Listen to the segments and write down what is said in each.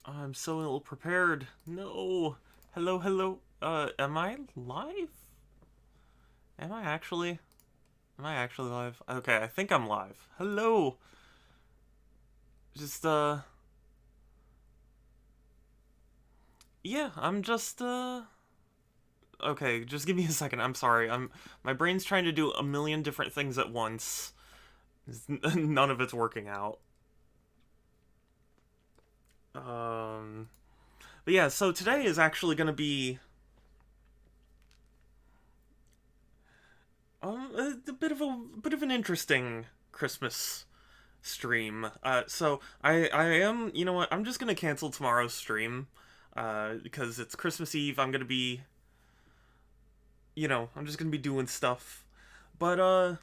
I'm so ill prepared. No. Hello, hello. Am I live? Am I actually? Am I actually live? Okay, I think I'm live. Hello. Just, yeah, I'm just, okay, just give me a second. I'm sorry. My brain's trying to do a million different things at once. None of it's working out. Um, but yeah, so today is actually gonna be, a bit of an interesting Christmas stream. So I am, you know what? I'm just gonna cancel tomorrow's stream, because it's Christmas Eve. I'm gonna be, I'm just gonna be doing stuff, but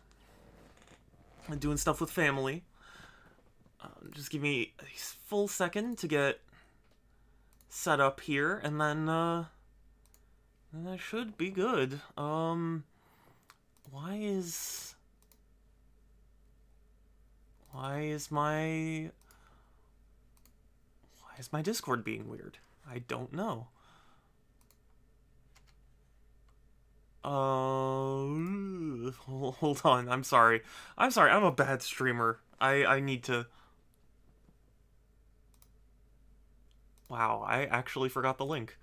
doing stuff with family. Just give me a full second to get set up here, and then I should be good. Why is why is my why is my Discord being weird? I don't know. Hold on. I'm sorry. I'm sorry. I'm a bad streamer. I need to. Wow, I actually forgot the link.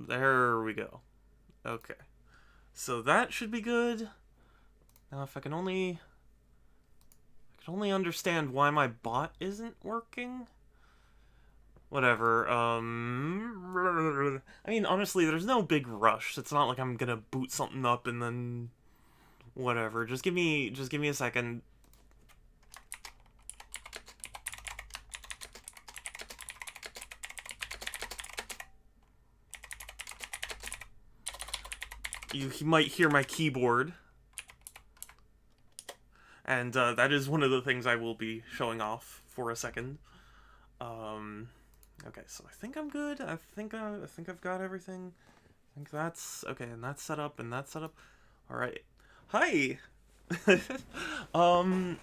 There we go. Okay. So that should be good. Now if I can only understand why my bot isn't working. Whatever. I mean, honestly, there's no big rush. It's not like I'm gonna boot something up and then whatever. Just give me a second. You might hear my keyboard, and that is one of the things I will be showing off for a second. Um, okay, so I think I'm good. I think I've got everything. I think that's okay, and that's set up, and that's set up. All right. Hi. um,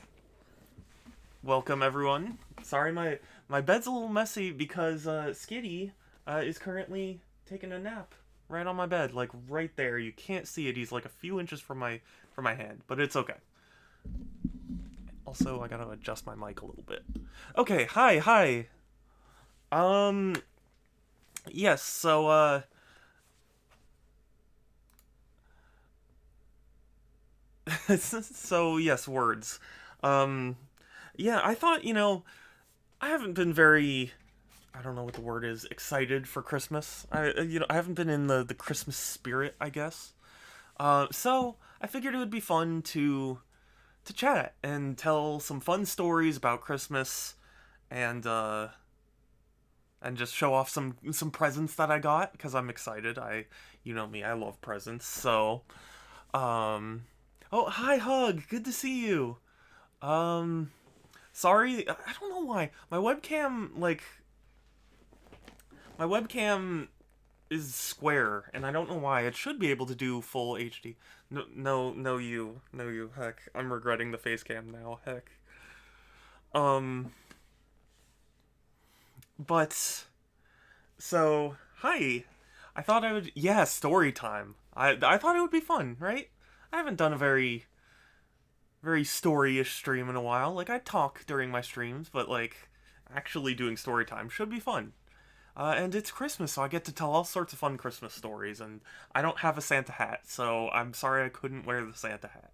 welcome everyone. Sorry, my bed's a little messy because Skitty is currently taking a nap right on my bed, like right there. You can't see it. He's like a few inches from my hand, but it's okay. Also, I gotta adjust my mic a little bit. Okay, hi. Um, yes. So yes, words. Um, yeah, I thought I haven't been very. I don't know what the word is. Excited for Christmas. I haven't been in the Christmas spirit, I guess. So I figured it would be fun to chat and tell some fun stories about Christmas and and just show off some presents that I got because I'm excited. You know me, I love presents. So, um, oh hi Hug, good to see you. Um, sorry, I don't know why my webcam is square and I don't know why. It should be able to do full HD. No you. Heck, I'm regretting the face cam now. Heck. Um, but so hi. I thought I would yeah, story time. I thought it would be fun, right? I haven't done a very story-ish stream in a while. Like I talk during my streams, but like actually doing story time should be fun. And it's Christmas, so I get to tell all sorts of fun Christmas stories. And I don't have a Santa hat, so I'm sorry I couldn't wear the Santa hat.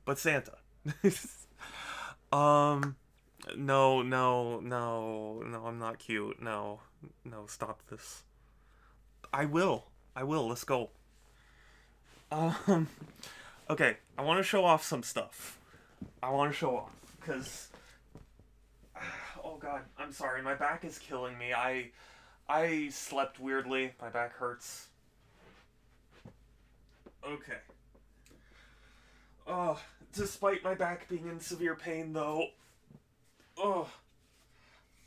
But Santa. um, no, I'm not cute. No, stop this. I will. Let's go. Um, okay, I want to show off some stuff. I want to show off because oh god, I'm sorry. My back is killing me. I slept weirdly. My back hurts. Okay. Oh, despite my back being in severe pain though. Oh,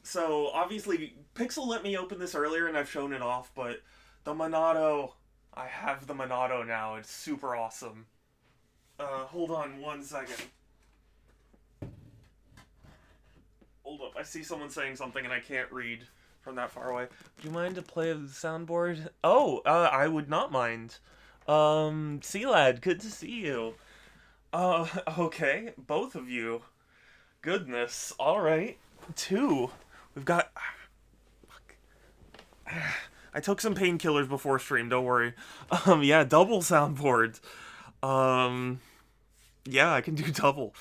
So, obviously, Pixel let me open this earlier and I've shown it off, but the Monado, I have the Monado now. It's super awesome. Hold on 1 second. Hold up. I see someone saying something and I can't read from that far away. Would you mind to play the soundboard? Oh, I would not mind. C-Lad, good to see you. Okay, both of you. Goodness, alright. Two. We've got... I took some painkillers before stream, don't worry. Yeah, double soundboard. Yeah, I can do double.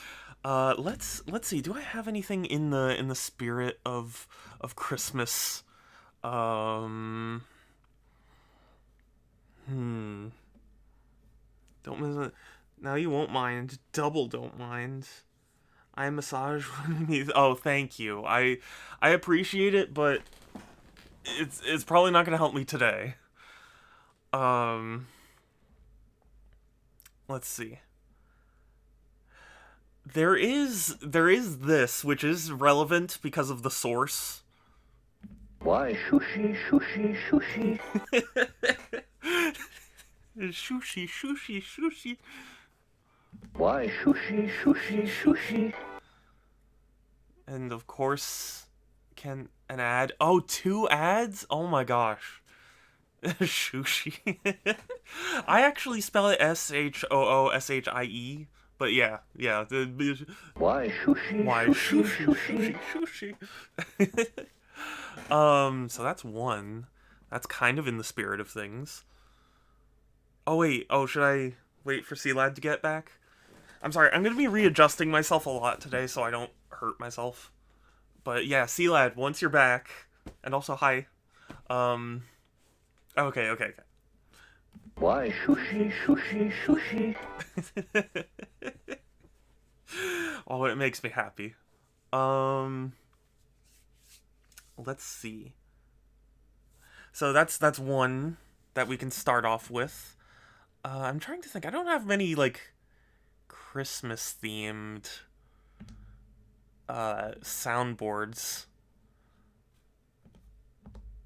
Let's see. Do I have anything in the spirit of Christmas? Um, hmm. Don't miss it. Now you won't mind. Double don't mind. I massage me. Oh, thank you. I appreciate it, but it's probably not gonna help me today. Um, let's see. There is this, which is relevant because of the source. Why sushi, sushi, sushi? Sushi, sushi, sushi. Why sushi, sushi, sushi? And of course, can an ad? Oh, 2 ads? Oh my gosh. Sushi. I actually spell it SHOOSHIE, but yeah. Why sushi, Why sushi, sushi, sushi? sushi. So that's one. That's kind of in the spirit of things. Oh wait, should I wait for C-Lad to get back? I'm sorry, I'm gonna be readjusting myself a lot today so I don't hurt myself. But yeah, C-Lad, once you're back, and also hi. Um, okay. Why sushi, sushi, sushi? Oh, it makes me happy. Let's see. So that's one that we can start off with. I'm trying to think. I don't have many like Christmas themed soundboards.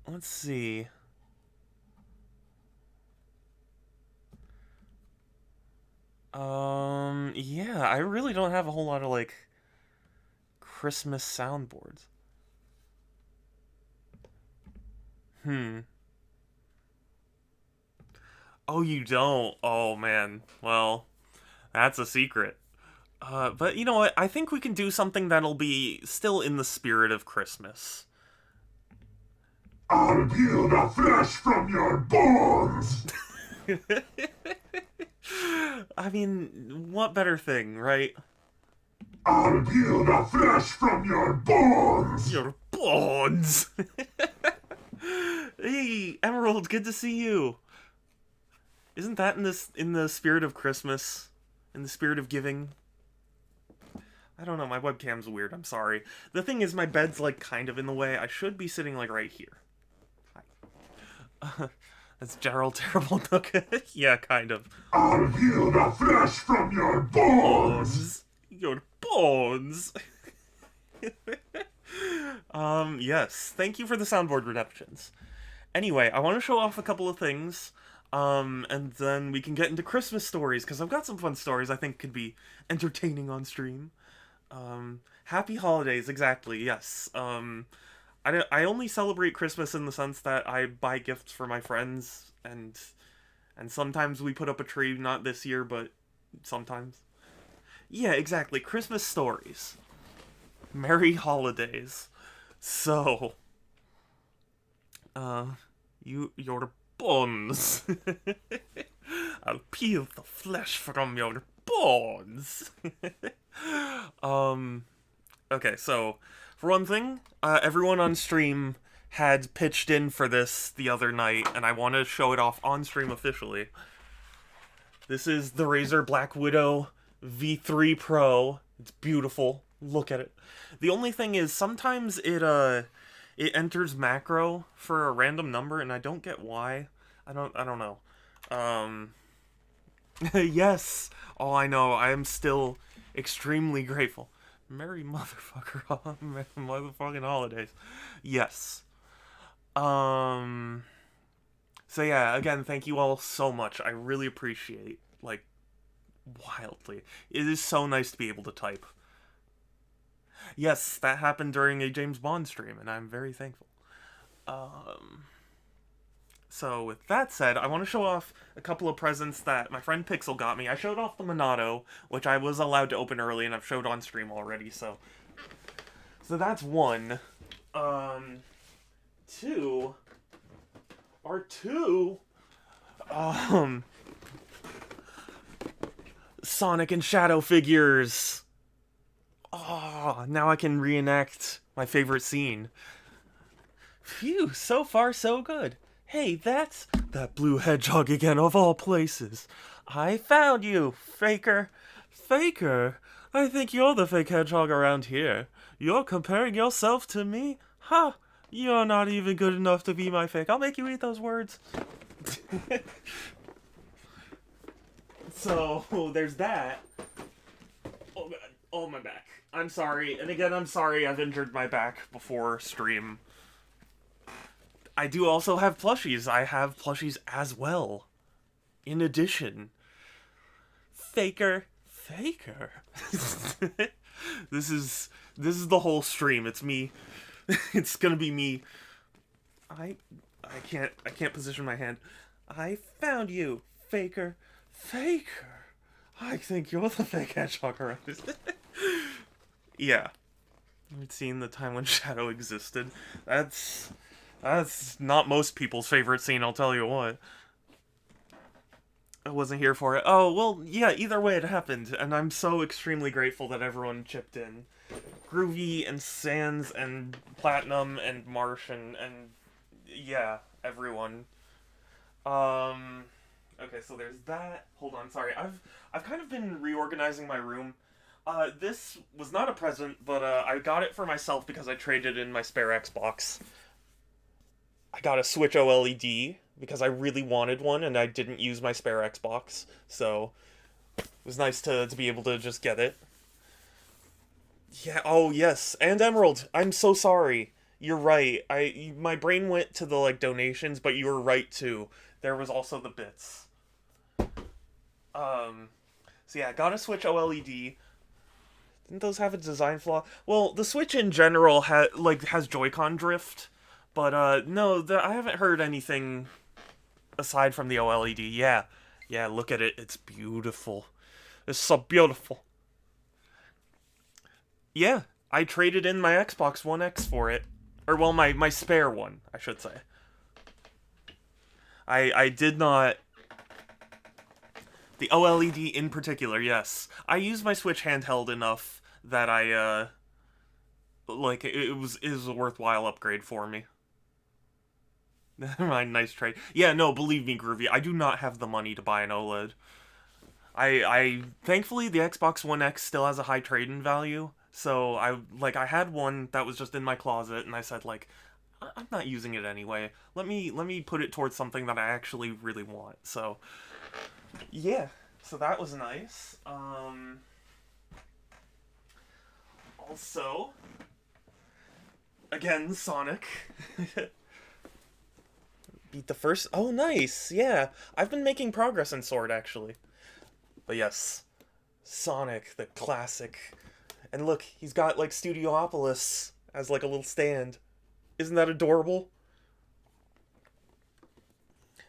Let's see. Yeah, I really don't have a whole lot of like Christmas soundboards. Hmm. Oh, you don't? Oh man. Well, that's a secret. But you know what? I think we can do something that'll be still in the spirit of Christmas. I'll peel the flesh from your bones! I mean, what better thing, right? I'll peel the flesh from your bones! Your bones! Hey, Emerald, good to see you. Isn't that in the spirit of Christmas? In the spirit of giving? I don't know, my webcam's weird, I'm sorry. The thing is, my bed's like kind of in the way. I should be sitting like right here. Hi. That's Gerald Terrible Nook. Yeah, kind of. I'll peel the flesh from your bones! Your bones! Yes. Thank you for the soundboard redemptions. Anyway, I want to show off a couple of things. And then we can get into Christmas stories, because I've got some fun stories I think could be entertaining on stream. Happy holidays, exactly, yes. I only celebrate Christmas in the sense that I buy gifts for my friends, and sometimes we put up a tree, not this year, but sometimes. Yeah, exactly, Christmas stories. Merry holidays. So, your bones. I'll peel the flesh from your bones. Okay, so, for one thing, everyone on stream had pitched in for this the other night, and I want to show it off on stream officially. This is the Razer Black Widow V3 Pro. It's beautiful. Look at it. The only thing is, sometimes it enters macro for a random number, and I don't get why. I don't know. Yes. Oh, I know. I am still extremely grateful. Merry motherfucking holidays. Yes. Um. So yeah, again, thank you all so much. I really appreciate, like, wildly. It is so nice to be able to type. Yes, that happened during a James Bond stream, and I'm very thankful. Um. So with that said, I want to show off a couple of presents that my friend Pixel got me. I showed off the Monado, which I was allowed to open early, and I've showed on stream already. So that's one. Two are two. Sonic and Shadow figures. Oh, now I can reenact my favorite scene. Phew, so far so good. Hey, that's that blue hedgehog again, of all places. I found you, Faker. Faker? I think you're the fake hedgehog around here. You're comparing yourself to me? Ha! Huh, you're not even good enough to be my fake. I'll make you eat those words. So, there's that. Oh, God. Oh, my back. I'm sorry. And again, I'm sorry I've injured my back before stream. I do also have plushies. I have plushies as well. In addition. Faker. Faker. This is the whole stream. It's me. It's gonna be me. I can't position my hand. I found you, Faker. Faker. I think you're the fake hedgehog around. Yeah. I've seen the time when Shadow existed. That's not most people's favorite scene, I'll tell you what. I wasn't here for it. Oh, well, yeah, either way it happened, and I'm so extremely grateful that everyone chipped in. Groovy and Sans and Platinum and Marsh and yeah, everyone. Okay, so there's that. Hold on, sorry. I've kind of been reorganizing my room. This was not a present, but I got it for myself because I traded in my spare Xbox. I got a Switch OLED because I really wanted one and I didn't use my spare Xbox, so it was nice to be able to just get it. Yeah, oh yes, and Emerald. I'm so sorry. You're right. My brain went to the like donations, but you were right too. There was also the bits. So yeah, got a Switch OLED. Didn't those have a design flaw? Well, the Switch in general has Joy-Con drift, but no, I haven't heard anything aside from the OLED. Yeah, look at it. It's beautiful. It's so beautiful. Yeah, I traded in my Xbox One X for it. Or, well, my spare one, I should say. I did not... The OLED in particular, yes. I use my Switch handheld enough that it was a worthwhile upgrade for me. Never mind, nice trade. Yeah, no, believe me, Groovy, I do not have the money to buy an OLED. Thankfully, the Xbox One X still has a high trade-in value, so I had one that was just in my closet, and I said, like, I'm not using it anyway. Let me put it towards something that I actually really want. So, yeah. So that was nice. Also, again, Sonic. Beat the first... Oh, nice! Yeah. I've been making progress in Sword, actually. But yes. Sonic, the classic. And look, he's got, like, Studiopolis as, like, a little stand. Isn't that adorable?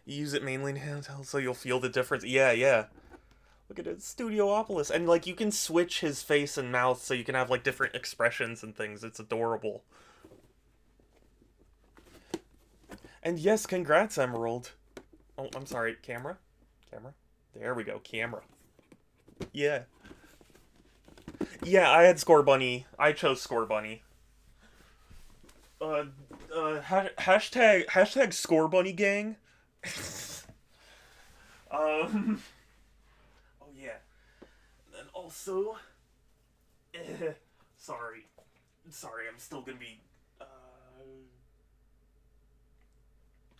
You use it mainly in handheld, so you'll feel the difference. Yeah. Look at it, Studiopolis. And, like, you can switch his face and mouth so you can have, like, different expressions and things. It's adorable. And yes, congrats, Emerald. Oh, I'm sorry, camera? There we go, camera. Yeah. Yeah, I had Score Bunny. I chose Score Bunny. Hashtag Score Bunny gang. Oh yeah. And then also, sorry, I'm still gonna be.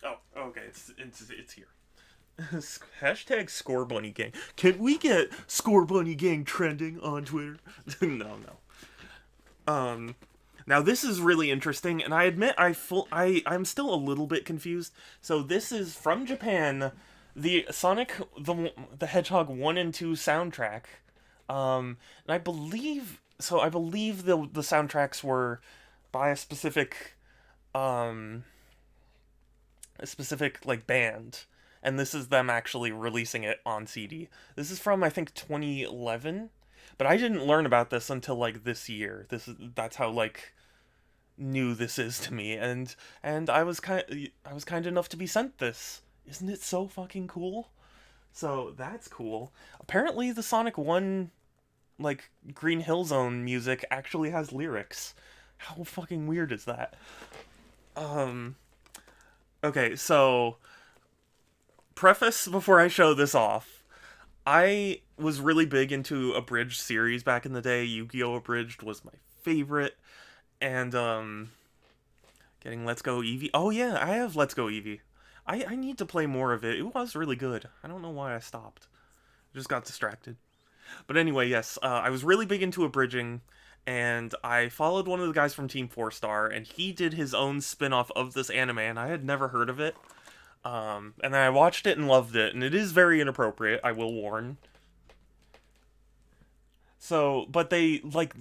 Oh, okay, it's here. Hashtag Score Bunny gang. Can we get Score Bunny gang trending on Twitter? No. Now this is really interesting, and I admit I'm still a little bit confused. So this is from Japan, the Sonic the Hedgehog 1 and 2 soundtrack. And I believe the soundtracks were by um a specific like band, and this is them actually releasing it on CD. This is from I think 2011, but I didn't learn about this until like this year. That's how like new this is to me, and I was kind enough to be sent this. Isn't it so fucking cool? So that's cool. Apparently the Sonic 1 like Green Hill Zone music actually has lyrics. How fucking weird is that? Um okay, so preface before I show this off. I was really big into Abridged series back in the day. Yu-Gi-Oh! Abridged was my favorite. And getting Let's Go Eevee. Oh yeah, I have Let's Go Eevee. I need to play more of it. It was really good. I don't know why I stopped. I just got distracted. But anyway, yes, I was really big into abridging, and I followed one of the guys from Team 4 Star, and he did his own spin-off of this anime, and I had never heard of it. And then I watched it and loved it, and it is very inappropriate, I will warn. So, but they, like,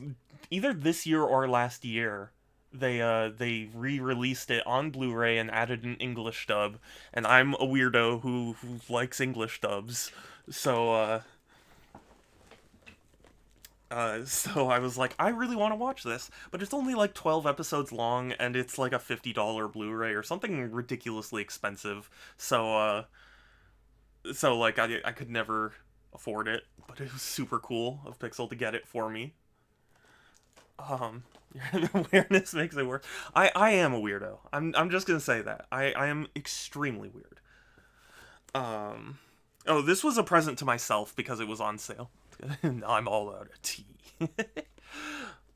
either this year or last year, they re-released it on Blu-ray and added an English dub, and I'm a weirdo who likes English dubs, so so I was like, I really want to watch this, but it's only like 12 episodes long, and it's like a $50 Blu-ray or something ridiculously expensive. So like I could never afford it, but it was super cool of Pixel to get it for me. Your awareness makes it worse. I am a weirdo. I'm just gonna say that. I am extremely weird. Oh, this was a present to myself because it was on sale. Now I'm all out of tea.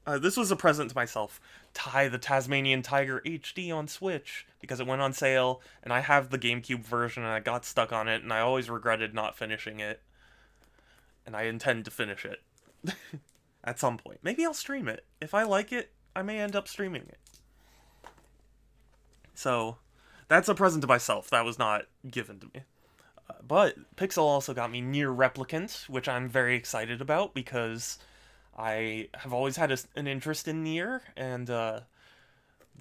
This was a present to myself. Ty the Tasmanian Tiger HD on Switch because it went on sale, and I have the GameCube version, and I got stuck on it, and I always regretted not finishing it. And I intend to finish it at some point. Maybe I'll stream it. If I like it, I may end up streaming it. So, that's a present to myself. That was not given to me. But Pixel also got me Nier Replicant, which I'm very excited about because I have always had an interest in Nier, and the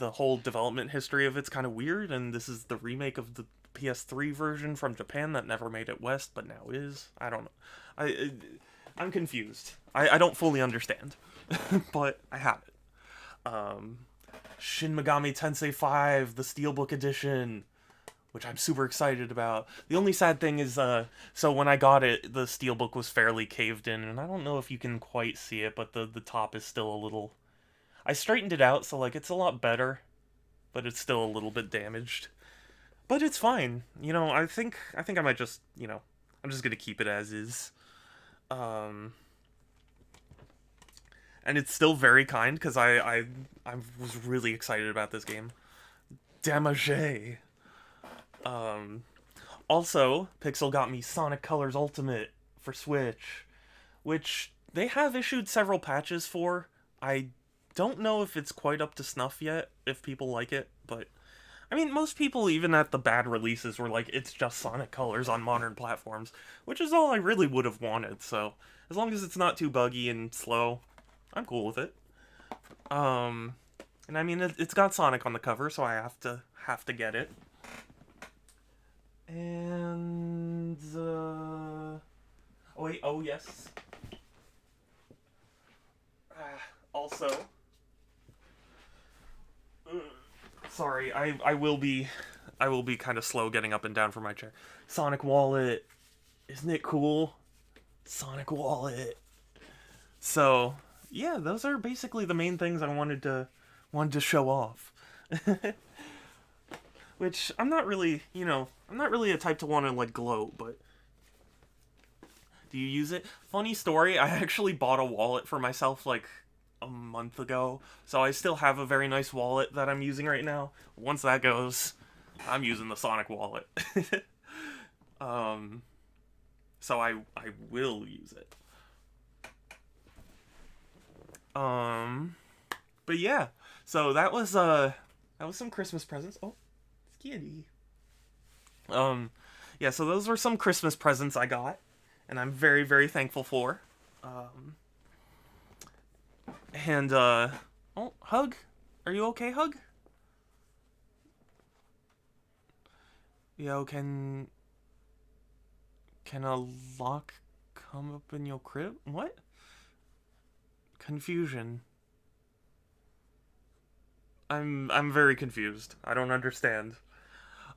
whole development history of it's kind of weird, and this is the remake of the PS3 version from Japan that never made it west, but now is. I don't know. I'm confused. I don't fully understand, but I have it. Shin Megami Tensei 5, the Steelbook Edition, which I'm super excited about. The only sad thing is, so when I got it, the steelbook was fairly caved in, and I don't know if you can quite see it, but the top is still a little... I straightened it out, so, like, it's a lot better, but it's still a little bit damaged. But it's fine. You know, I think I might just, you know, I'm just gonna keep it as is. And it's still very kind, because I was really excited about this game. Damage. Also, Pixel got me Sonic Colors Ultimate for Switch, which they have issued several patches for. I don't know if it's quite up to snuff yet, if people like it, but I mean, most people, even at the bad releases, were like, it's just Sonic Colors on modern platforms, which is all I really would have wanted, so as long as it's not too buggy and slow, I'm cool with it. And I mean, it's got Sonic on the cover, so I have to get it. And oh wait, oh yes. Also, sorry, I will be kind of slow getting up and down from my chair. Sonic Wallet, isn't it cool? Sonic Wallet. So yeah, those are basically the main things I wanted to show off. Which I'm not really, you know, I'm not really a type to want to like gloat, but do you use it? Funny story, I actually bought a wallet for myself like a month ago, so I still have a very nice wallet that I'm using right now. Once that goes, I'm using the Sonic wallet. So I will use it. But yeah, so that was some Christmas presents. Oh, Skitty. Um, yeah, so those were some Christmas presents I got, and I'm very, very thankful for. Um, and oh, Hug, are you okay, Hug? Yo, can a lock come up in your crib? What? Confusion. I'm very confused. I don't understand.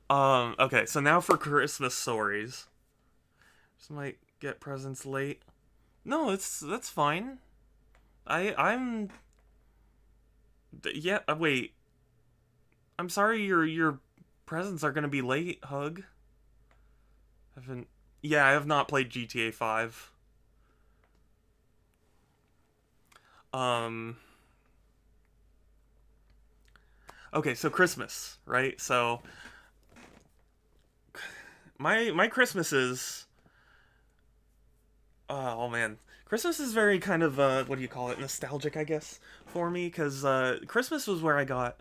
Okay, so now for Christmas stories. Just might get presents late. No, that's fine. I'm yeah, wait. I'm sorry your presents are going to be late, Hug. I haven't Yeah, I have not played GTA 5. Um okay, so Christmas, right? So my Christmas is oh man. Christmas is very kind of what do you call it? Nostalgic, I guess, for me cuz Christmas was where I got.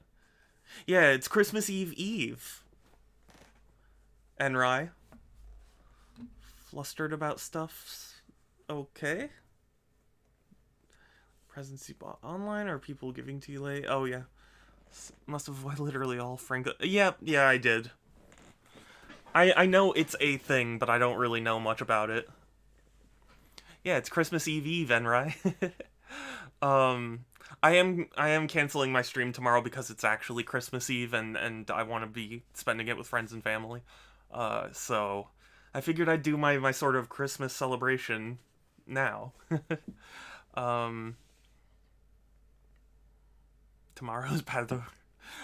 Yeah, it's Christmas Eve Eve. And Rye flustered about stuff. Okay. Presents you bought online or people giving to you late? Oh yeah. Must have literally all Frank. Yeah, I did. I know it's a thing, but I don't really know much about it. Yeah, it's Christmas Eve Eve, Enrai. um, I am canceling my stream tomorrow because it's actually Christmas Eve, and I want to be spending it with friends and family. So I figured I'd do my sort of Christmas celebration now. um, Tomorrow's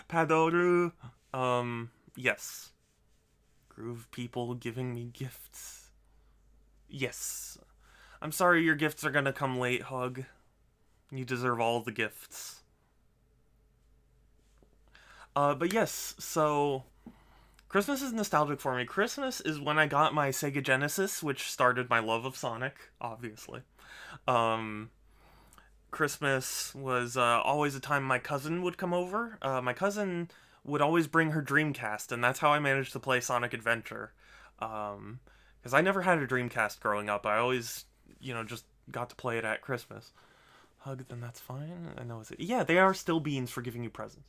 Padoru. Yes. Groove people giving me gifts. Yes. I'm sorry your gifts are gonna come late, Hug. You deserve all the gifts. But yes, so Christmas is nostalgic for me. Christmas is when I got my Sega Genesis, which started my love of Sonic, obviously. Um, Christmas was always a time my cousin would come over. My cousin would always bring her Dreamcast, and that's how I managed to play Sonic Adventure. Because I never had a Dreamcast growing up. I always, just got to play it at Christmas. Hug, then that's fine. I know it's yeah, they are still beans for giving you presents.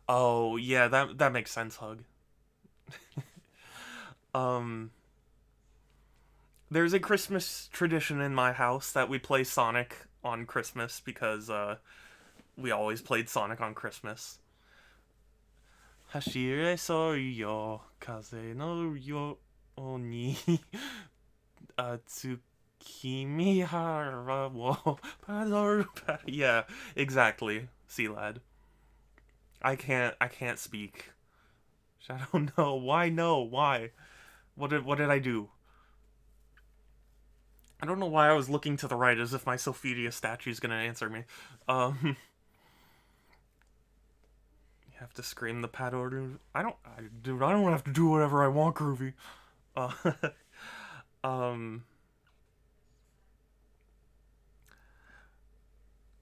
Oh yeah, that makes sense, Hug. Um, there's a Christmas tradition in my house that we play Sonic on Christmas because we always played Sonic on Christmas. Hashire yo kaze no yo ni tsukimi hara wo padoru. Yeah, exactly. Sea lad. I can't speak. Shadow, no. Why no? Why? What did I do? I don't know why I was looking to the right as if my Sophidia statue's gonna answer me. You have to scream the pad order. Dude, I don't have to do whatever I want, Groovy. Uh, um,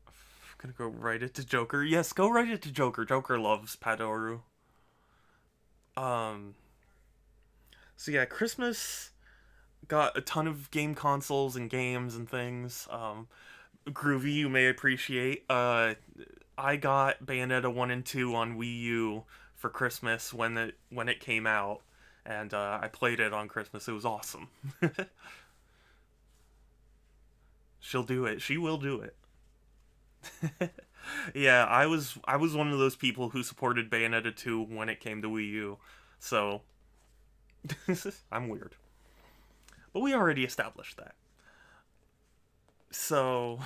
I'm gonna go write it to Joker. Yes, go write it to Joker. Joker loves Padoru. Um, so yeah, Christmas got a ton of game consoles and games and things. Groovy, you may appreciate. I got Bayonetta 1 and 2 on Wii U for Christmas when it came out, and I played it on Christmas. It was awesome. She'll do it. She will do it. Yeah, I was one of those people who supported Bayonetta 2 when it came to Wii U. So I'm weird. But we already established that. So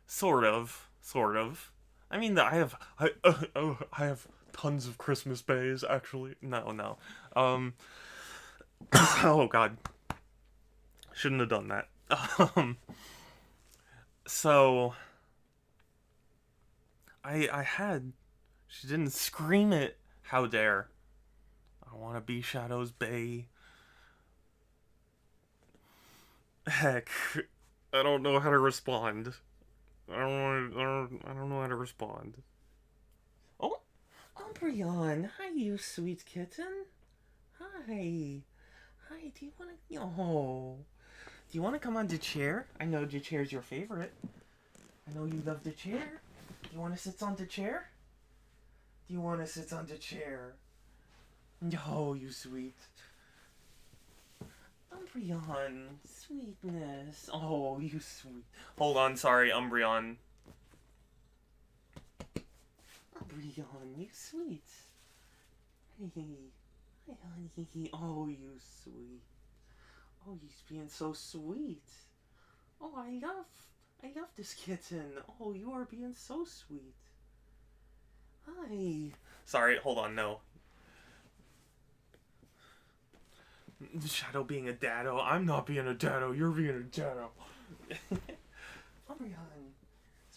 sort of. I mean, I have tons of Christmas bays actually. No. Oh god. Shouldn't have done that. Um so I had she didn't scream it. How dare. I want to be Shadow's Bay. Heck. I don't know how to respond. I don't know how to respond. Oh, Umbreon. Hi, you sweet kitten. Hi. Hi, do you want to... Oh. Do you want to come on the chair? I know the chair's your favorite. I know you love the chair. Do you want to sit on the chair? Do you want to sit on the chair? Oh, you sweet. Umbreon. Sweetness. Oh, you sweet. Hold on, sorry, Umbreon. Umbreon, you sweet. Hey. Hi, honey. Oh, you sweet. Oh, he's being so sweet. Oh, I love this kitten. Oh, you are being so sweet. Hi. Sorry, hold on, no. Shadow being a daddo. I'm not being a daddo. You're being a daddo. Umbreon.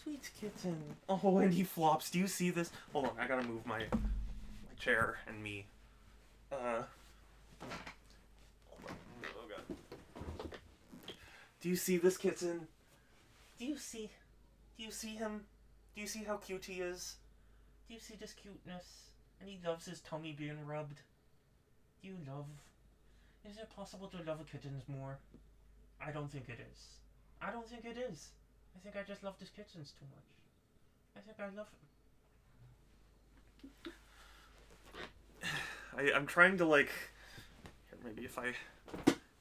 Sweet kitten. Oh, and he flops. Do you see this? Hold on, I gotta move my chair and me. Hold on. Oh, God. Do you see this kitten? Do you see him? Do you see how cute he is? Do you see this cuteness? And he loves his tummy being rubbed. Do you love? Is it possible to love a kittens more? I don't think it is. I don't think it is. I think I just love this kittens too much. I think I love him. I'm trying to like... Here, maybe if I...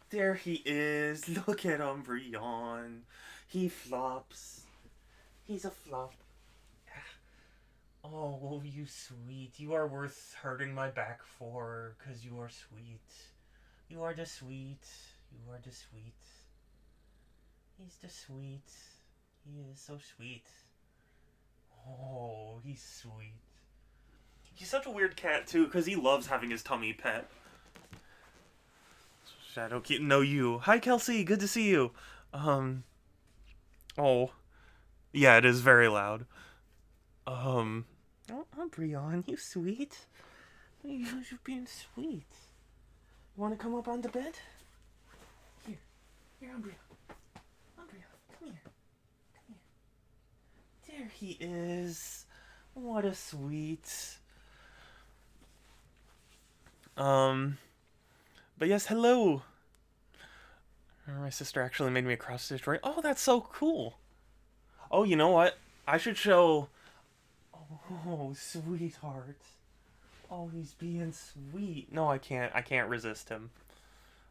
There he is. Look at Umbreon. He flops. He's a flop. Oh, you sweet. You are worth hurting my back for, because you are sweet. You are the sweet. You are the sweet. He's the sweet. He is so sweet. Oh, he's sweet. He's such a weird cat, too, because he loves having his tummy pet. Shadow Kitten, no you. Hi, Kelsey. Good to see you. Oh. Yeah, it is very loud. Oh, Umbreon, you sweet. You're being sweet. You want to come up on the bed? Here, Umbreon. Umbreon, come here. Come here. There he is. What a sweet. But yes, hello. My sister actually made me a cross stitch, right? Oh, that's so cool. Oh, you know what? I should show... Oh, sweetheart. Oh, he's being sweet. No, I can't. I can't resist him.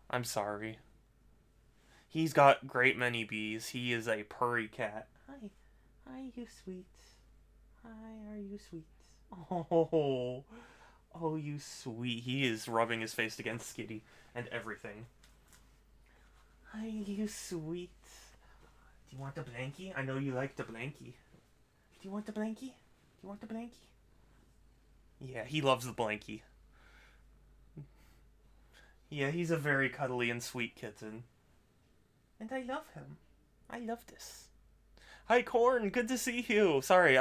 I'm sorry. He's got great many bees. He is a purry cat. Hi. Hi, you sweet. Hi, are you sweet? Oh. Oh, you sweet. He is rubbing his face against Skitty and everything. Hi, you sweet. Do you want the blankie? I know you like the blankie. Do you want the blankie? Do you want the blankie? Yeah, he loves the blankie. Yeah, he's a very cuddly and sweet kitten. And I love him. I love this. Hi, Corn. Good to see you. Sorry,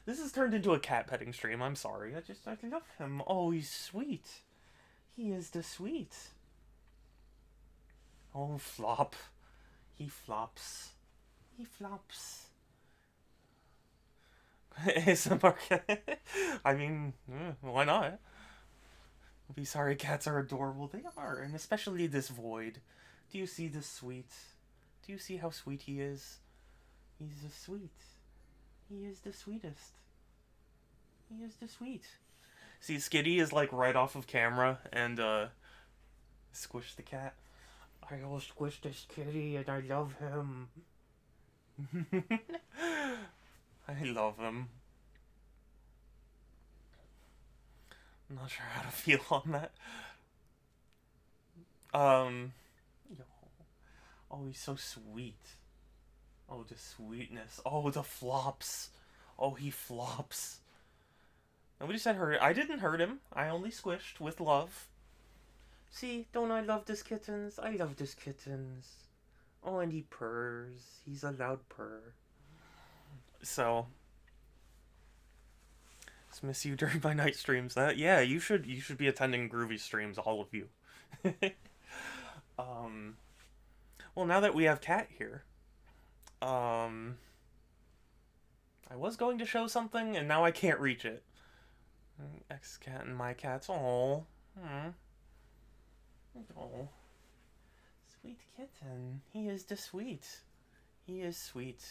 this has turned into a cat petting stream. I'm sorry. I love him. Oh, he's sweet. He is the sweet. Oh, flop. He flops. He flops. ASMR cat. I mean, why not? I'll be sorry, cats are adorable. They are, and especially this Void. Do you see this sweet? Do you see how sweet he is? He's a sweet. He is the sweetest. He is the sweet. See, Skitty is like right off of camera and squish the cat. I will squish this kitty and I love him. I love him. I'm not sure how to feel on that. Oh, he's so sweet. Oh, the sweetness. Oh, the flops. Oh, he flops. Nobody said hurt. I didn't hurt him. I only squished with love. See, don't I love this kittens? I love this kittens. Oh, and he purrs. He's a loud purr. So, just miss you during my night streams. Yeah, you should be attending Groovy streams, all of you. Well, now that we have Cat here, Um, I was going to show something, and now I can't reach it. X cat and my cats. Oh, oh, sweet kitten. He is the sweet. He is sweet.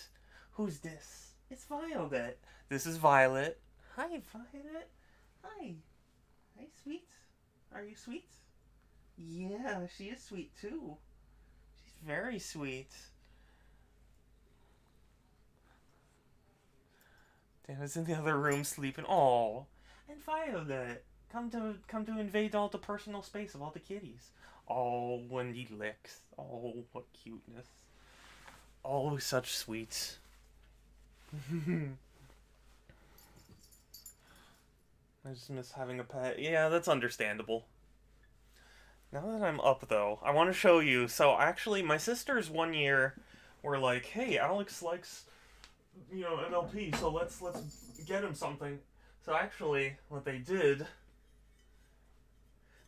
Who's this? It's Violet. This is Violet. Hi, Violet. Hi. Hi, sweet. Are you sweet? Yeah, she is sweet too. She's very sweet. Dana's in the other room sleeping. Oh, and Violet, come to invade all the personal space of all the kitties. Oh, when he licks. Oh, what cuteness. Oh, such sweet. I just miss having a pet. Yeah, that's understandable. Now that I'm up, though, I want to show you. So, actually, my sisters one year were like, "Hey, Alex likes, MLP, so let's get him something." So, actually, what they did,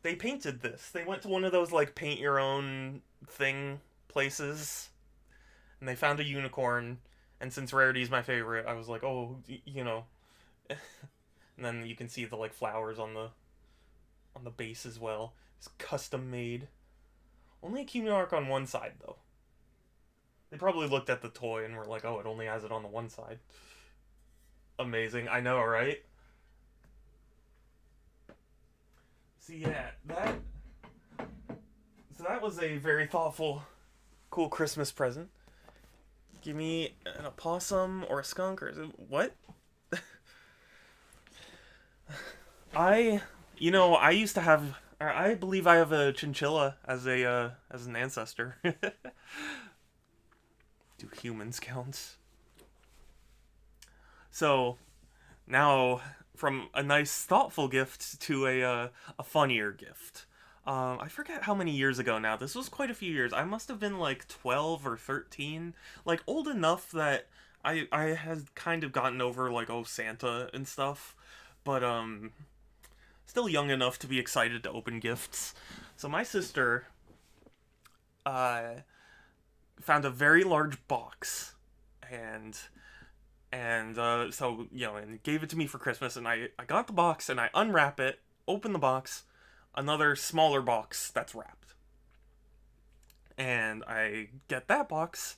they painted this. They went to one of those like paint your own thing places, and they found a unicorn. And since Rarity is my favorite, I was like, "Oh, And then you can see the like flowers on the base as well. It's custom made. Only a Cutie Mark on one side though. They probably looked at the toy and were like, "Oh, it only has it on the one side." Amazing, I know, right? So yeah, that was a very thoughtful, cool Christmas present. Give me an opossum or a skunk or what? I used to have, or I believe I have a chinchilla as an ancestor. Do humans count? So now, from a nice, thoughtful gift to a funnier gift. I forget how many years ago now. This was quite a few years. I must have been like 12 or 13, like old enough that I had kind of gotten over like Santa and stuff, but still young enough to be excited to open gifts. So my sister uh, found a very large box, and and gave it to me for Christmas. And I got the box and I unwrap it, open the box, another smaller box that's wrapped, and I get that box,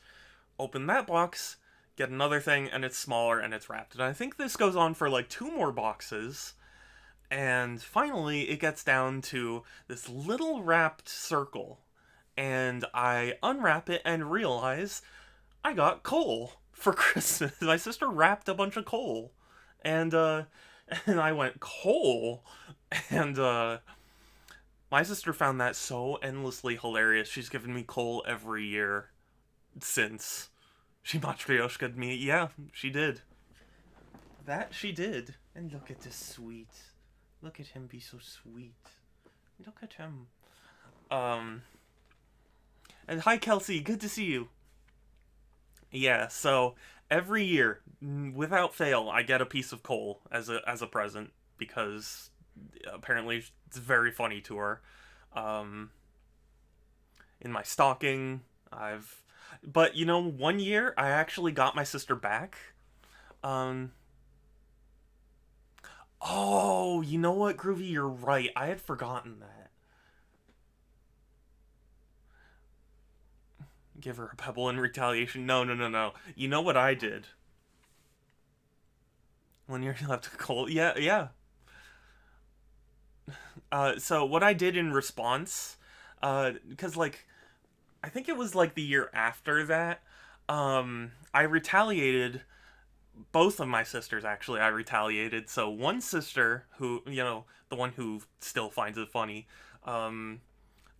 open that box, get another thing, and it's smaller and it's wrapped. And I think this goes on for like two more boxes. And finally, it gets down to this little wrapped circle. And I unwrap it and realize I got coal for Christmas. My sister wrapped a bunch of coal. And, and I went, coal? And, my sister found that so endlessly hilarious. She's given me coal every year since. She matryoshka'd me. Yeah, she did. That she did. And look at this sweet. Look at him be so sweet. Look at him. And hi Kelsey, good to see you. Yeah, so every year, without fail, I get a piece of coal as a present because apparently it's very funny to her. In my stocking, but one year I actually got my sister back. Oh, you know what, Groovy? You're right. I had forgotten that. Give her a pebble in retaliation. No, no, no, no. You know what I did? When you're left a cold. Yeah, yeah. So what I did in response, because like, I think it was like the year after that, I retaliated. Both of my sisters, actually, I retaliated. So one sister, who, the one who still finds it funny,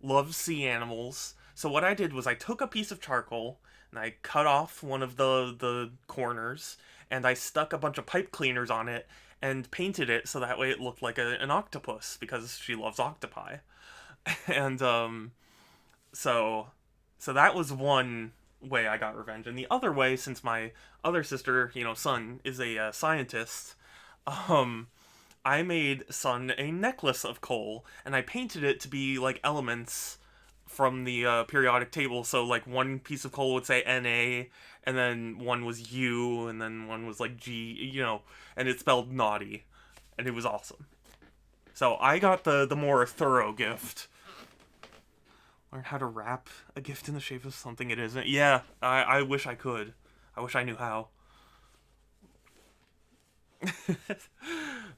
loves sea animals. So what I did was I took a piece of charcoal and I cut off one of the corners, and I stuck a bunch of pipe cleaners on it and painted it so that way it looked like an octopus because she loves octopi. And so that was one way I got revenge. And the other way, since my other sister, Sun, is a scientist, I made Sun a necklace of coal, and I painted it to be like elements from the periodic table. So like one piece of coal would say Na, and then one was U, and then one was like G, and it spelled naughty, and it was awesome. So I got the more thorough gift. Learn how to wrap a gift in the shape of something it isn't. Yeah, I wish I could. I wish I knew how.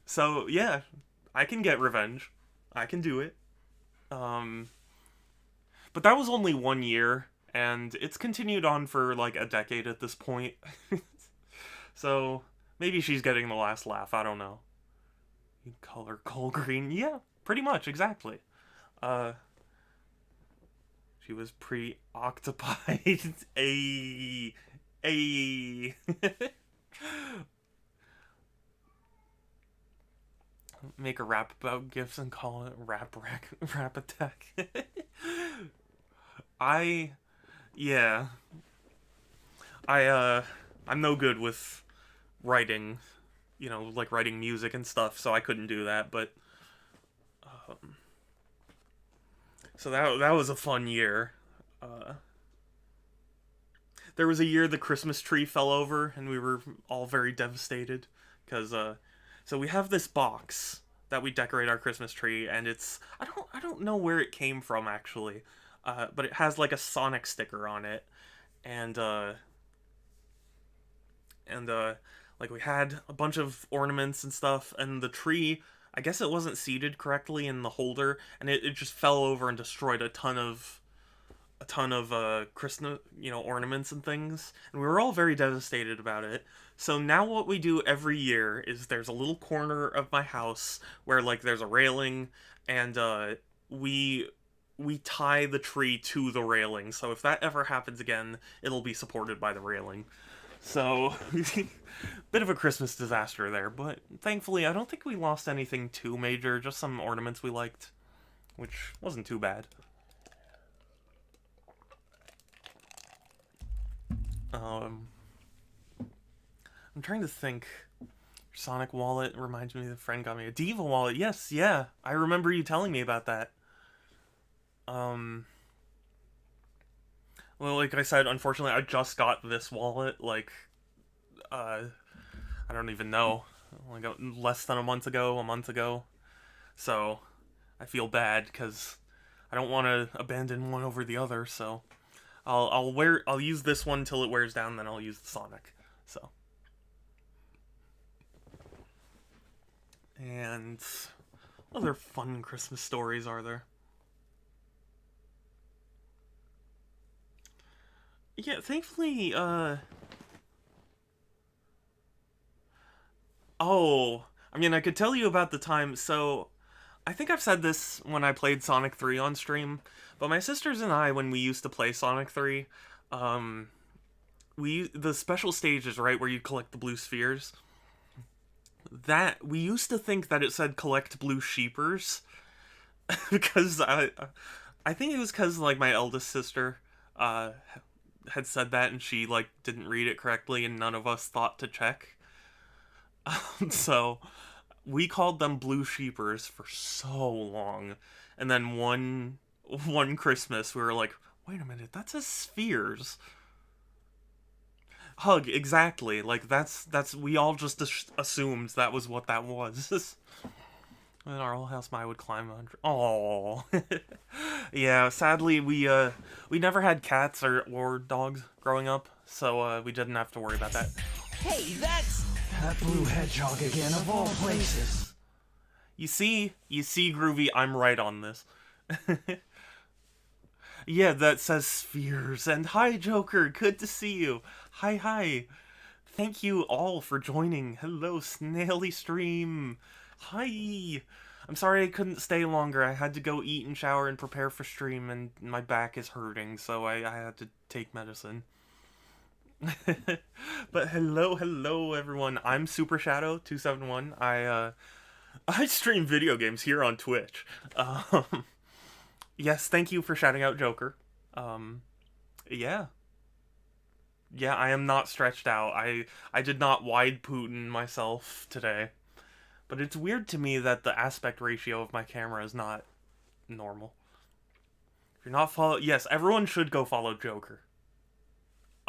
So yeah, I can get revenge. I can do it. Um, but that was only 1 year, and it's continued on for like a decade at this point. So maybe she's getting the last laugh. I don't know. You color coal green. Yeah, pretty much exactly. Uh, she was preoccupied. A. Make a rap about gifts and call it rap attack. I yeah. I'm no good with writing, like writing music and stuff, so I couldn't do that, but so that was a fun year. There was a year the Christmas tree fell over and we were all very devastated because so we have this box that we decorate our Christmas tree, and it's I don't know where it came from actually, but it has like a Sonic sticker on it, and like we had a bunch of ornaments and stuff, and the tree, I guess it wasn't seated correctly in the holder, and it just fell over and destroyed a ton of Christmas, ornaments and things, and we were all very devastated about it. So now what we do every year is there's a little corner of my house where like there's a railing, and we tie the tree to the railing. So if that ever happens again, it'll be supported by the railing. So bit of a Christmas disaster there, but thankfully I don't think we lost anything too major, just some ornaments we liked, which wasn't too bad. I'm trying to think. Sonic wallet reminds me the friend got me a Diva wallet. Yes, yeah. I remember you telling me about that. Well, like I said, unfortunately, I just got this wallet, like, I don't even know. Like less than a month ago. So, I feel bad, because I don't want to abandon one over the other, so... I'll use this one till it wears down, then I'll use the Sonic. So. And what other fun Christmas stories are there? Yeah, thankfully, oh, I mean, I could tell you about the time, so I think I've said this when I played Sonic 3 on stream, but my sisters and I, when we used to play Sonic 3, the special stages, right, where you collect the blue spheres, that we used to think that it said collect blue sheepers, because I think it was because like my eldest sister had said that, and she like didn't read it correctly, and none of us thought to check. So we called them blue sheepers for so long, and then one Christmas we were like, wait a minute, that says spheres. Hug, exactly. Like that's we all just assumed that was what that was. In our old house, I would climb 100. Oh, yeah. Sadly, we never had cats or dogs growing up, so we didn't have to worry about that. Hey, that's that blue hedgehog again, of all places. You see, Groovy, I'm right on this. Yeah, that says spheres. And hi, Joker, good to see you. Hi. Thank you all for joining. Hello, Snaily Stream. Hi. I'm sorry I couldn't stay longer. I had to go eat and shower and prepare for stream, and my back is hurting, so I had to take medicine. But hello everyone. I'm SuperShadow271. I stream video games here on Twitch. Yes, thank you for shouting out Joker. Yeah. Yeah, I am not stretched out. I did not wide Putin myself today. But it's weird to me that the aspect ratio of my camera is not normal. If you're not follow, yes, everyone should go follow Joker.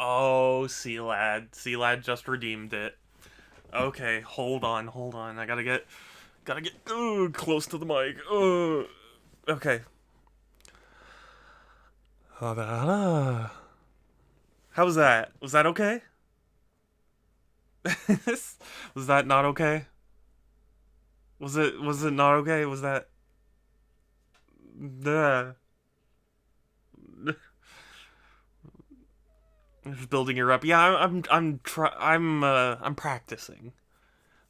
Oh, Sea Lad just redeemed it. Okay, hold on. I gotta get close to the mic. Okay. How was that? Was that okay? Was that not okay? Was it not okay? Was that Duh. Just building her up. Yeah, I'm practicing.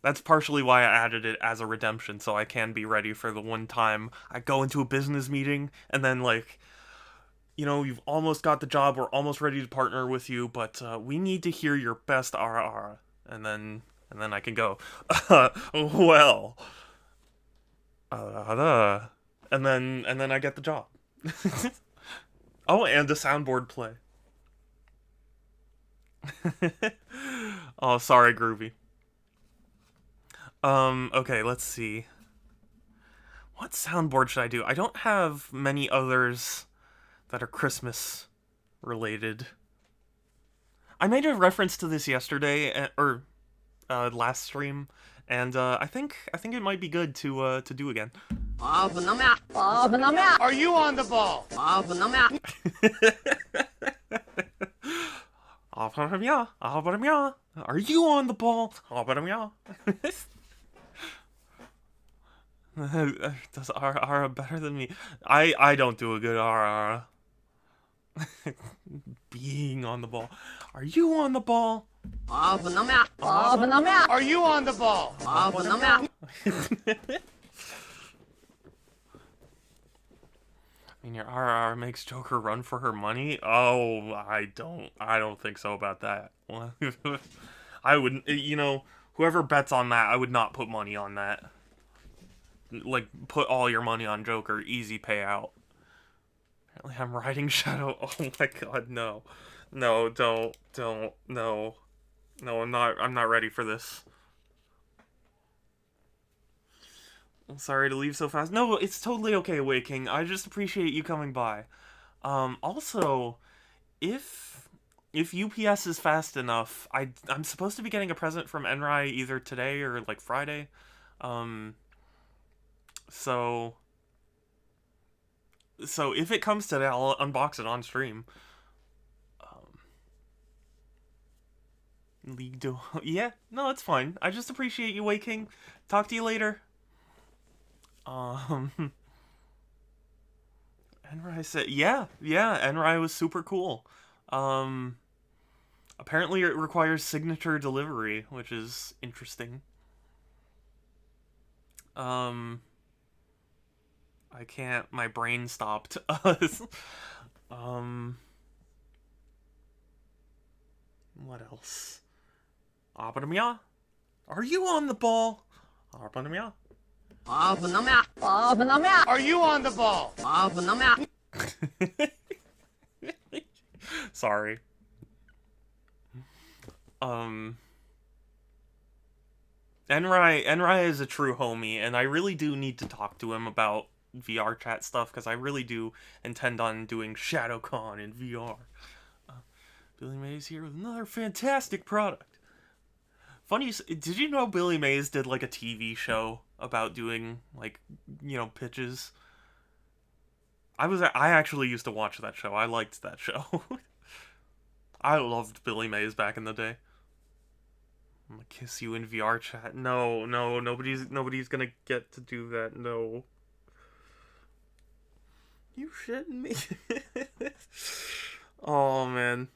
That's partially why I added it as a redemption, so I can be ready for the one time I go into a business meeting and then, like, you've almost got the job, we're almost ready to partner with you, but we need to hear your best RR. And then I can go, well, and then I get the job. Oh, and a soundboard play. Oh, sorry, Groovy. Okay, let's see. What soundboard should I do? I don't have many others that are Christmas related. I made a reference to this yesterday, or last stream, and I think it might be good to do again. Are you on the ball? Are you on the ball? Does RR better than me? I don't do a good RR. Being on the ball. Are you on the ball? Are you on the ball? I mean, your RR makes Joker run for her money? Oh, I don't think so about that. I wouldn't, whoever bets on that, I would not put money on that. Like, put all your money on Joker, easy payout. Apparently I'm riding Shadow. Oh my god, no. No, don't, no. No, I'm not ready for this. I'm sorry to leave so fast. No, it's totally okay, Waking. I just appreciate you coming by. Also, if UPS is fast enough, I'm supposed to be getting a present from Enrai either today or like Friday. So if it comes today, I'll unbox it on stream. League Duo. Yeah, no, it's fine. I just appreciate you, Waking. Talk to you later. Enrai said, yeah, Enrai was super cool. Apparently it requires signature delivery, which is interesting. I can't, my brain stopped. What else? Are you on the ball? Are you on the ball? Sorry. Enrai is a true homie, and I really do need to talk to him about VR chat stuff, because I really do intend on doing ShadowCon in VR. Billy Mays here with another fantastic product. Funny, did you know Billy Mays did like a TV show about doing like, pitches? I actually used to watch that show. I liked that show. I loved Billy Mays back in the day. I'm gonna kiss you in VR chat. No, nobody's gonna get to do that. No. You shitting me? Oh man.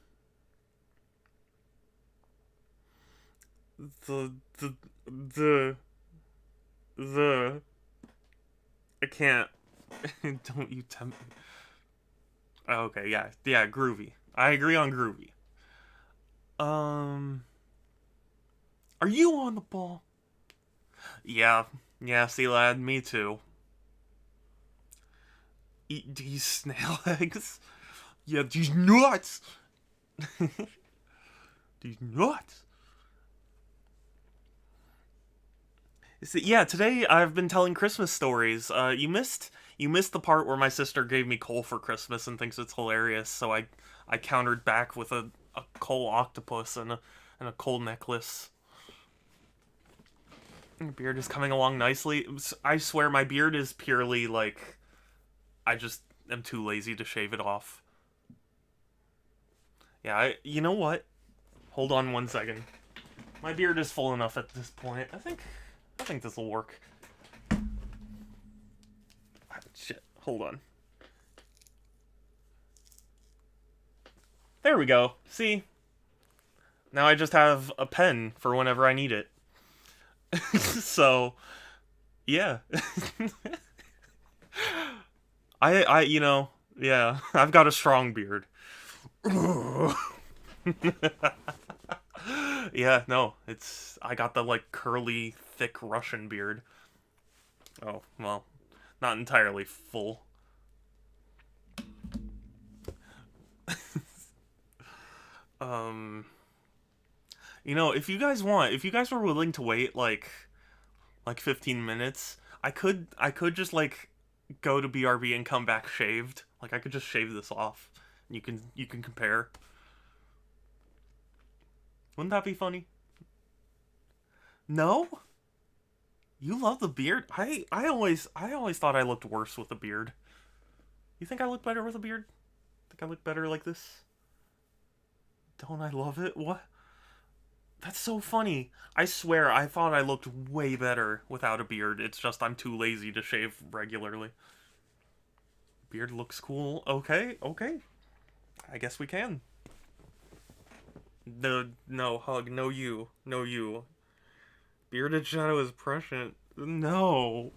The I can't. Don't you tempt me. Okay, yeah, groovy. I agree on groovy. Are you on the ball? Yeah, see lad, me too. Eat these snail eggs. Yeah, these nuts. These nuts. Yeah, today I've been telling Christmas stories. You missed You missed the part where my sister gave me coal for Christmas and thinks it's hilarious, so I countered back with a coal octopus and a coal necklace. Your beard is coming along nicely. I swear my beard is purely like, I just am too lazy to shave it off. Yeah, you know what? Hold on 1 second. My beard is full enough at this point. I think this will work. Shit, hold on. There we go. See? Now I just have a pen for whenever I need it. So, yeah. you know, yeah, I've got a strong beard. Yeah, no, I got the, like, curly, thick Russian beard. Oh, well, not entirely full. You know, if you guys were willing to wait, like 15 minutes, I could just, like, go to BRB and come back shaved. Like, I could just shave this off. And you can compare. Wouldn't that be funny? No? You love the beard? I always thought I looked worse with a beard. You think I look better with a beard? Think I look better like this? Don't I love it? What? That's so funny. I swear, I thought I looked way better without a beard. It's just I'm too lazy to shave regularly. Beard looks cool. Okay. I guess we can. No, Hug. No, you. No, you. Bearded Shadow is prescient. No.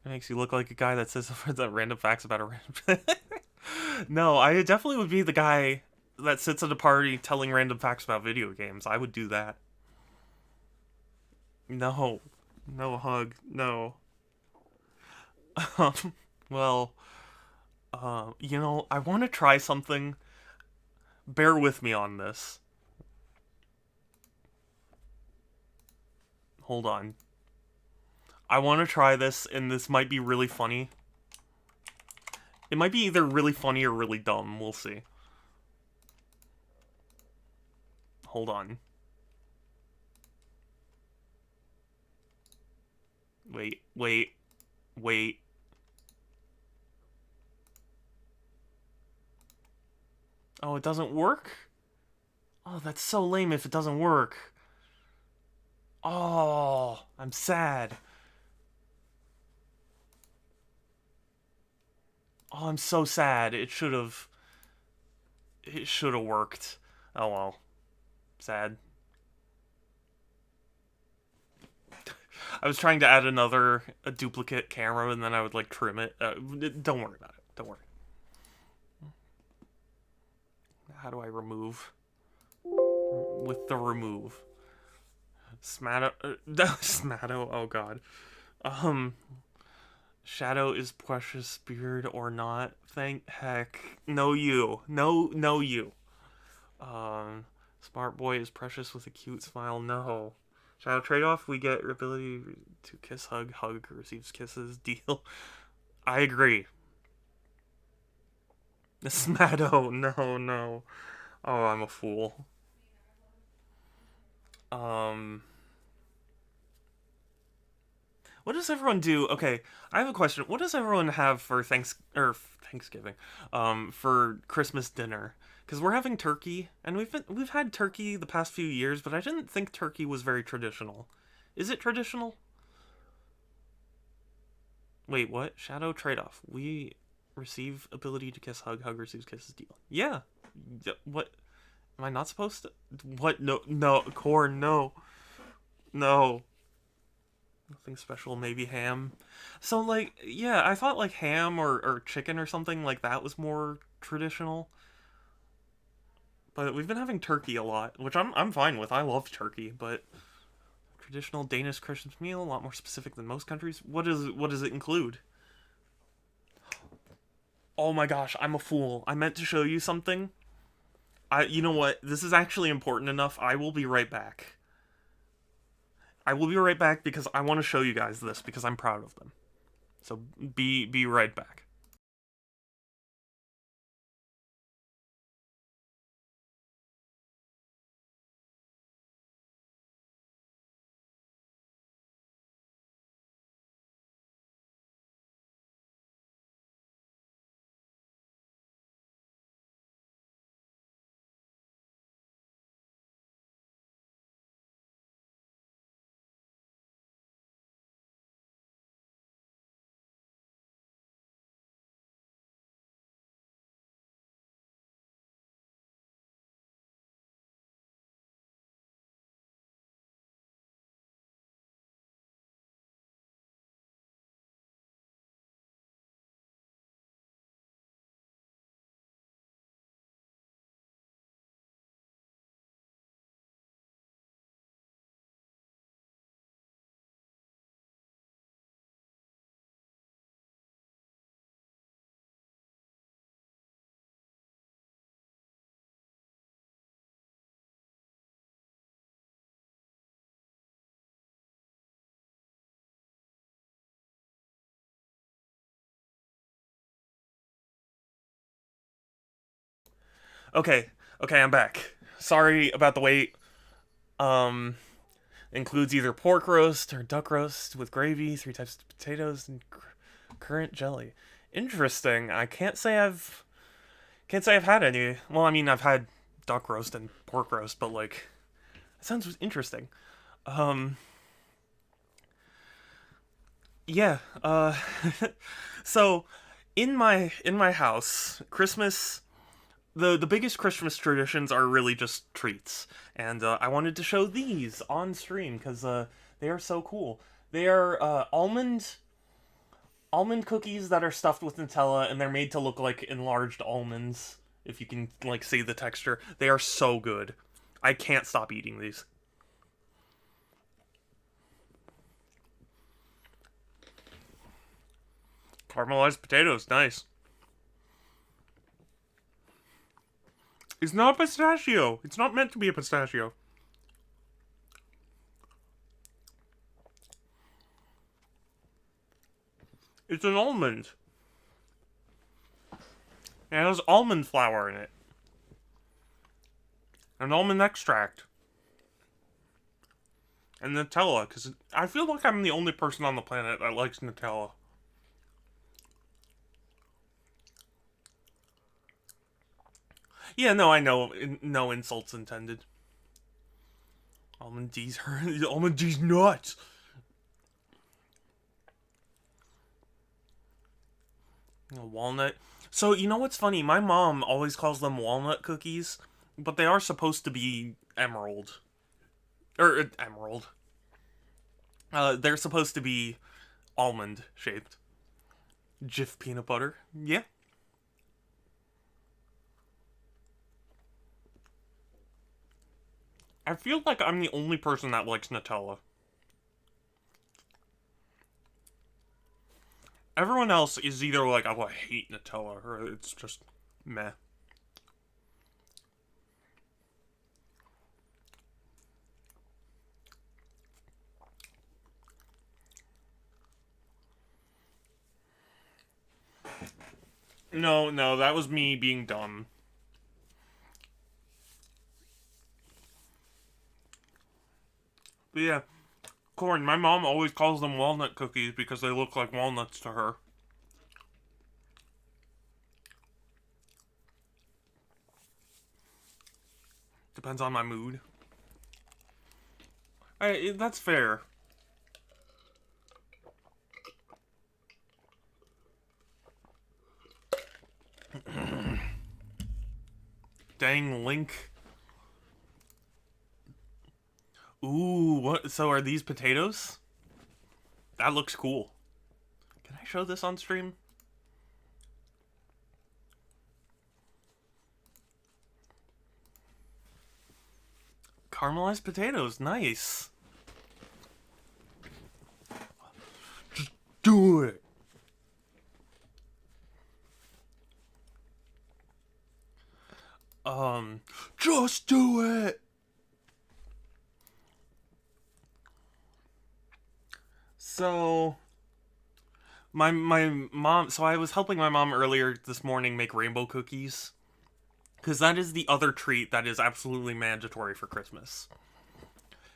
It makes you look like a guy that says that random facts about a random... No, I definitely would be the guy that sits at a party telling random facts about video games. I would do that. No. No, Hug. No. Well, you know, I want to try something. Bear with me on this. Hold on. I want to try this, and this might be really funny. It might be either really funny or really dumb. We'll see. Hold on. Wait. Oh, it doesn't work? Oh, that's so lame if it doesn't work. Oh, I'm sad. Oh, I'm so sad. It should have worked. Oh well. Sad. I was trying to add a duplicate camera, and then I would, like, trim it. Don't worry about it. Don't worry. How do I remove? With the remove. Smatto, oh god. Shadow is precious beard or not? Thank heck. No you. No you. Smart boy is precious with a cute smile. No. Shadow trade-off, we get ability to kiss, hug receives kisses, deal. I agree. Smatto, no. Oh, I'm a fool. What does everyone do? Okay, I have a question. What does everyone have for Thanksgiving? For Christmas dinner? Because we're having turkey, and we've had turkey the past few years, but I didn't think turkey was very traditional. Is it traditional? Wait, what? Shadow trade-off. We receive ability to kiss, hug receives kisses, deal. Yeah. What? Am I not supposed to? What? No, corn, no. Nothing special, maybe ham. So, like, yeah, I thought, like, ham or chicken or something like that was more traditional. But we've been having turkey a lot, which I'm fine with. I love turkey, but traditional Danish Christmas meal, a lot more specific than most countries. What does it include? Oh my gosh, I'm a fool. I meant to show you something. You know what? This is actually important enough. I will be right back. I will be right back because I want to show you guys this because I'm proud of them. So be right back. Okay, okay, I'm back. Sorry about the wait. Um, includes either pork roast or duck roast with gravy, 3 types of potatoes, and currant jelly. Interesting. I can't say I've had any. Well, I mean, I've had duck roast and pork roast, but like, that sounds interesting. Um, yeah. So in my house, Christmas the biggest Christmas traditions are really just treats, and I wanted to show these on stream because they are so cool. They are almond cookies that are stuffed with Nutella, and they're made to look like enlarged almonds. If you can like see the texture, they are so good. I can't stop eating these. Caramelized potatoes, nice. It's not pistachio. It's not meant to be a pistachio. It's an almond. It has almond flour in it. And almond extract. And Nutella, because I feel like I'm the only person on the planet that likes Nutella. Yeah, no, I know. No insults intended. Almond D's Almond D's nuts. Walnut. So, you know what's funny? My mom always calls them walnut cookies, but they are supposed to be emerald. Emerald. They're supposed to be almond shaped. Jif peanut butter. Yeah. I feel like I'm the only person that likes Nutella. Everyone else is either like, oh, I hate Nutella, or it's just meh. No, no, that was me being dumb. But yeah, corn. My mom always calls them walnut cookies because they look like walnuts to her. Depends on my mood. That's fair. Dang Link. Ooh, what? So are these potatoes? That looks cool. Can I show this on stream? Caramelized potatoes, nice. Just do it. Just do it. So, My mom. So I was helping my mom earlier this morning make rainbow cookies, because that is the other treat that is absolutely mandatory for Christmas.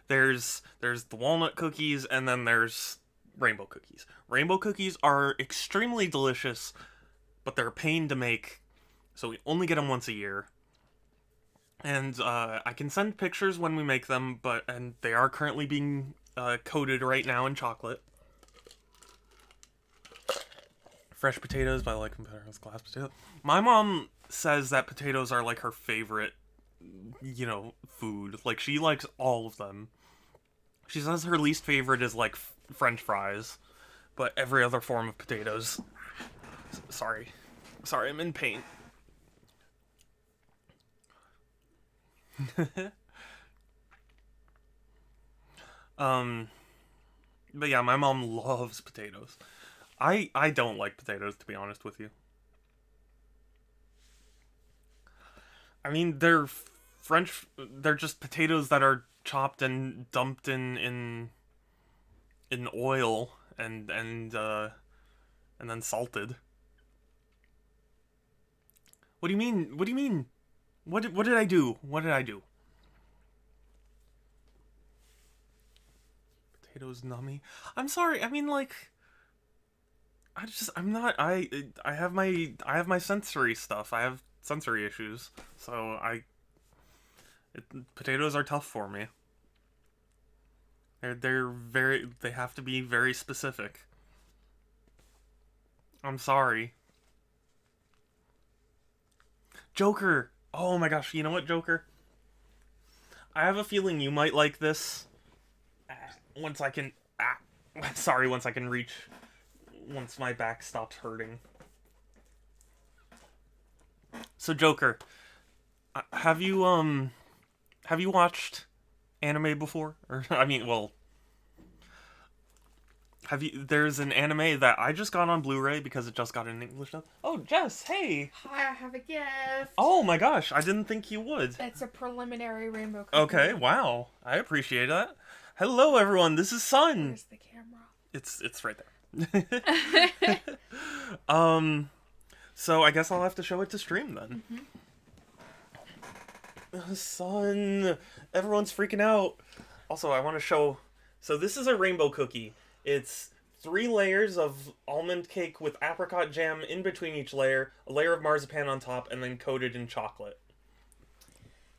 There's the walnut cookies, and then there's rainbow cookies. Rainbow cookies are extremely delicious, but they're a pain to make, so we only get them once a year. And I can send pictures when we make them, and they are currently being coated right now in chocolate. Fresh potatoes, but I like them better as glass potatoes. My mom says that potatoes are like her favorite, food. Like, she likes all of them. She says her least favorite is like French fries, but every other form of potatoes. Sorry, I'm in pain. But yeah, my mom loves potatoes. I don't like potatoes, to be honest with you. I mean, they're just potatoes that are chopped and dumped in oil and then salted. What do you mean? What do you mean? What did I do? What did I do? Potatoes nummy. I'm sorry. I mean, like, I'm not. I have my sensory stuff. I have sensory issues. So potatoes are tough for me. They have to be very specific. I'm sorry. Joker. Oh my gosh, you know what, Joker? I have a feeling you might like this. Once I can reach. Once my back stops hurting. So, Joker, have you watched anime before? Or, I mean, well, there's an anime that I just got on Blu-ray because it just got in English dub. Oh, Jess, hey! Hi, I have a gift. Oh my gosh, I didn't think you would. It's a preliminary rainbow cookie. Okay, wow. I appreciate that. Hello, everyone, this is Sun! Where's the camera? It's right there. So I guess I'll have to show it to stream then. Sun! Everyone's freaking out. Also, I want to show... So this is a rainbow cookie. It's 3 layers of almond cake with apricot jam in between each layer, a layer of marzipan on top, and then coated in chocolate.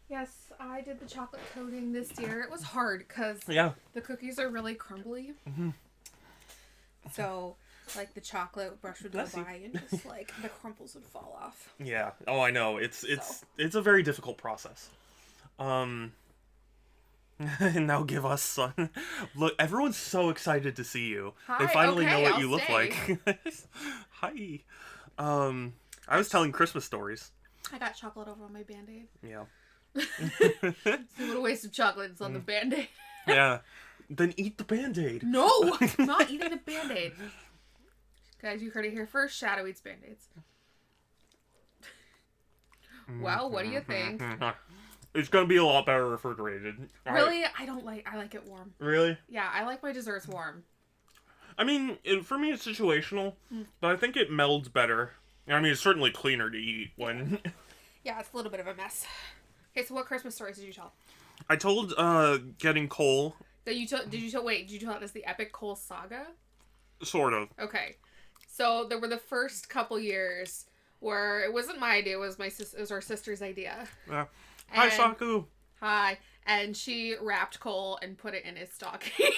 Yes, I did the chocolate coating this year. It was hard because the cookies are really crumbly. So, like, the chocolate brush would go by and just, like, the crumbles would fall off. Yeah. Oh, I know. It's a very difficult process. And now give us Sun. Look, everyone's so excited to see you. Hi, they finally okay, know what I'll you look stay. like. Hi. I was telling Christmas stories. I got chocolate over on my Band-Aid. Yeah. See what a waste of chocolate is on the Band-Aid. Yeah. Then eat the Band-Aid. No! I'm not eating the Band-Aid. Guys, you heard it here first. Shadow eats Band-Aids. Well, what do you think? It's gonna be a lot better refrigerated. Really? I like it warm. Really? Yeah, I like my desserts warm. I mean, for me it's situational, but I think it melds better. I mean, it's certainly cleaner to eat when... Yeah, it's a little bit of a mess. Okay, so what Christmas stories did you tell? I told, getting coal. Did you tell it as the epic Cole saga? Sort of. Okay. So there were the first couple years where it wasn't my idea, it was our sister's idea. Yeah. Hi, And- Saku. Hi. And she wrapped Cole and put it in his stocking.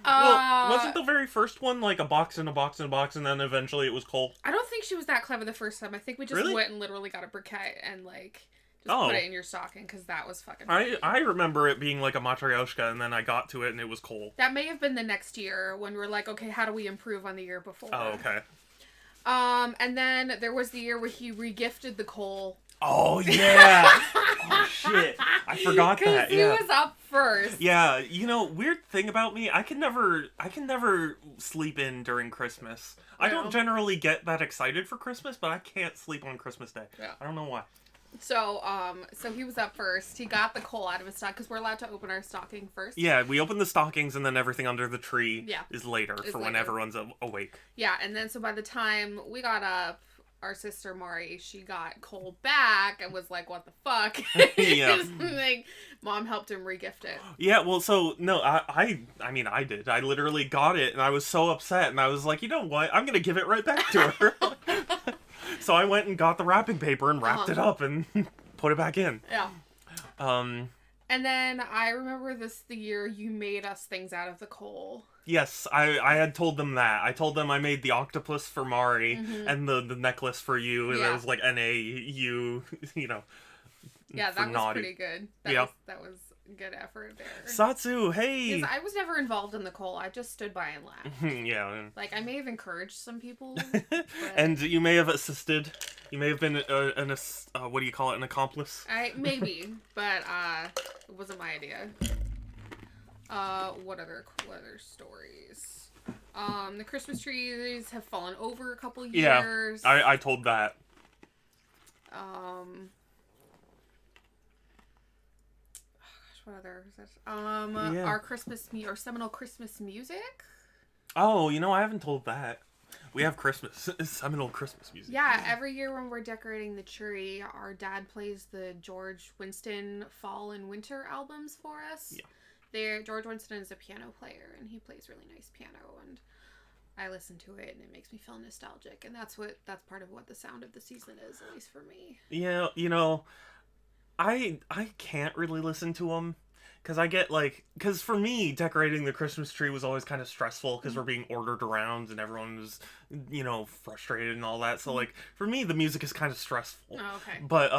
Well, wasn't the very first one like a box and a box and a box, and then eventually it was coal? I don't think she was that clever the first time. I think we just Really? went and literally got a briquette and like just put it in your stocking because that was fucking funny. I remember it being like a matryoshka, and then I got to it and it was coal. That may have been the next year when we were like, okay, how do we improve on the year before? Oh, okay. And then there was the year where he regifted the coal. Oh, yeah! Oh, shit. I forgot that, Because he was up first. Yeah, weird thing about me, I can never sleep in during Christmas. I don't generally get that excited for Christmas, but I can't sleep on Christmas Day. Yeah. I don't know why. So he was up first. He got the coal out of his stock because we're allowed to open our stocking first. Yeah, we open the stockings and then everything under the tree is later for when later. everyone's awake. Yeah, and then so by the time we got up, our sister Mari, she got coal back and was like, "What the fuck?" Yeah. Like, Mom helped him regift it. Yeah, well, so no, I mean, I did. I literally got it, and I was so upset, and I was like, you know what? I'm gonna give it right back to her. So I went and got the wrapping paper and wrapped it up and put it back in. Yeah. And then I remember the year you made us things out of the coal. Yes, I had told them that. I told them I made the octopus for Mari and the necklace for you, and it was like NAU, you know. Yeah, that was naughty. pretty good. That was good effort there. Satsu, hey! Because I was never involved in the coal. I just stood by and laughed. Yeah. Like, I may have encouraged some people. And you may have assisted. You may have been what do you call it, an accomplice? Maybe, but it wasn't my idea. What other stories? The Christmas trees have fallen over a couple years. Yeah, I told that. What other is it? Our seminal Christmas music. Oh, I haven't told that. We have seminal Christmas music. Yeah, every year when we're decorating the tree, our dad plays the George Winston fall and winter albums for us. Yeah. George Winston is a piano player, and he plays really nice piano, and I listen to it, and it makes me feel nostalgic, and that's part of what the sound of the season is, at least for me. Yeah, I can't really listen to them because I get because for me decorating the Christmas tree was always kind of stressful because we're being ordered around and everyone was frustrated and all that, so for me the music is kind of stressful. Oh, okay. But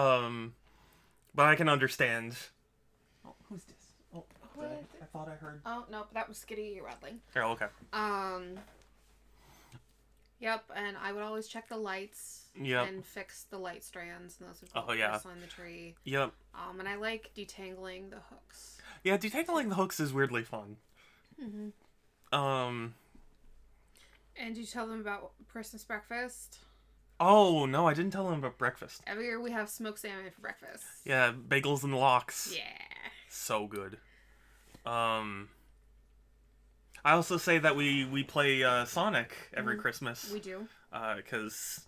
I can understand. Oh, who's this? Oh, I thought I heard. Oh no, that was Skitty rattling. Oh, okay. Yep, and I would always check the lights and fix the light strands, and those would go on the tree. Yep. And I like detangling the hooks. Yeah, detangling the hooks is weirdly fun. Mm-hmm. And you tell them about Christmas breakfast? Oh, no, I didn't tell them about breakfast. Every year we have smoked salmon for breakfast. Yeah, bagels and lox. Yeah. So good. I also say that we play Sonic every Christmas. We do. Because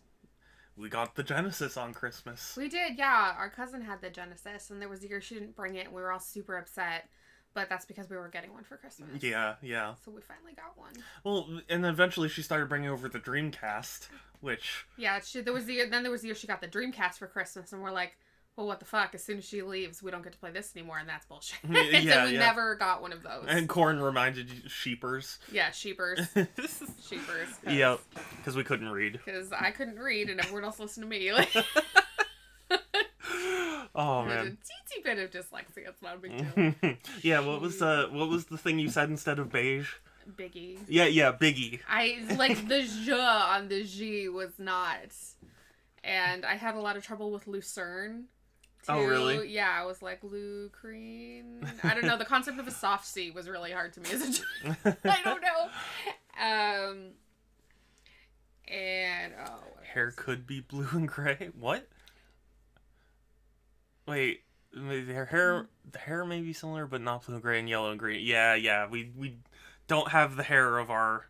we got the Genesis on Christmas. We did, yeah. Our cousin had the Genesis, and there was a year she didn't bring it, and we were all super upset. But that's because we were getting one for Christmas. Yeah. So we finally got one. Well, and eventually she started bringing over the Dreamcast, which... Yeah, there was the year she got the Dreamcast for Christmas, and we're like, well, what the fuck? As soon as she leaves, we don't get to play this anymore, and that's bullshit. So we never got one of those. And Corn reminded you, sheepers. Yeah, sheepers. Sheepers. Yep, because we couldn't read. Because I couldn't read, and everyone else listened to me. Oh, man. There's a teensy bit of dyslexia. It's not a big deal. Yeah, what was the thing you said instead of beige? Biggie. Yeah, Biggie. The j on the G was not. And I had a lot of trouble with Lucerne. Too. Oh, really? Yeah, I was like, Lucrene. I don't know. The concept of a soft C was really hard to me as a child. I don't know. And, hair could be blue and gray? What? Wait, the hair may be similar, but not blue and gray and yellow and green. Yeah, we don't have the hair of our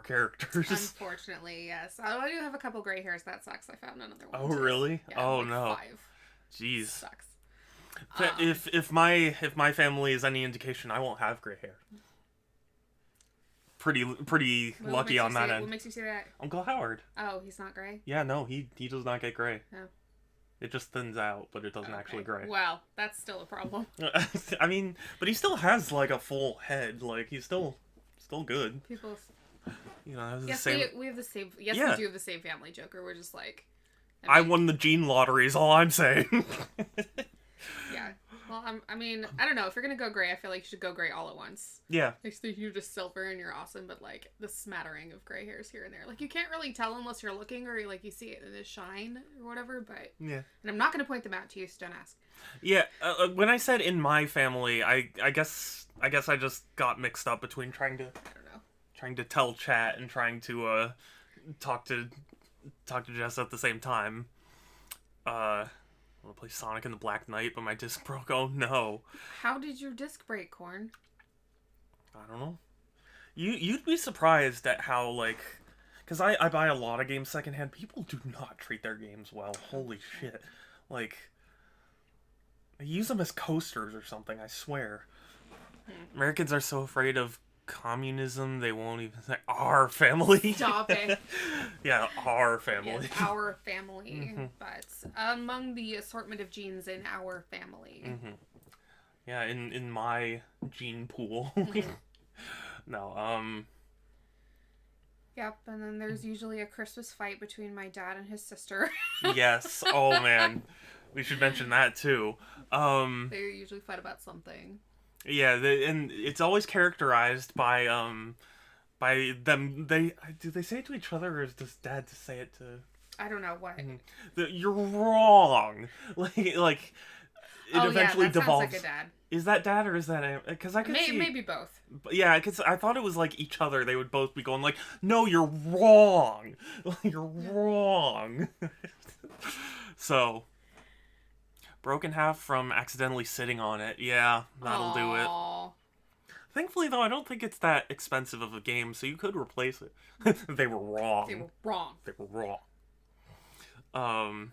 characters. Unfortunately, yes. I do have a couple gray hairs. That sucks. I found another one. Oh, really? Yeah, oh, no. 5. Jeez. Sucks. If my family is any indication, I won't have gray hair. Pretty lucky on that end. What makes you say that? Uncle Howard. Oh, he's not gray? Yeah, no, he does not get gray. No. It just thins out, but it doesn't actually gray. Well, that's still a problem. I mean, but he still has a full head. He's still good. People. Yes, we have the same. Yes, we do have the same family Joker. We're just like. I won the gene lottery. Is all I'm saying. Yeah. Well, I don't know. If you're gonna go gray, I feel like you should go gray all at once. Yeah. You're just silver and you're awesome, but the smattering of gray hairs here and there, you can't really tell unless you're looking or you see it in the shine or whatever. But yeah. And I'm not gonna point them out to you, so don't ask. Yeah. When I said in my family, I guess I just got mixed up between trying to tell chat and trying to talk to Jess at the same time. want to play Sonic and the Black Knight, but my disc broke. Oh no. How did your disc break, Corn? I don't know. You'd be surprised at how, like, because I buy a lot of games secondhand. People do not treat their games well. Holy shit. Like, they use them as coasters or something, I swear. Americans are so afraid of communism, they won't even say our family. Stop it. Yeah, our family. Yes, our family. But among the assortment of genes in our family. Yeah, in my gene pool. No, Yep, and then there's usually a Christmas fight between my dad and his sister. yes. Oh man. We should mention that too. They usually fight about something. Yeah, and it's always characterized by them. Do they say it to each other, or does Dad just say it to? I don't know what. You're wrong. Like it eventually that devolves. sounds like a dad. Is that Dad or is that? Because I could see Maybe both. Yeah, because I thought it was like each other. They would both be going like, "No, you're wrong. You're wrong." So. Broken half from accidentally sitting on it. Yeah, that'll do it. Thankfully, though, I don't think it's that expensive of a game, so you could replace it. They were wrong. They were wrong. They were wrong.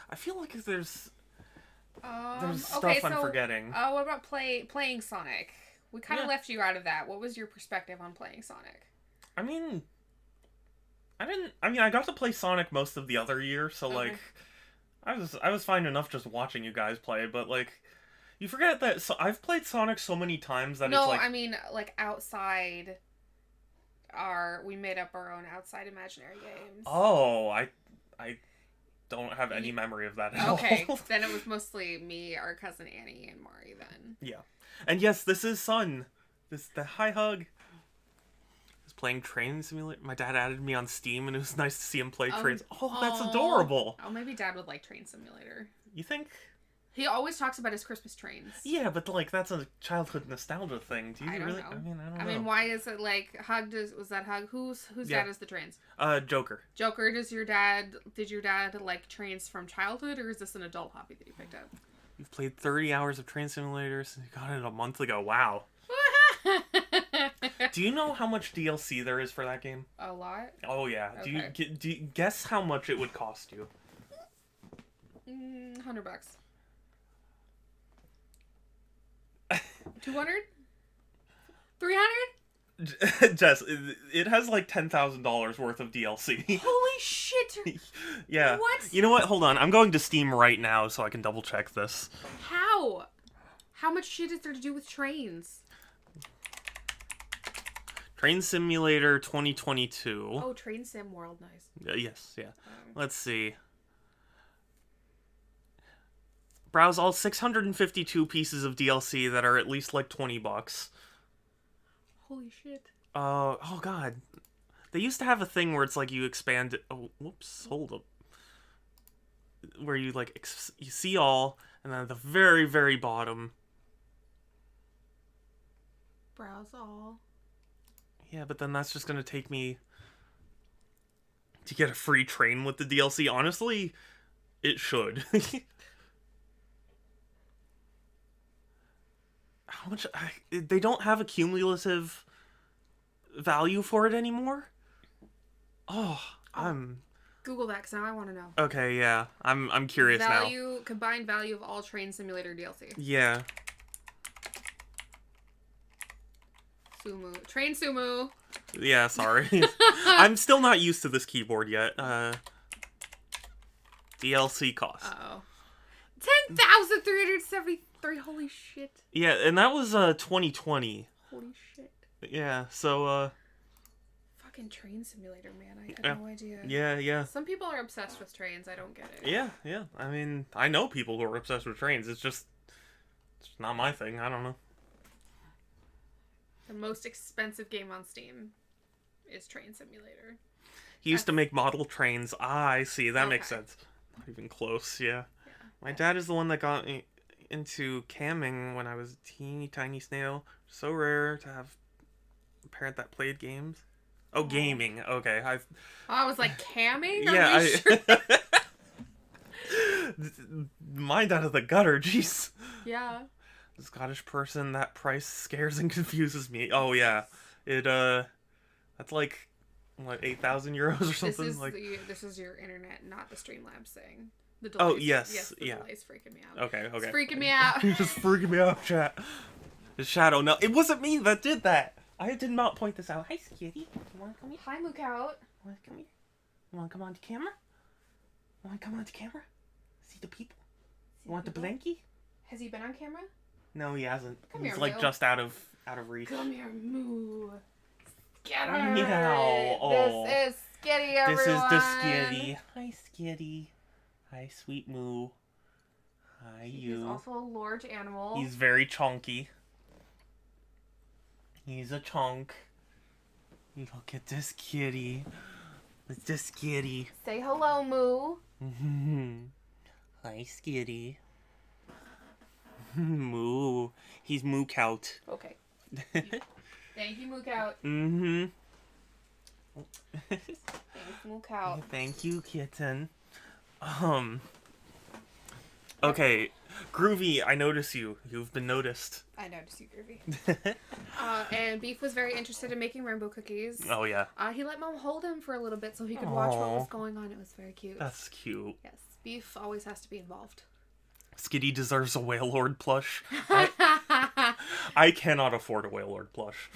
I feel like there's stuff I'm forgetting. What about playing Sonic? We kind of left you out of that. What was your perspective on playing Sonic? I mean, I got to play Sonic most of the other year, so like, I was fine enough just watching you guys play, but like, you forget that I've played Sonic so many times that it's like. No, I mean like outside. We made up our own outside imaginary games. Oh, I don't have any memory of that at all. Okay, then it was mostly me, our cousin Annie, and Mari. Then. Yeah, and yes, this is Sun. The high hug. Playing Train Simulator. My dad added me on Steam, and it was nice to see him play trains. Oh, that's adorable. Oh, maybe Dad would like Train Simulator. You think? He always talks about his Christmas trains. Yeah, but like that's a childhood nostalgia thing. Do you I don't really? know. I don't know. I mean, why is it like Hug? Was that Hug? Whose dad is the trains? Joker. Joker. Did your dad like trains from childhood, or is this an adult hobby that you picked up? You've played 30 hours of Train Simulator since you got it a month ago. Wow. Do you know how much DLC there is for that game? A lot. Oh yeah. Okay. Do you guess how much it would cost you? $100. 200? 300? Jess, it has like $10,000 worth of DLC. Holy shit! Yeah. What? You know what? Hold on. I'm going to Steam right now so I can double check this. How? How much shit is there to do with trains? Train Simulator 2022. Oh, Train Sim World, nice. Yes, yeah. Let's see. Browse all 652 pieces of DLC that are at least like $20. Holy shit. Oh god. They used to have a thing where it's like you expand it. Oh, whoops, hold up. Where you like you see all, and then at the very, very bottom. Browse all. Yeah, but then that's just gonna take me to get a free train with the DLC. Honestly, it should. How much? They don't have a cumulative value for it anymore? Oh, Google that, because now I want to know. Okay, yeah. I'm curious now. Combined value of all Train Simulator DLC. Yeah. Sumu. Train Sumu. Yeah, sorry. I'm still not used to this keyboard yet. DLC cost. Uh-oh. 10,373. Holy shit. Yeah, and that was 2020. Holy shit. Yeah, so Fucking Train Simulator, man. I had no idea. Yeah. Some people are obsessed with trains. I don't get it. Yeah. I mean, I know people who are obsessed with trains. It's just not my thing. I don't know. The most expensive game on Steam is Train Simulator. He used to make model trains. I see. That makes sense. Not even close, yeah. My dad is the one that got me into camming when I was a teeny tiny snail. So rare to have a parent that played games. Oh, gaming. Okay. I was like, camming? Yeah, Are you sure? mind out of the gutter, jeez. Yeah. The Scottish person, that price scares and confuses me. Oh yeah. It that's like what, 8,000 euros or something like. This is your internet, not the Streamlabs thing. The Oh, delays. yes, Yes, the yeah. delay's freaking me out. Okay. It's freaking me out. You're just freaking me out, chat. The shadow. No, it wasn't me that did that. I did not point this out. Hi, Skitty. You wanna come here? Hi, Mookout. You wanna come here? You wanna come on to camera? You wanna come on to camera? See the people? You want the blankie? Has he been on camera? No, he hasn't. Come He's here, like Moo. just out of reach. Come here, Moo. Skitty. Meow. Oh. This is Skitty, everyone. This is the Skitty. Hi, Skitty. Hi, sweet Moo. Hi, you. He's also a large animal. He's very chunky. He's a chunk. Look at this kitty. It's this kitty. Say hello, Moo. Hi, Skitty. Moo. He's Mookout. Okay. Thank you, Mookout. Thanks, Mookout. Thank you, kitten. Okay, Groovy, I notice you. You've been noticed. I noticed you, Groovy. And Beef was very interested in making rainbow cookies. Oh, yeah. He let Mom hold him for a little bit so he could watch what Aw. was going on. It was very cute. That's cute. Yes, Beef always has to be involved. Skitty deserves a Whale Lord plush. I cannot afford a Whale Lord plush.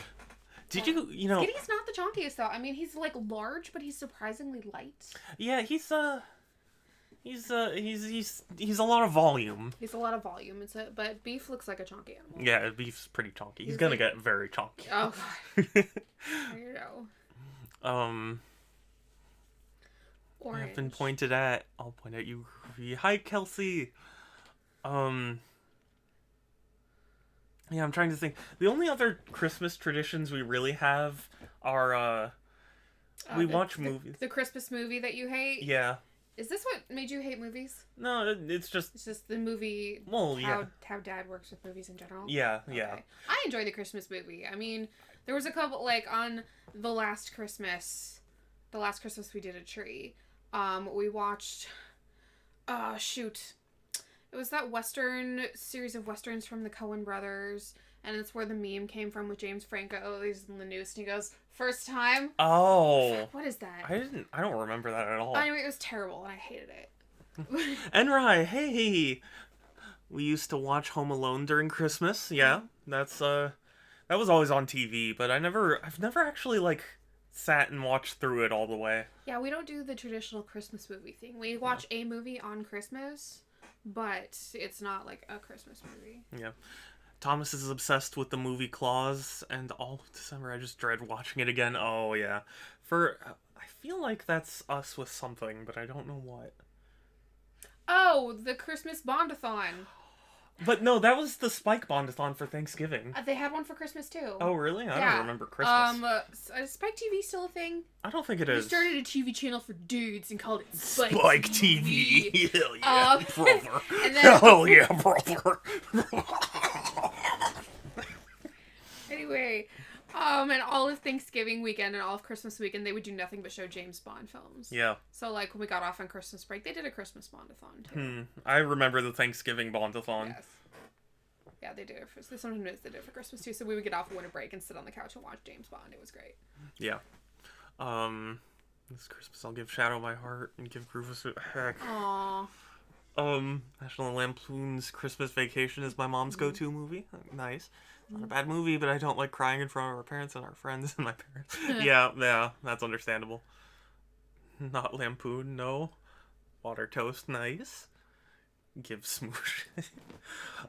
Did you know... Skitty's not the chunkiest, though. I mean, he's, like, large, but he's surprisingly light. Yeah, he's a lot of volume. He's a lot of volume, but Beef looks like a chunky animal. Yeah, Beef's pretty chunky. He's gonna get very chunky. Oh, God. You know. Orange. I've been pointed at. I'll point at you. Hi, Kelsey. Yeah, I'm trying to think. The only other Christmas traditions we really have are we watch movies. The Christmas movie that you hate? Yeah. Is this what made you hate movies? No, it's just... It's just the movie, Well, yeah. how Dad works with movies in general? Yeah, yeah. Okay. I enjoy the Christmas movie. I mean, there was a couple, like, on the last Christmas we did a tree, we watched, it was that Western series of Westerns from the Coen brothers, and it's where the meme came from with James Franco. He's in the news, and he goes, "First time." Oh. What is that? I don't remember that at all. Anyway, it was terrible, and I hated it. Enrai, hey. We used to watch Home Alone during Christmas. Yeah, that was always on TV, but I've never actually like sat and watched through it all the way. Yeah, we don't do the traditional Christmas movie thing. We watch a movie on Christmas, but it's not like a Christmas movie. Yeah. Thomas is obsessed with the movie Claus, and all of December I just dread watching it again. Oh, yeah. I feel like that's us with something, but I don't know what. Oh, the Christmas Bondathon. But no, that was the Spike Bondathon for Thanksgiving. They had one for Christmas, too. Oh, really? I Yeah. don't remember Christmas. Is Spike TV still a thing? I don't think it We is. started a TV channel for dudes and called it Spike, TV. Hell yeah, brother. And then, Hell yeah, brother. anyway, and all of Thanksgiving weekend and all of Christmas weekend, they would do nothing but show James Bond films. Yeah. So, like, when we got off on Christmas break, they did a Christmas Bondathon, too. I remember the Thanksgiving Bondathon. Yes. Yeah, they did it for... Sometimes they did it for Christmas, too. So we would get off winter break and sit on the couch and watch James Bond. It was great. Yeah. This Christmas I'll give Shadow my heart and give Rufus a heck. Aww. National Lampoon's Christmas Vacation is my mom's go-to movie. Nice. Not a bad movie, but I don't like crying in front of our parents and our friends and my parents. yeah, that's understandable. Not Lampoon, no. Water Toast, nice. Give Smoosh.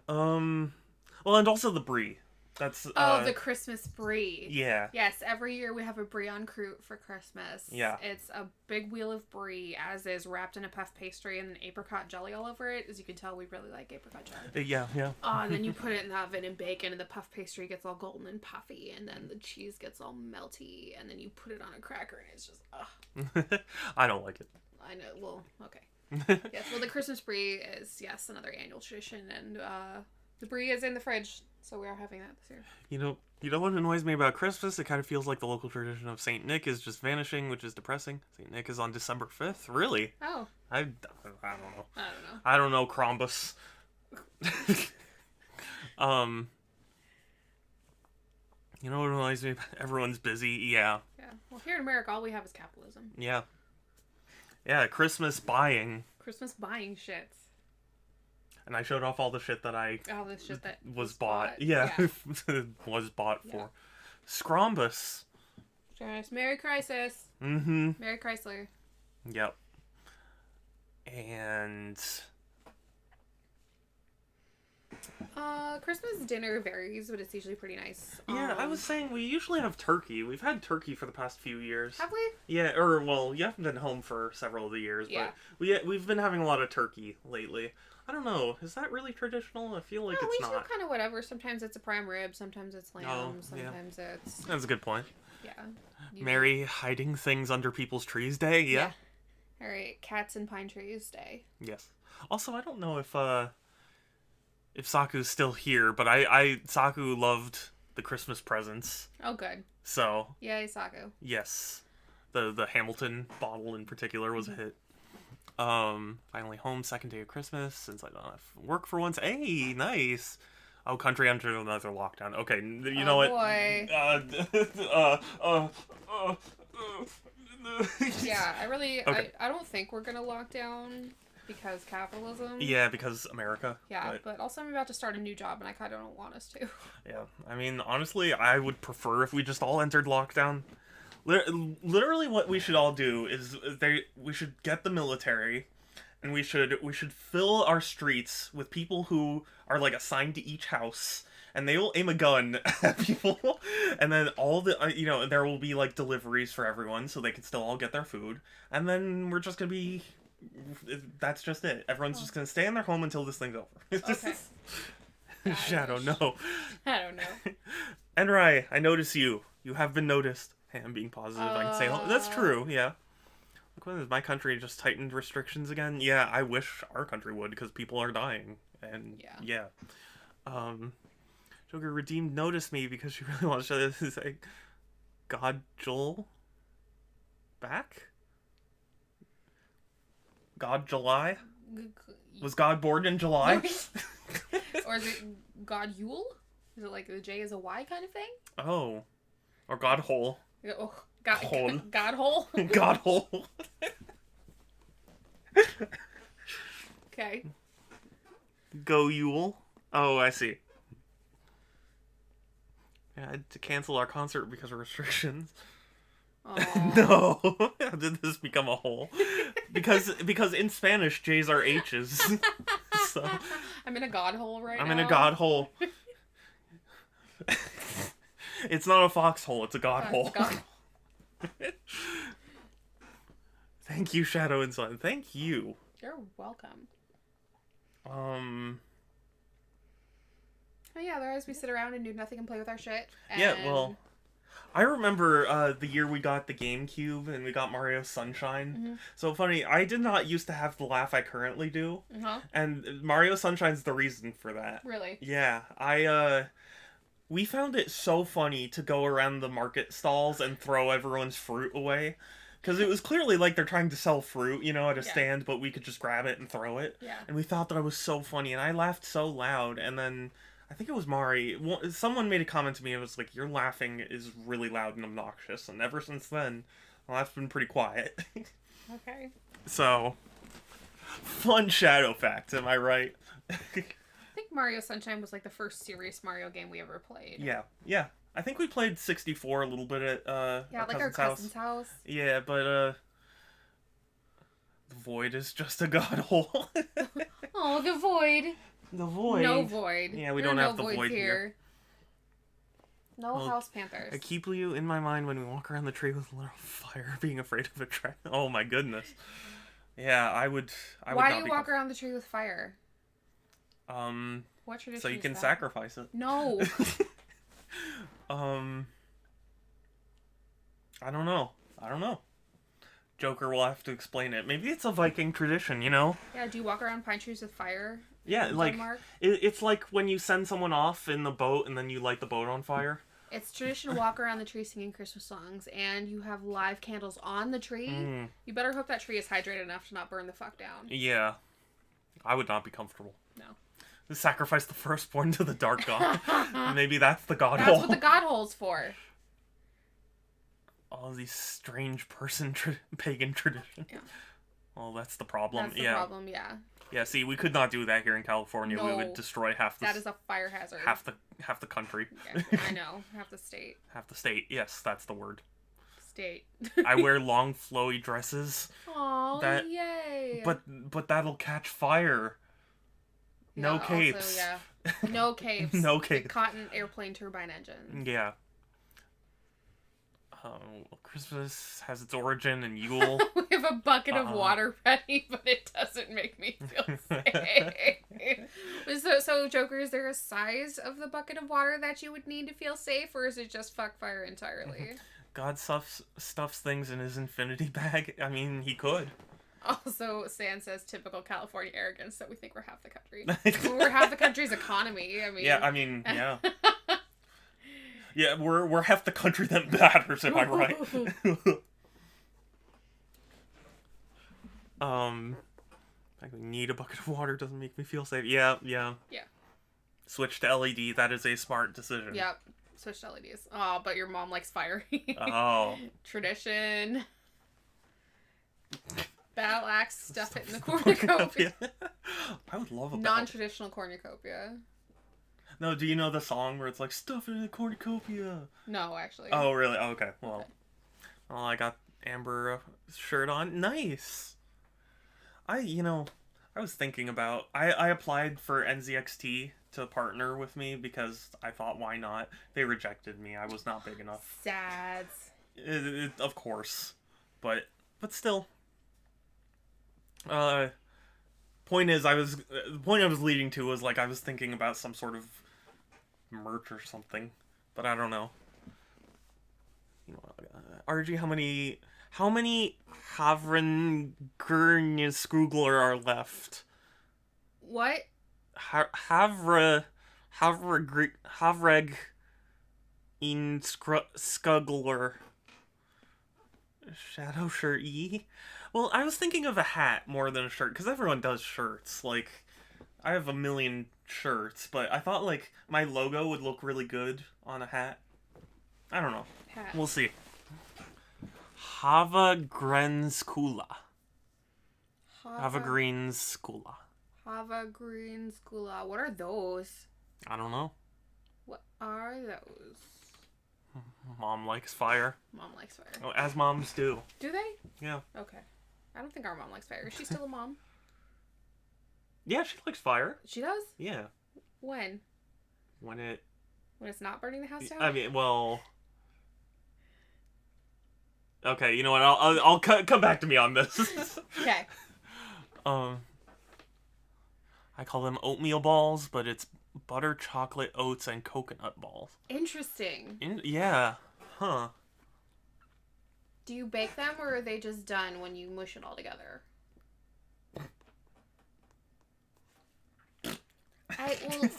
Well, and also the Brie. That's the Christmas Brie. Yeah. Yes, every year we have a Brie en croûte for Christmas. Yeah. It's a big wheel of Brie, as is wrapped in a puff pastry and an apricot jelly all over it. As you can tell, we really like apricot jelly. Yeah. And then you put it in the oven and bake, and the puff pastry gets all golden and puffy, and then the cheese gets all melty, and then you put it on a cracker, and it's just, I don't like it. I know, well, okay. Yes, well, the Christmas Brie is, yes, another annual tradition, and the Brie is in the fridge, so we are having that this year. You know, You know what annoys me about Christmas? It kind of feels like the local tradition of Saint Nick is just vanishing, which is depressing. Saint Nick is on December 5th. Really? Oh, I don't know. I don't know. I don't know, Crombus. You know what annoys me? Everyone's busy. Yeah. Yeah. Well, here in America, all we have is capitalism. Yeah. Yeah, Christmas buying. Christmas buying shit. And I showed off all the shit that All this shit that was bought. Yeah. Was bought for. Scrombus. Just Merry Crisis. Mm-hmm. Merry Chrysler. Yep. And Christmas dinner varies, but it's usually pretty nice. yeah, I was saying we usually have turkey. We've had turkey for the past few years. Have we? Yeah, or well, you haven't been home for several of the years, Yeah. but we've been having a lot of turkey lately. I don't know. Is that really traditional? I feel like No, it's we do not. kind of whatever. Sometimes it's a prime rib. Sometimes it's lamb. Oh, yeah. Sometimes it's That's a good point. yeah. Mary hiding things under people's trees day. Yeah. All right, cats and pine trees day. Yes. Also, I don't know if Saku's still here, but I Saku loved the Christmas presents. Oh, good. So Yay, Saku. yes, the Hamilton bottle in particular was a hit. Finally home, second day of Christmas, since I don't have work for once. Hey, nice. Oh, country entered another lockdown. Okay, you know what? Boy. Uh, Yeah, I really, Okay. I don't think we're gonna lock down because capitalism. Yeah, because America. Yeah, but also I'm about to start a new job and I kind of don't want us to. Yeah, I mean, honestly, I would prefer if we just all entered lockdown. Literally, what we should all do is we should get the military, and we should fill our streets with people who are like assigned to each house, and they will aim a gun at people, and then all the there will be like deliveries for everyone, so they can still all get their food, and then we're just gonna be. That's just it. Everyone's just gonna stay in their home until this thing's over. Okay. Shadow, no. I don't know. Enrai, I notice you. You have been noticed. Hey, I'm being positive. I can say that's true. Yeah. Look, when has my country just tightened restrictions again? Yeah, I wish our country would because people are dying. And yeah. Joker redeemed noticed me because she really wants to say, God Joel back. God July. Was God born in July? Or is it God Yule? Is it like the J is a Y kind of thing? Oh. Or God Hole. Oh, God Hole. God hole. God Hole. Okay. Go Yule. Oh, I see. Yeah, I had to cancel our concert because of restrictions. No. How did this become a hole? Because in Spanish, J's are H's. So I'm in a God hole right now. I'm in a God hole. It's not a foxhole, it's a God hole. God. Thank you, Shadow and Sun. Thank you. You're welcome. Um. Oh yeah, otherwise we sit around and do nothing and play with our shit. And... Yeah, well, I remember the year we got the GameCube and we got Mario Sunshine. Mm-hmm. So funny, I did not used to have the laugh I currently do. Uh-huh. And Mario Sunshine's the reason for that. Really? Yeah, we found it so funny to go around the market stalls and throw everyone's fruit away. Because it was clearly like they're trying to sell fruit, at a stand, but we could just grab it and throw it. Yeah. And we thought that it was so funny, and I laughed so loud, and then I think it was Mari. Someone made a comment to me, and it was like, your laughing is really loud and obnoxious. And ever since then, my laugh's been pretty quiet. Okay. So, fun shadow fact, am I right? I think Mario Sunshine was like the first serious Mario game we ever played. Yeah. I think we played 64 a little bit at our cousin's house. Yeah, but the void is just a god hole. Oh, the void. The void. No void. Yeah, we don't have the void here. No Well, house panthers. I keep you in my mind when we walk around the tree with a little fire, being afraid of a dragon. Oh my goodness. Yeah, I would. Why do you walk around the tree with fire? What tradition? So you is can that? sacrifice it. No. I don't know. Joker will have to explain it. Maybe it's a Viking tradition, Yeah, do you walk around pine trees with fire? Yeah, in like Denmark? it's like when you send someone off in the boat and then you light the boat on fire. It's tradition to walk around the tree singing Christmas songs, and you have live candles on the tree. You better hope that tree is hydrated enough to not burn the fuck down. Yeah. I would not be comfortable. No. Sacrifice the firstborn to the dark god. Maybe that's the god hole. That's what the god hole's for. All these strange pagan traditions. Yeah. Well, that's the problem. That's the problem, yeah. Yeah, see, we could not do that here in California. No. We would destroy half the... That is a fire hazard. Half the country. Yeah, I know. Half the state. Half the state. Yes, that's the word. State. I wear long, flowy dresses. Aw, yay. But that'll catch fire. No capes. Also, yeah. No capes. No capes. Cotton airplane turbine engine. Yeah. Christmas has its origin in Yule. We have a bucket of water ready, but it doesn't make me feel safe. So, Joker, is there a size of the bucket of water that you would need to feel safe, or is it just fuck fire entirely? God stuffs things in his infinity bag. I mean, he could. Also, San says typical California arrogance that we think we're half the country. We're half the country's economy. I mean, yeah. Yeah, we're half the country that matters, am I right? I need a bucket of water doesn't make me feel safe. Yeah. Switch to LED, that is a smart decision. Yep. Switch to LEDs. Oh, but your mom likes fire. Oh. Tradition. Battle axe, stuff it in the cornucopia. I would love a non-traditional cornucopia. No, do you know the song where it's like, stuff it in the cornucopia? No, actually. Oh, really? Oh, okay. Well, I got Amber shirt on. Nice. I was thinking about... I applied for NZXT to partner with me because I thought, why not? They rejected me. I was not big enough. Sad. Of course. But still... point I was leading to was like I was thinking about some sort of merch or something, but I don't know. RG, how many Havrengurnia Skrugler are left? What? Havreg in Skugler. Shadow shirt E? Well, I was thinking of a hat more than a shirt, because everyone does shirts. Like, I have a million shirts, but I thought, like, my logo would look really good on a hat. I don't know. Hat. We'll see. Havagrenskula. Havagrenskula. Havagrenskula. What are those? I don't know. What are those? Mom likes fire. Mom likes fire. Oh, as moms do. Do they? Yeah. Okay. I don't think our mom likes fire. Is she still a mom? Yeah, she likes fire. She does? Yeah. When? When it's not burning the house down? I mean, well... Okay, you know what? I'll come back to me on this. Okay. I call them oatmeal balls, but it's butter, chocolate, oats, and coconut balls. Interesting. Yeah. Huh. Do you bake them, or are they just done when you mush it all together?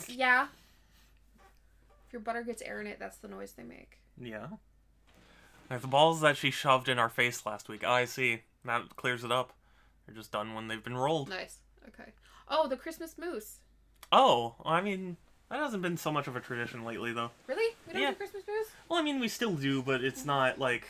Yeah. If your butter gets air in it, that's the noise they make. Yeah. Like the balls that she shoved in our face last week. Oh, I see. That clears it up. They're just done when they've been rolled. Nice. Okay. Oh, the Christmas mousse. Oh, I mean, that hasn't been so much of a tradition lately, though. Really? We don't do Christmas mousse? Well, I mean, we still do, but it's not like...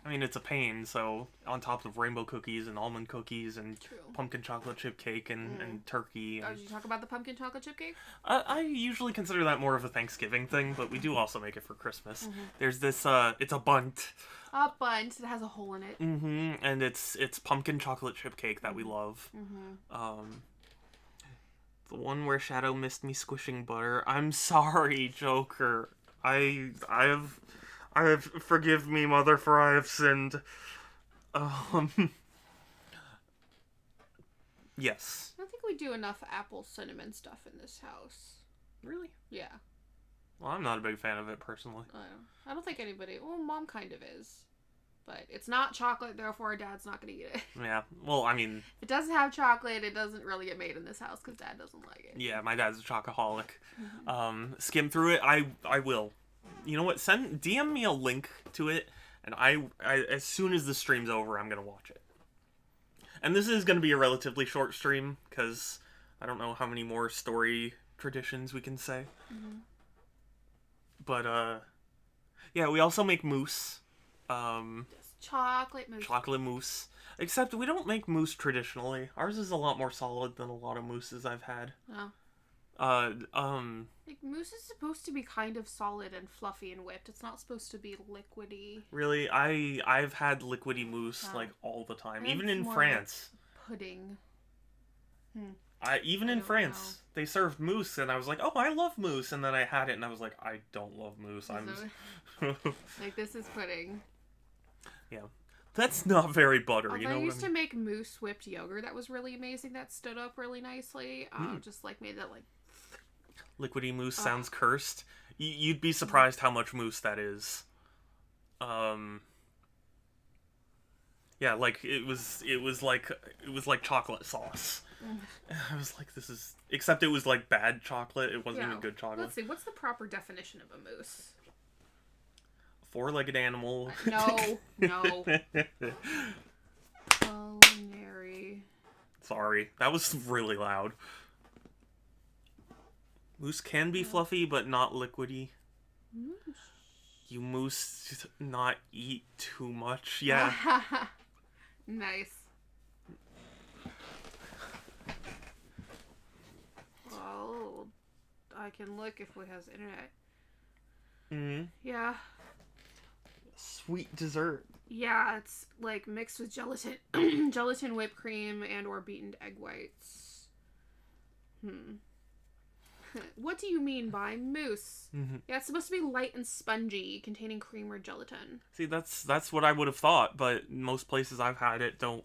I mean, it's a pain, so on top of rainbow cookies and almond cookies and pumpkin chocolate chip cake and turkey. And... Oh, did you talk about the pumpkin chocolate chip cake? I usually consider that more of a Thanksgiving thing, but we do also make it for Christmas. There's this, it's a bunt. A bunt that has a hole in it. And it's pumpkin chocolate chip cake that we love. The one where Shadow missed me squishing butter. I'm sorry, Joker. I have forgive me, mother, for I have sinned. Yes. I don't think we do enough apple cinnamon stuff in this house. Really? Yeah. Well, I'm not a big fan of it, personally. I don't think anybody... Well, Mom kind of is. But it's not chocolate, therefore Dad's not going to eat it. Yeah. Well, I mean... If it doesn't have chocolate, it doesn't really get made in this house, because Dad doesn't like it. Yeah, my dad's a chocoholic. Skim through it, I will. You know what? DM me a link to it, and I as soon as the stream's over, I'm gonna watch it. And this is gonna be a relatively short stream because I don't know how many more story traditions we can say. But yeah, we also make mousse. Chocolate mousse. Chocolate mousse. Except we don't make mousse traditionally. Ours is a lot more solid than a lot of mousses I've had. Oh. Like mousse is supposed to be kind of solid and fluffy and whipped. It's not supposed to be liquidy. Really, I've had liquidy mousse like all the time, even in France. Pudding. Even in France, they served mousse, and I was like, "Oh, I love mousse," and then I had it, and I was like, "I don't love mousse." Like, this is pudding. Yeah, that's not very buttery. I used to make mousse whipped yogurt that was really amazing. That stood up really nicely. Just like made that like. Liquidy mousse sounds cursed. You'd be surprised how much mousse that is. Yeah, like it was like chocolate sauce. I was like, this is, except it was like bad chocolate. It wasn't even good chocolate. Let's see, what's the proper definition of a mousse? Four-legged animal. No. Culinary. Sorry, that was really loud. Mousse can be fluffy, but not liquidy. Mousse. You mousse not eat too much. Yeah. Nice. Well, I can look if it has internet. Yeah. Sweet dessert. Yeah, it's like mixed with gelatin, gelatin, whipped cream, and or beaten egg whites. What do you mean by mousse? Yeah, it's supposed to be light and spongy, containing cream or gelatin. See, that's what I would have thought, but most places I've had it don't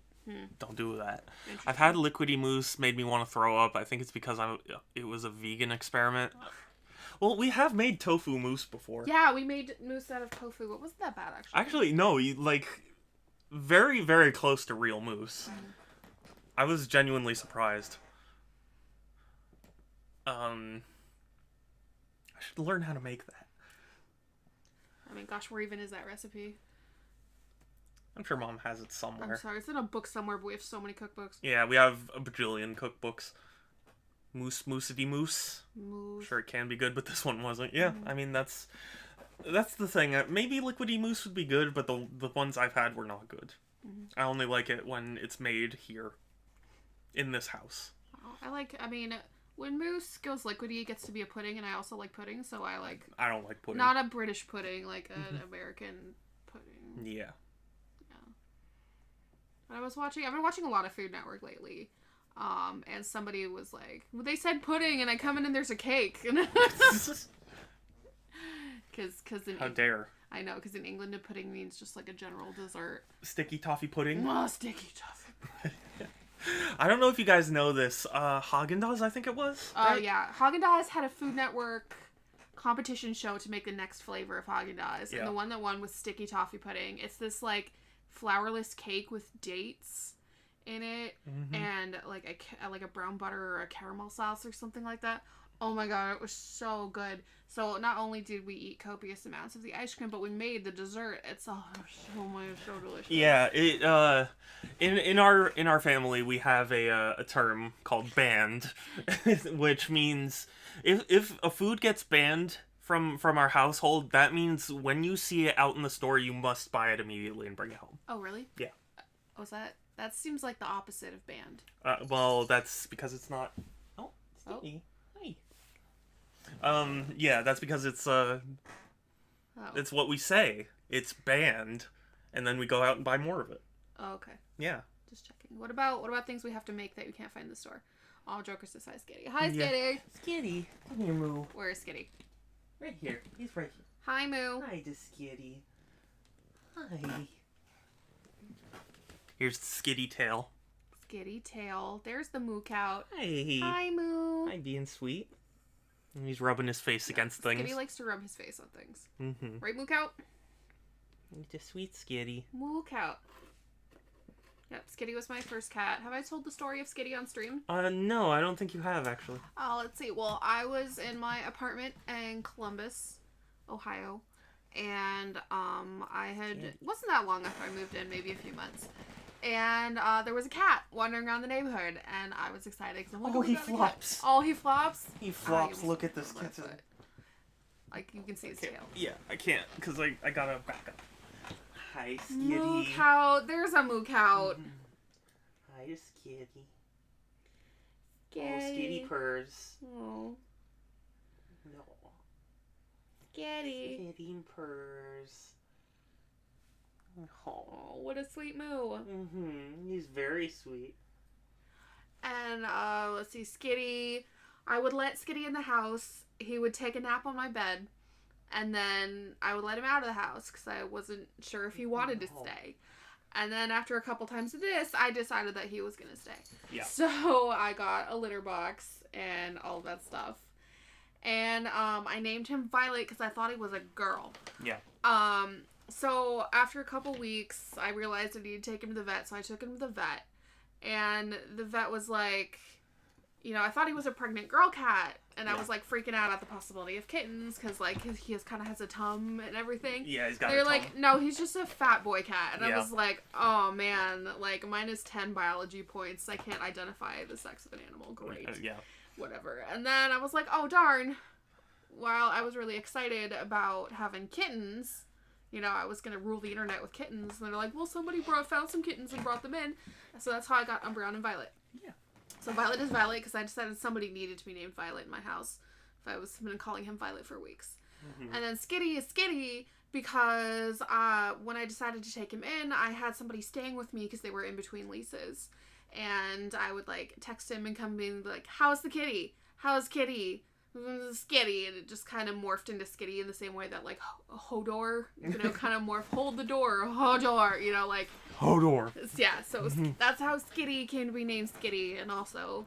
do that. I've had liquidy mousse, made me want to throw up. I think it's because it was a vegan experiment. Well, we have made tofu mousse before. Yeah, we made mousse out of tofu. It wasn't that bad, actually. Actually, no, very, very close to real mousse. I was genuinely surprised. I should learn how to make that. I mean, gosh, where even is that recipe? I'm sure Mom has it somewhere. I'm sorry, it's in a book somewhere, but we have so many cookbooks. Yeah, we have a bajillion cookbooks. Moosity moose. Mousse. Sure, it can be good, but this one wasn't. Yeah, I mean, that's the thing. Maybe liquidy mousse would be good, but the ones I've had were not good. I only like it when it's made here, in this house. When mousse goes liquidy, it gets to be a pudding, and I also like pudding, so I don't like pudding. Not a British pudding, like an American pudding. Yeah. But I've been watching a lot of Food Network lately, and somebody was like, well, they said pudding, and I come in and there's a cake. How dare. I know, because in England, a pudding means just like a general dessert. Sticky toffee pudding. Oh, sticky toffee pudding. I don't know if you guys know this. Haagen-Dazs, I think it was. Oh, yeah. Haagen-Dazs had a Food Network competition show to make the next flavor of Haagen-Dazs. Yeah. And the one that won was sticky toffee pudding. It's this, like, flourless cake with dates in it. And, like, a brown butter or a caramel sauce or something like that. Oh, my God. It was so good. So, not only did we eat copious amounts of the ice cream, but we made the dessert. It's so delicious. Yeah, it in our family we have a term called banned, which means if a food gets banned from our household, that means when you see it out in the store, you must buy it immediately and bring it home. Oh, really? Yeah. Was that seems like the opposite of banned. Well, that's because it's not. Oh, Stevie. Hi. Yeah, that's because it's it's what we say. It's banned, and then we go out and buy more of it. Oh, okay. Yeah. Just checking. What about things we have to make that we can't find in the store? All jokers aside, Skitty. Hi, Skitty. Skitty, come here, Moo. Where is Skitty? Right here. He's right here. Hi, Moo. Hi to Skitty. Hi. Here's the Skitty tail. Skitty tail. There's the Moo cow. Hi. Hi, Moo. Hi, being sweet. And he's rubbing his face against things. Skitty likes to rub his face on things. Mm-hmm. Right, Moo cow? He's a sweet Skitty. Moo cow. Yep, Skitty was my first cat. Have I told the story of Skitty on stream? No, I don't think you have, actually. Oh, let's see. Well, I was in my apartment in Columbus Ohio. And wasn't that long after I moved in, maybe a few months. And there was a cat wandering around the neighborhood, and I was excited because I'm like, Oh, my he God, a cat. flops. Oh, he flops. He flops. You Look at this almost on my kitten. foot. Like you can see his Okay. tail. Yeah, I can't because I gotta back up. Hi, Moo Skitty. cow. There's a moo cow. Hi, Skitty. Oh, Skitty. Skitty purrs. Oh, No. Skitty. Skitty purrs. Oh. Oh, what a sweet moo. He's very sweet. And let's see, Skitty. I would let Skitty in the house. He would take a nap on my bed, and then I would let him out of the house because I wasn't sure if he wanted to stay. And then after a couple times of this, I decided that he was gonna stay. Yeah. So I got a litter box and all that stuff, and I named him Violet because I thought he was a girl. Yeah. So after a couple weeks, I realized I needed to take him to the vet, so I took him to the vet. And the vet was like, you know, I thought he was a pregnant girl cat. And I was like freaking out at the possibility of kittens because like he kind of has a tum and everything. Yeah, he's got They're a tum. like, no, he's just a fat boy cat. And Yeah. I was like, oh man, like minus 10 biology points. I can't identify the sex of an animal. Great. Yeah. Whatever. And then I was like, oh darn. While I was really excited about having kittens, you know, I was going to rule the internet with kittens. And they're like, well, somebody found some kittens and brought them in. So that's how I got Umbreon and Violet. Yeah. So Violet is Violet because I decided somebody needed to be named Violet in my house. If I was been calling him Violet for weeks. And then Skitty is Skitty because when I decided to take him in, I had somebody staying with me because they were in between leases. And I would like text him and come in and be like, how's the kitty? How's Kitty? Skitty, and it just kind of morphed into Skitty in the same way that like Hodor, you know, kind of morphed hold the door, Hodor, you know, like Hodor. yeah. So that's how Skitty came to be named Skitty, and also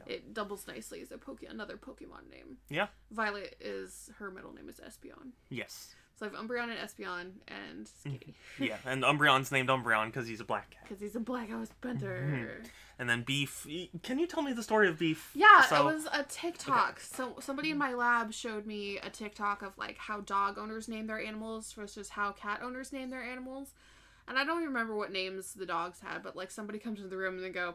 it doubles nicely as another Pokemon name. Yeah. Violet is her middle name is Espeon, Yes. so I have Umbreon and Espeon and Skitty Yeah, and Umbreon's named Umbreon because he's a black cat. because he's a Black House Panther. And then Beef. Can you tell me the story of Beef? Yeah, So- it was a TikTok. So somebody in my lab showed me a TikTok of like how dog owners name their animals versus how cat owners name their animals. And I don't even remember what names the dogs had, but like somebody comes into the room and they go,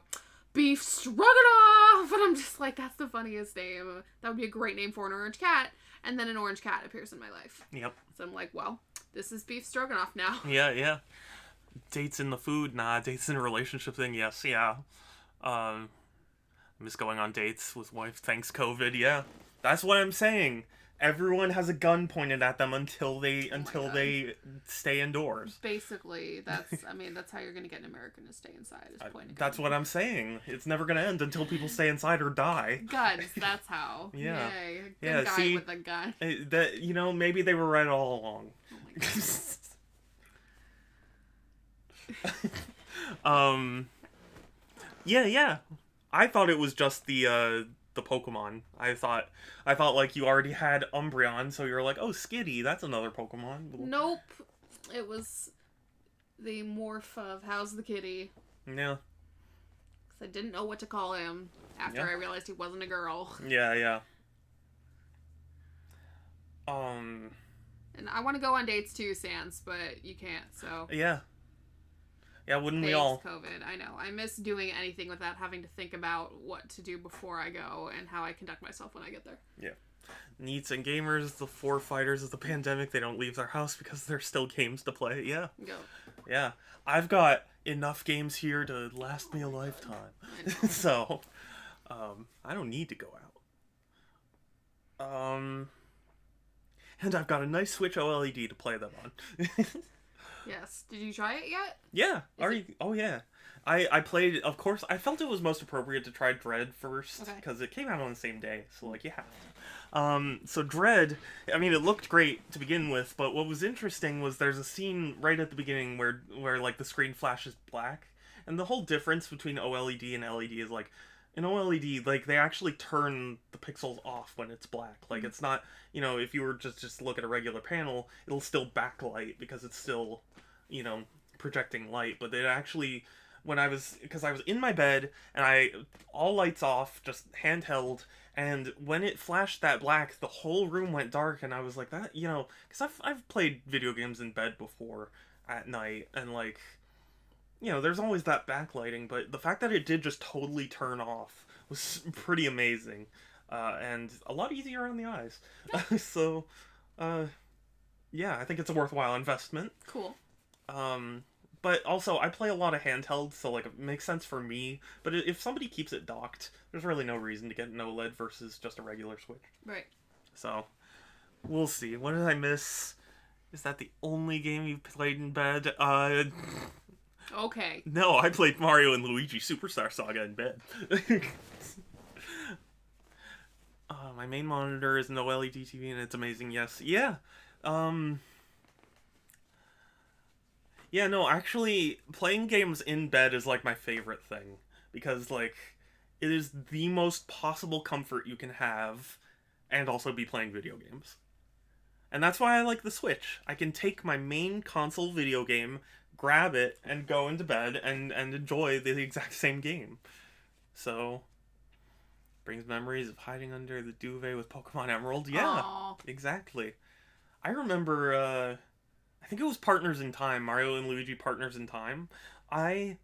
Beef Stroganoff! And I'm just like, that's the funniest name. That would be a great name for an orange cat. And then an orange cat appears in my life. Yep. So I'm like, well, this is Beef Stroganoff now. Yeah, yeah. Dates in the food? Nah. Dates in a relationship thing? Yes, yeah. I'm just going on dates with wife thanks COVID, yeah. That's what I'm saying. Everyone has a gun pointed at them until they stay indoors. Basically, that's how you're gonna get an American to stay inside is pointing. That's what I'm saying. It's never gonna end until people stay inside or die. Guns, that's how. Yeah. Yay. Good Yeah, guy see? with a gun. That, you know, maybe they were right all along. Oh my God. Yeah. I thought it was just the Pokemon. I thought like you already had Umbreon, so you're like, oh, Skitty, that's another Pokemon. Nope. It was the morph of how's the kitty. Yeah. Because I didn't know what to call him after I realized he wasn't a girl. Yeah. And I want to go on dates too, Sans, but you can't, so. Yeah. Yeah, wouldn't we Thanks, all? COVID. I know. I miss doing anything without having to think about what to do before I go and how I conduct myself when I get there. Yeah. Neats and gamers, the four fighters of the pandemic, they don't leave their house because there's still games to play. Yeah. Go. Yeah. I've got enough games here to last me a lifetime. So, I don't need to go out. And I've got a nice Switch OLED to play them on. Yes. Did you try it yet? Yeah. Oh, yeah. I played, of course, I felt it was most appropriate to try Dread first, because it came out on the same day, so, like, you have to. So Dread, I mean, it looked great to begin with, but what was interesting was there's a scene right at the beginning where like, the screen flashes black, and the whole difference between OLED and LED is, like, in OLED, like, they actually turn the pixels off when it's black. Like, it's not, you know, if you were just look at a regular panel, it'll still backlight, because it's still, you know, projecting light, but it actually because I was in my bed and all lights off, just handheld, and when it flashed that black, the whole room went dark, and I was like, that, because I've played video games in bed before at night, and like, there's always that backlighting, but the fact that it did just totally turn off was pretty amazing, and a lot easier on the eyes. So, yeah, I think it's a worthwhile investment. Cool. But also, I play a lot of handhelds, so, like, it makes sense for me. But if somebody keeps it docked, there's really no reason to get an OLED versus just a regular Switch. Right. So, we'll see. What did I miss? Is that the only game you played in bed? Okay. No, I played Mario and Luigi Superstar Saga in bed. My main monitor is no LED TV, and it's amazing, yes. Yeah. Yeah, no, actually, playing games in bed is, like, my favorite thing. Because, like, it is the most possible comfort you can have, and also be playing video games. And that's why I like the Switch. I can take my main console video game, grab it, and go into bed, and enjoy the exact same game. So, brings memories of hiding under the duvet with Pokemon Emerald. Yeah, Aww. exactly. I remember, I think it was Partners in Time, Mario and Luigi Partners in Time. I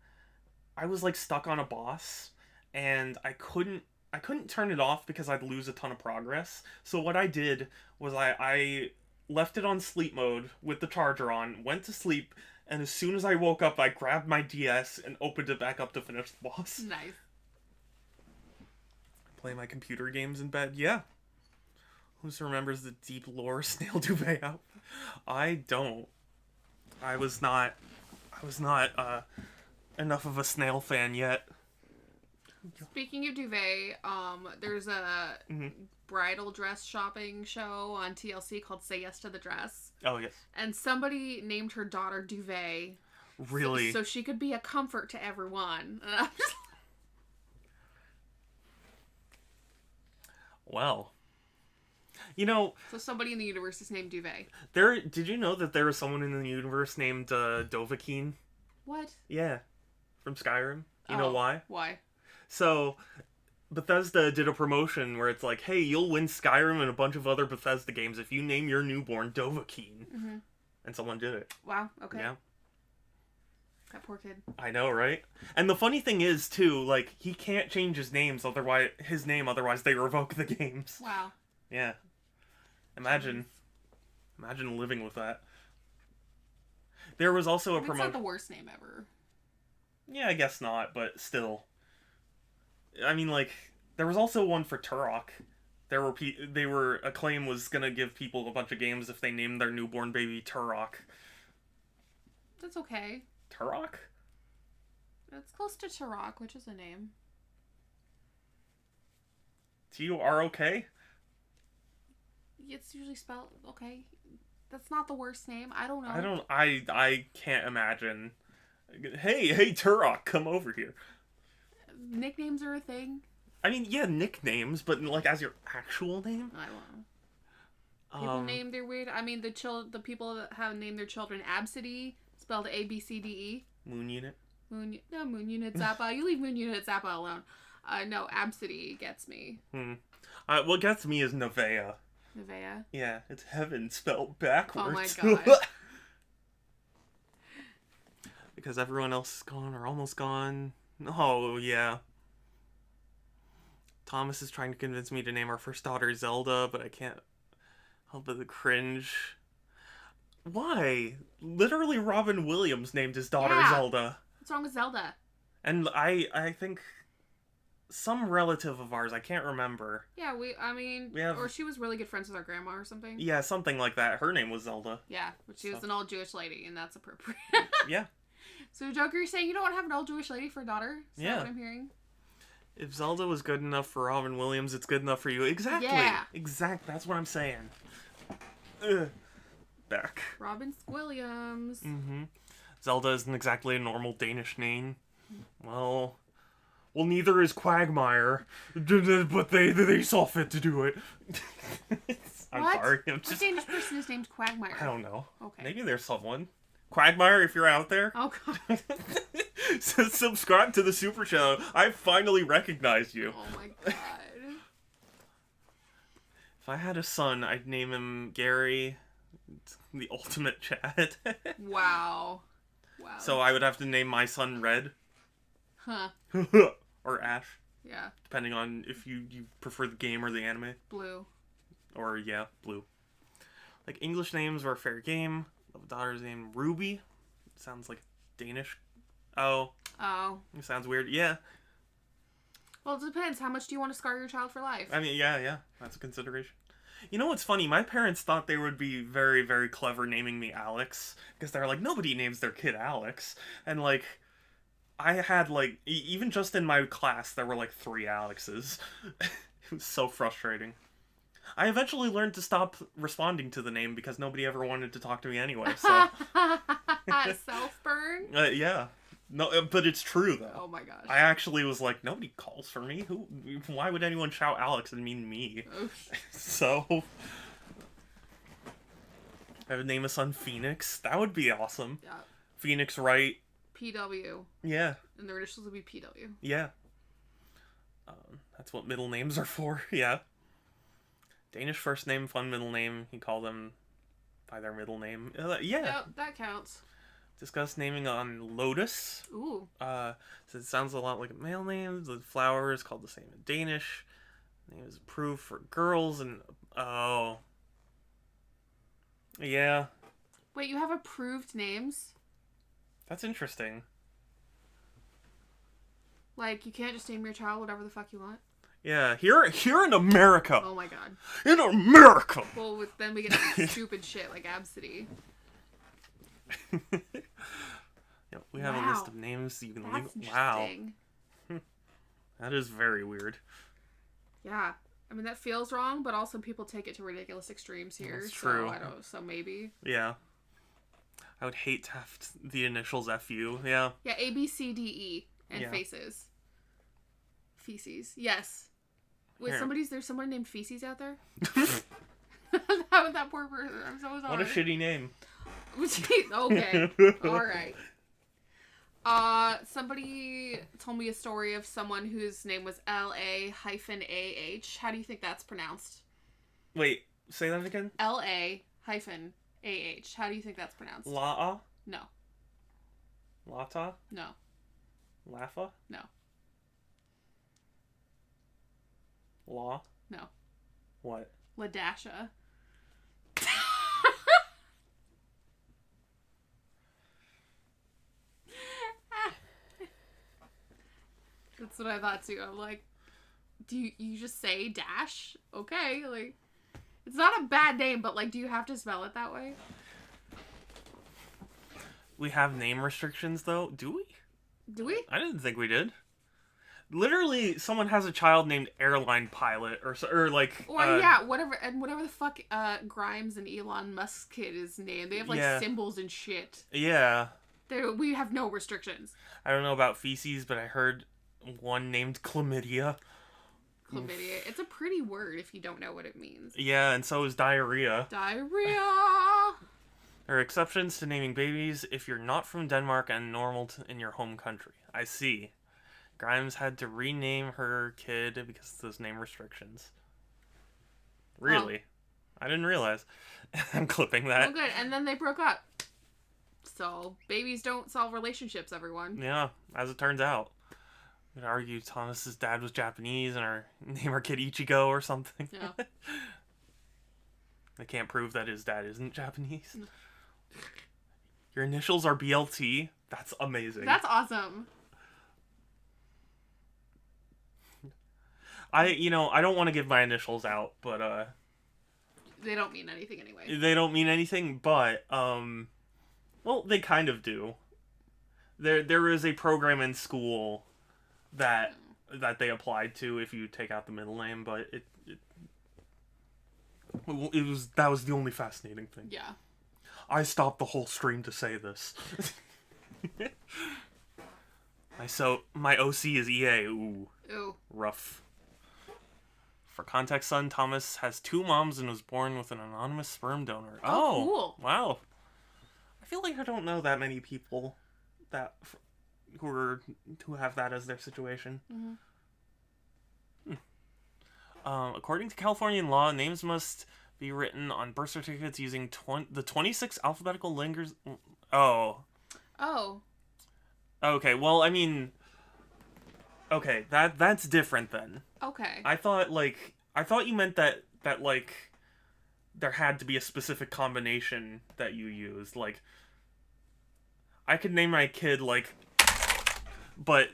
was like stuck on a boss, and I couldn't turn it off because I'd lose a ton of progress. So what I did was I left it on sleep mode with the charger on, went to sleep, and as soon as I woke up, I grabbed my DS and opened it back up to finish the boss. Nice. Play my computer games in bed, yeah. Who remembers the deep lore Snail Duvet out? I don't. I was not enough of a snail fan yet. Speaking of duvet, there's a bridal dress shopping show on TLC called Say Yes to the Dress. Oh, yes. And somebody named her daughter Duvet. Really? So she could be a comfort to everyone. And I'm just... Well. So somebody in the universe is named Duvet. Did you know that there was someone in the universe named Dovahkiin? What? Yeah. From Skyrim. You know why? Why? So, Bethesda did a promotion where it's like, hey, you'll win Skyrim and a bunch of other Bethesda games if you name your newborn Dovahkiin. Mm-hmm. And someone did it. Wow, okay. Yeah. That poor kid. I know, right? And the funny thing is, too, like, he can't change his name, otherwise they revoke the games. Wow. Yeah. Imagine living with that. There was also a It's promotion. not the worst name ever. Yeah, I guess not, but still. I mean, like, there was also one for Turok. Acclaim was gonna give people a bunch of games if they named their newborn baby Turok. That's okay. Turok? It's close to Turok, which is a name. Turok? It's usually spelled okay. That's not the worst name. I don't know. I can't imagine. Hey, Turok, come over here. Nicknames are a thing. I mean, yeah, nicknames, but like as your actual name? I don't know. People name their weird. I mean, the people that have named their children Absidy, spelled ABCDE. Moon Unit. Moon Unit Zappa. You leave Moon Unit Zappa alone. No, Absidy gets me. What gets me is Nevea. Nevea. Yeah, it's heaven spelled backwards. Oh my god. Because everyone else is gone or almost gone. Oh, yeah. Thomas is trying to convince me to name our first daughter Zelda, but I can't help but cringe. Why? Literally Robin Williams named his daughter Zelda. What's wrong with Zelda? And I think some relative of ours, I can't remember. Yeah, or she was really good friends with our grandma or something. Yeah, something like that. Her name was Zelda. Yeah, but she was an old Jewish lady, and that's appropriate. Yeah. So, Joker, you're saying you don't want to have an old Jewish lady for a daughter? Is that what I'm hearing? If Zelda was good enough for Robin Williams, it's good enough for you. Exactly. Yeah. That's what I'm saying. Ugh. Back. Robin Williams. Mm-hmm. Zelda isn't exactly a normal Danish name. Well, neither is Quagmire, but they saw fit to do it. I'm sorry. What Danish person is named Quagmire? I don't know. Okay. Maybe there's someone. Quagmire, if you're out there. Oh, God. Subscribe to the Super Show. I finally recognized you. Oh my god. If I had a son, I'd name him Gary. It's the ultimate Chad. Wow. Wow. So I would have to name my son Red. Huh. Or Ash. Yeah. Depending on if you prefer the game or the anime. Blue. Or, yeah, Blue. Like, English names were fair game. A daughter's name Ruby. Sounds like Danish. Oh. Oh. It sounds weird. Yeah. Well, it depends. How much do you want to scar your child for life? I mean, yeah. That's a consideration. You know what's funny? My parents thought they would be very, very clever naming me Alex. Because they're like, nobody names their kid Alex. And, like, I had, like, even just in my class, there were, like, 3 Alexes. It was so frustrating. I eventually learned to stop responding to the name because nobody ever wanted to talk to me anyway, so... Self-burn? Yeah. No, but it's true, though. Oh my gosh. I actually was like, nobody calls for me. Why would anyone shout Alex and mean me? So... I would name a son Phoenix. That would be awesome. Yeah. Phoenix Wright. PW. Yeah. And their initials would be PW. Yeah. That's what middle names are for. Yeah. Danish first name, fun middle name. You call them by their middle name. Yeah. Yep, that counts. Discuss naming on Lotus. Ooh. So it sounds a lot like a male name. The flower is called the same in Danish. Name is approved for girls and... Oh. Yeah. Wait, you have approved names? That's interesting. Like, you can't just name your child whatever the fuck you want? Yeah, here in America. Oh my god. In America. Well, then we get into stupid shit like Absidy. Yeah, we have a list of names you can leave. That's Wow. interesting. That is very weird. Yeah. I mean, that feels wrong, but also people take it to ridiculous extremes here. That's true. So maybe. Yeah. I would hate to have the initials FU. Yeah. Yeah, A, B, C, D, E, and Yeah. faces. Feces. Yes. Wait, Here. there's someone named Feces out there? that poor person. I'm so sorry. What a shitty name. Okay. Alright. Somebody told me a story of someone whose name was LA-AH. How do you think that's pronounced? Wait, say that again? LA-AH. How do you think that's pronounced? La'a? No. Lata? No. Lafa? No. Law? No. What? Ladasha. That's what I thought too. I'm like, do you just say dash? Okay, like, it's not a bad name, but like, do you have to spell it that way? We have name restrictions, though? Do we? Do we? I didn't think we did. Literally, someone has a child named Airline Pilot, or like... Or yeah, whatever the fuck Grimes and Elon Musk's kid is named. They have like Yeah. symbols and shit. Yeah. We have no restrictions. I don't know about feces, but I heard one named Chlamydia. Chlamydia. It's a pretty word if you don't know what it means. Yeah, and so is diarrhea. Diarrhea. There are exceptions to naming babies if you're not from Denmark and normal in your home country. I see. Grimes had to rename her kid because of those name restrictions. Really? I didn't realize. I'm clipping that. Oh, good. And then they broke up. So, babies don't solve relationships, everyone. Yeah, as it turns out. I'd argue Thomas's dad was Japanese and name our kid Ichigo or something. Yeah. They can't prove that his dad isn't Japanese. Your initials are BLT. That's amazing. That's awesome. I don't want to give my initials out, but They don't mean anything anyway. they don't mean anything, but well, they kind of do. There is a program in school that they applied to if you take out the middle name, but that was the only fascinating thing. Yeah. I stopped the whole stream to say this. My OC is EA. Ooh. Ooh. Rough. For context, son, Thomas has 2 moms and was born with an anonymous sperm donor. Oh, cool. Wow. I feel like I don't know that many people that who have that as their situation. Mm-hmm. According to Californian law, names must be written on birth certificates using the 26 alphabetical lingers. Oh. Oh. Okay. Well, I mean. Okay, that's different then. Okay. I thought you meant that like there had to be a specific combination that you used. Like, I could name my kid like, but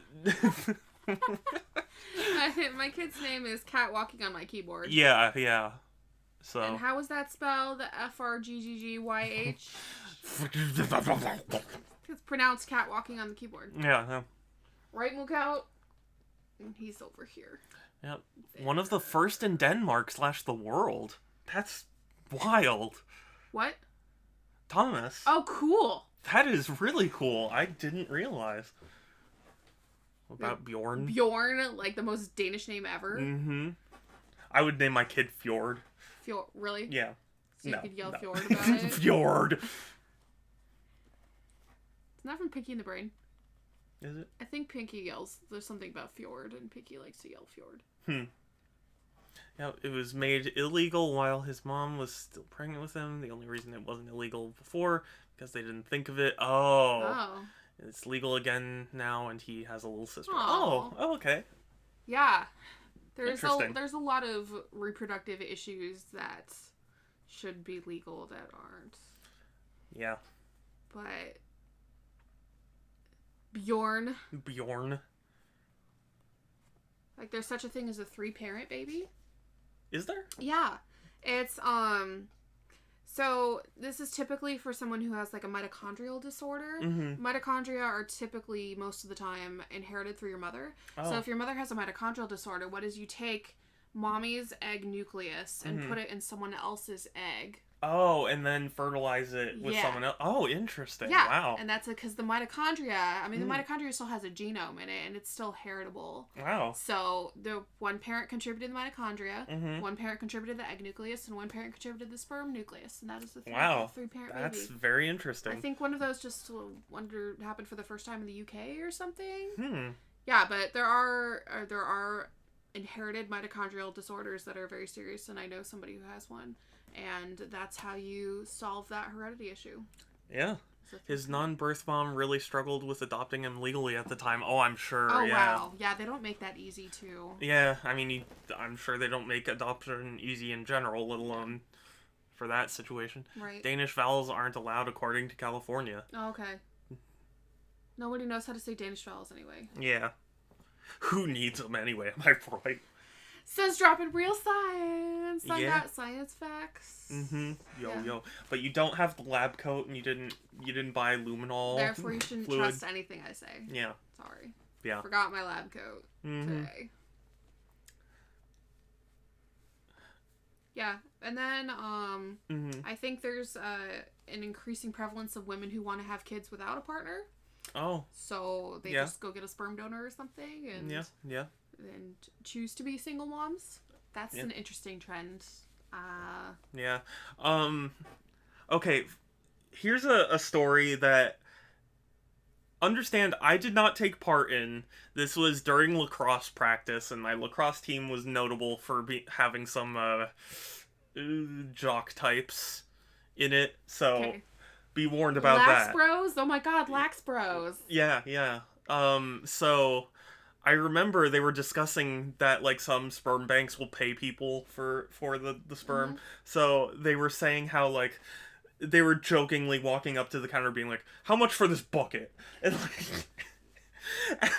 My kid's name is Cat Walking on my keyboard. yeah. So. And how was that spelled? FRGGGYH? It's pronounced Cat Walking on the keyboard. Yeah. Right, Mookout? And he's over here. Yeah. One of the first in Denmark / the world. That's wild. What? Thomas. Oh, cool. That is really cool. I didn't realize. What about Bjorn? Bjorn, like the most Danish name ever. Mm-hmm. I would name my kid Fjord. Fjord, really? Yeah. So you could yell Fjord about it? Fjord. It's not from Pinky and the Brain. Is it? I think Pinky yells. There's something about Fjord, and Pinky likes to yell Fjord. Yeah, it was made illegal while his mom was still pregnant with him. The only reason it wasn't illegal before, because they didn't think of it. Oh. It's legal again now, and he has a little sister. Aw. Oh, okay. Yeah. There's Interesting. there's a lot of reproductive issues that should be legal that aren't. Yeah. But Bjorn. Like, there's such a thing as a 3-parent baby. Is there? Yeah. It's, so this is typically for someone who has, like, a mitochondrial disorder. Mm-hmm. Mitochondria are typically, most of the time, inherited through your mother. Oh. So if your mother has a mitochondrial disorder, what is you take mommy's egg nucleus and put it in someone else's egg. Oh, and then fertilize it with someone else. Oh, interesting. Yeah. Wow. And that's because the mitochondria, the mitochondria still has a genome in it, and it's still heritable. Wow. So the one parent contributed the mitochondria, one parent contributed the egg nucleus, and one parent contributed the sperm nucleus, and that is the three-parent baby. That's very interesting. I think one of those just happened for the first time in the UK or something. Hmm. Yeah, but there are inherited mitochondrial disorders that are very serious, and I know somebody who has one. And that's how you solve that heredity issue. Yeah. His non-birth mom really struggled with adopting him legally at the time. Oh, I'm sure. Oh, yeah. wow. Yeah, they don't make that easy, too. Yeah, I mean, I'm sure they don't make adoption easy in general, let alone for that situation. Right. Danish vowels aren't allowed according to California. Oh, okay. Nobody knows how to say Danish vowels anyway. Yeah. Who needs them anyway, am I right? Says dropping real science. I Yeah. got science facts. Mm-hmm. Yo. But you don't have the lab coat, and you didn't buy luminol. Therefore, you shouldn't fluid. trust anything I say. Yeah. Sorry. Yeah. Forgot my lab coat today. Yeah, and then I think there's an increasing prevalence of women who want to have kids without a partner. Oh. So they just go get a sperm donor or something, and and choose to be single moms. That's an interesting trend. Yeah. Okay. Here's a story that. Understand, I did not take part in. This was during lacrosse practice, and my lacrosse team was notable for having some jock types in it. So be warned about Lax that. Bros? Oh my god, Lax Bros. Yeah. So I remember they were discussing that like some sperm banks will pay people for the sperm. So they were saying how like they were jokingly walking up to the counter being like, how much for this bucket? And like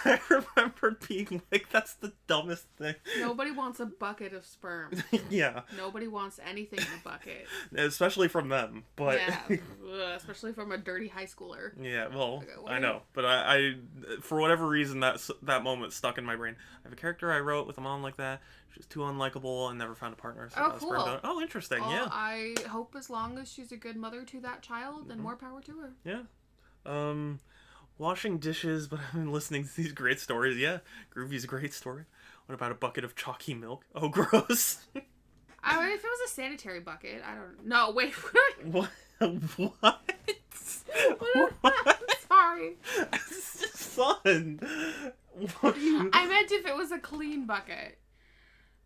I remember being like, that's the dumbest thing. Nobody wants a bucket of sperm. Yeah. Nobody wants anything in a bucket. Especially from them. But yeah. Especially from a dirty high schooler. Yeah, well, Okay, I know. But I for whatever reason, that moment stuck in my brain. I have a character I wrote with a mom like that. She's too unlikable and never found a partner. So Oh, cool. Oh, interesting. Well, yeah. I hope as long as she's a good mother to that child, then more power to her. Yeah. Washing dishes, but I've been listening to these great stories. Yeah, Groovy's a great story. What about a bucket of chalky milk? Oh, gross. I mean, if it was a sanitary bucket, I don't know. No, wait. What? What? Sorry. Son! What do you... I meant if it was a clean bucket.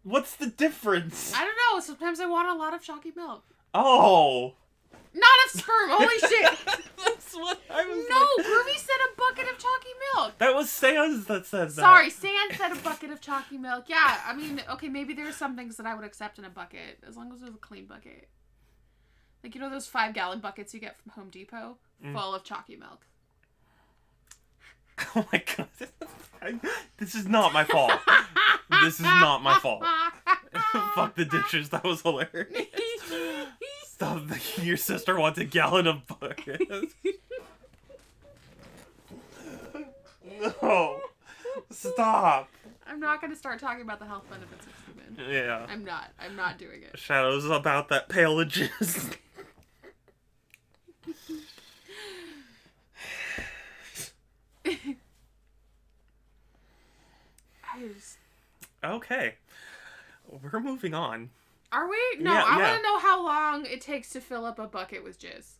What's the difference? I don't know. Sometimes I want a lot of chalky milk. Oh. Not of sperm. Holy shit. That's what I was No, Groovy said a bucket of chalky milk. That was Sans that said that. Sorry, Sand said a bucket of chalky milk. Yeah, I mean, okay, maybe there are some things that I would accept in a bucket, as long as it was a clean bucket. Like, you know those 5-gallon buckets you get from Home Depot? Full of chalky milk. Oh my god. This is not my fault. This is not my fault. Fuck the dishes. That was hilarious. Stop. Your sister wants a gallon of bucket. No. Stop. I'm not going to start talking about the health benefits of semen. Yeah. I'm not. I'm not doing it. Shadow's about that pale of jizz. Okay. We're moving on. Are we? No, Yeah, I yeah. want to know how long it takes to fill up a bucket with jizz.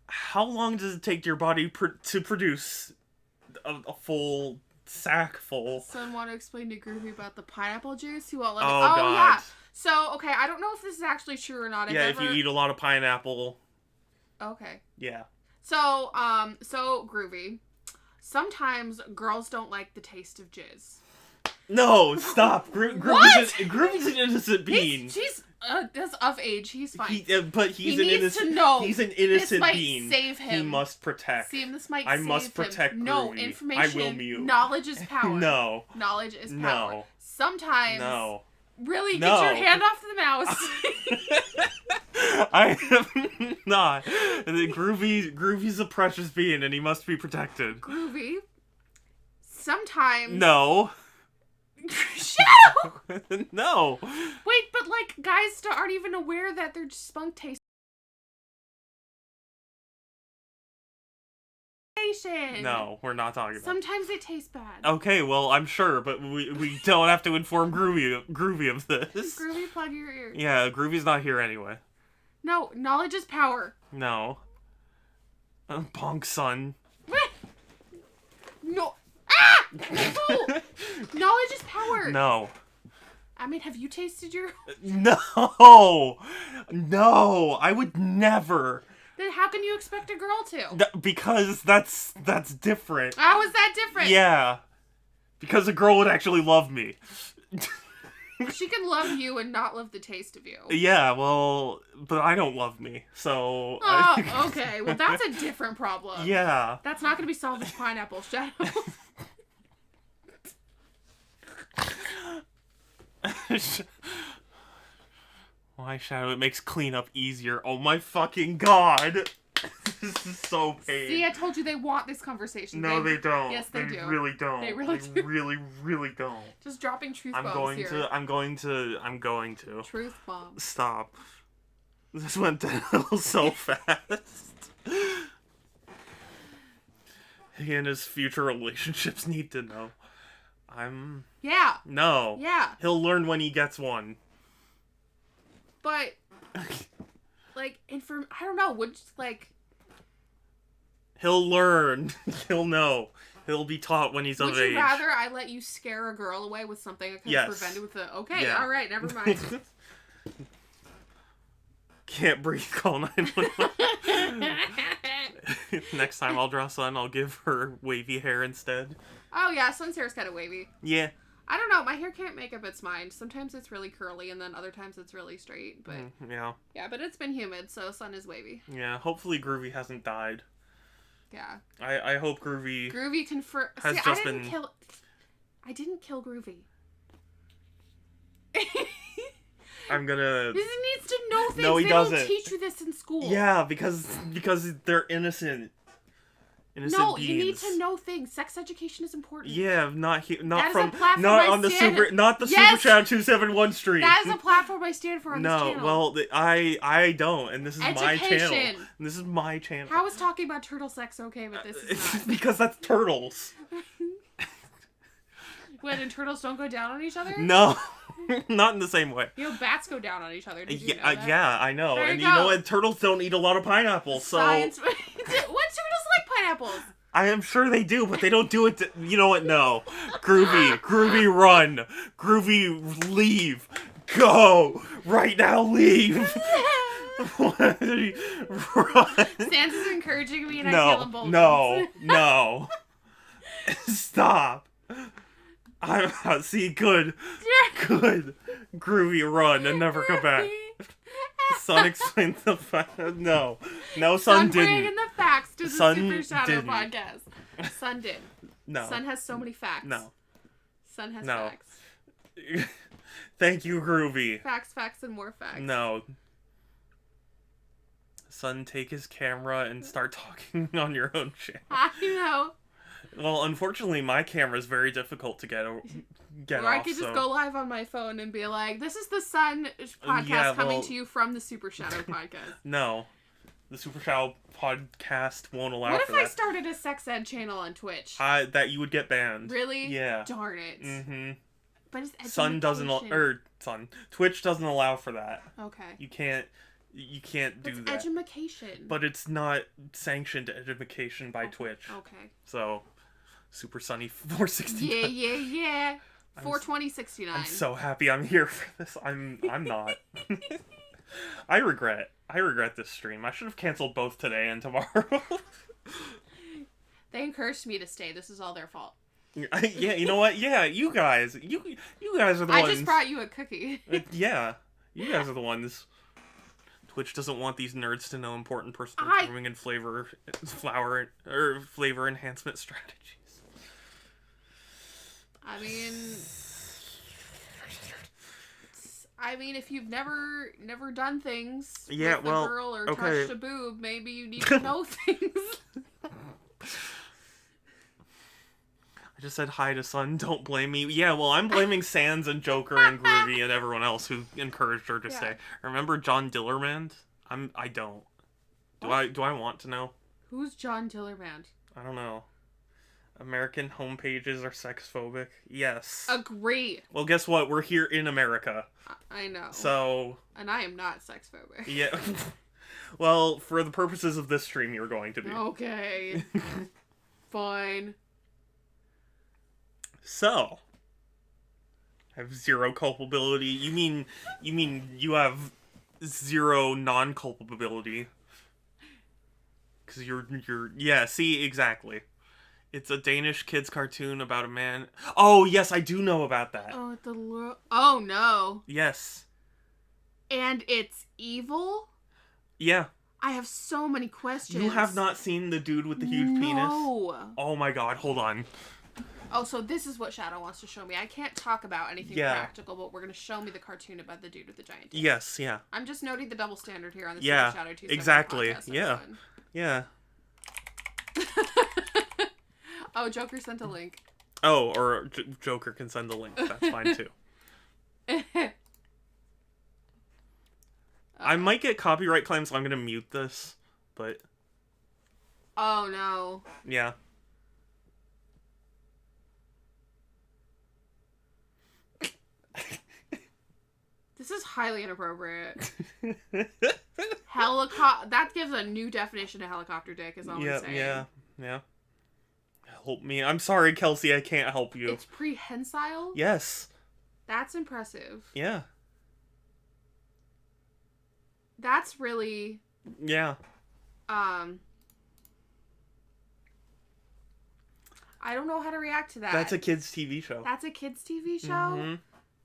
How long does it take your body to produce a full sack full? Someone want to explain to Groovy about the pineapple juice? He won't let Oh, me. God. Yeah. So, okay, I don't know if this is actually true or not. Yeah, if you eat a lot of pineapple. Okay. Yeah. So Groovy. Sometimes girls don't like the taste of jizz. No, stop. Groovy's an innocent being. She's that's of age. He's fine. But he's He an needs innocent. to know He's an this innocent might being. save him. He must protect. See, this might I save must him. protect No, Groovy. information. I will mute. Knowledge is power. No. Knowledge is power. No. Sometimes. No. Really? No. Get your hand off the mouse. I am not. Groovy's a precious being, and he must be protected. Groovy. Sometimes. No. Shut up! No. Wait, but like guys aren't even aware that their spunk tastes. No, we're not talking about. Sometimes it tastes bad. Okay, well, I'm sure, but we don't have to inform Groovy of this. Groovy, plug your ears. Yeah, Groovy's not here anyway. No, knowledge is power. No. Bonk, son. No. Ah! No! Knowledge is power. No. I mean, have you tasted your... No! No! I would never. Then how can you expect a girl to? Because that's different. How is that different? Yeah. Because a girl would actually love me. She can love you and not love the taste of you. Yeah, well, but I don't love me, so... Oh, okay. Well, that's a different problem. Yeah. That's not going to be solved with pineapple, Shadow. Why, Shadow? It makes cleanup easier. Oh my fucking god! This is so pain. See, I told you they want this conversation. No, they don't. Yes, they do. Really don't. They really do. Really, really don't. Just dropping truth I'm bombs going here. to. I'm going to. Truth bombs. Stop. This went downhill so fast. He and his future relationships need to know. Yeah. No. Yeah. He'll learn when he gets one. But, like, I don't know, He'll learn. He'll know. He'll be taught when he's of age. Would you rather I let you scare a girl away with something I could have prevented with a... Okay, Yeah. alright, never mind. Can't breathe, call 911. Next time I'll draw Sun, I'll give her wavy hair instead. Oh yeah, Sun's hair's kind of wavy. Yeah. I don't know, my hair can't make up its mind. Sometimes it's really curly and then other times it's really straight, but... Yeah. Yeah, but it's been humid, so Sun is wavy. Yeah, hopefully Groovy hasn't died. Yeah. I hope Groovy... Groovy confirm... has See, just I didn't kill Groovy. I'm gonna... He needs to know things. No, he they doesn't. don't teach you this in school. Yeah, because they're innocent. Innocent No, beings. you need to know things. Sex education is important. Yeah, not That is from a platform not I on the stand- Super Shadow 271 stream. That is a platform I stand for on this No, channel. well, I don't, and this is my channel. Education. And this is my channel. How is talking about turtle sex okay, but this is not? Because that's turtles. When turtles don't go down on each other? No, not in the same way. You know, bats go down on each other. Did you know Yeah, that? yeah, I know. There And you you know go. what? Turtles don't eat a lot of pineapples, so... Science. What turtles like pineapples? I am sure they do, but they don't do it you know what? No. Groovy, run. Groovy, leave. Go! Right now, leave! Run. Sans is encouraging me and I feel emboldened. No. Stop. See, good. Groovy, run and never come back. Sun explains the fact. No, Sun didn't. Bringing the facts to the Super Shadow didn't. podcast. Sun did. No. Sun has so many facts. No. Sun has No. facts. Thank you, Groovy. Facts, and more facts. No. Sun, take his camera and start talking on your own channel. I know. Well, unfortunately, my camera is very difficult to get Or off. I could just go live on my phone and be like, "This is the Sun podcast coming to you from the Super Shadow podcast." No, the Super Shadow podcast won't allow What for if I that. started a sex ed channel on Twitch? That you would get banned. Really? Yeah. Darn it. Mm-hmm. But it's Sun doesn't, Twitch doesn't allow for that. Okay. You can't do It's that. education. But it's not sanctioned education by Twitch. Okay. So, Super Sunny 469. Yeah. 42069. I'm so happy I'm here for this. I'm not. I regret this stream. I should have canceled both today and tomorrow. They encouraged me to stay. This is all their fault. Yeah, you know what? Yeah, you guys are the ones. I just brought you a cookie. Yeah, you guys are the ones. Twitch doesn't want these nerds to know important personal grooming and flavor enhancement strategies. I mean, if you've never done things with Yeah, a well, girl or okay. touched a boob, maybe you need to know things. I just said hi to Sun. Don't blame me. Yeah, well, I'm blaming Sans and Joker and Groovy and everyone else who encouraged her to stay. Remember John Dillermand? I don't. Do I want to know? Who's John Dillermand? I don't know. American homepages are sex-phobic? Yes. Agree. Well, guess what? We're here in America. I know. So... And I am not sex-phobic. Yeah. Well, for the purposes of this stream, you're going to be. Okay. Fine. So... I have zero culpability. You mean you have zero non-culpability. Because you're... Yeah, see, exactly. It's a Danish kids cartoon about a man... Oh, yes, I do know about that. Oh, no. Yes. And it's evil? Yeah. I have so many questions. You have not seen the dude with the huge penis? No. Oh my god, hold on. Oh, so this is what Shadow wants to show me. I can't talk about anything practical, but we're going to show me the cartoon about the dude with the giant tits. Yes, yeah. I'm just noting the double standard here on the SuperShadow271 exactly. podcast. Yeah. Yeah. Oh, Joker sent a link. Oh, or Joker can send a link. That's fine too. I might get copyright claims, so I'm going to mute this, but... Oh, no. Yeah. This is highly inappropriate. That gives a new definition of helicopter dick, is all I'm saying. Yeah. Help me. I'm sorry, Kelsey, I can't help you. It's prehensile? Yes. That's impressive. Yeah. That's really... Yeah. I don't know how to react to that. That's a kid's TV show. That's a kid's TV show? Mm-hmm.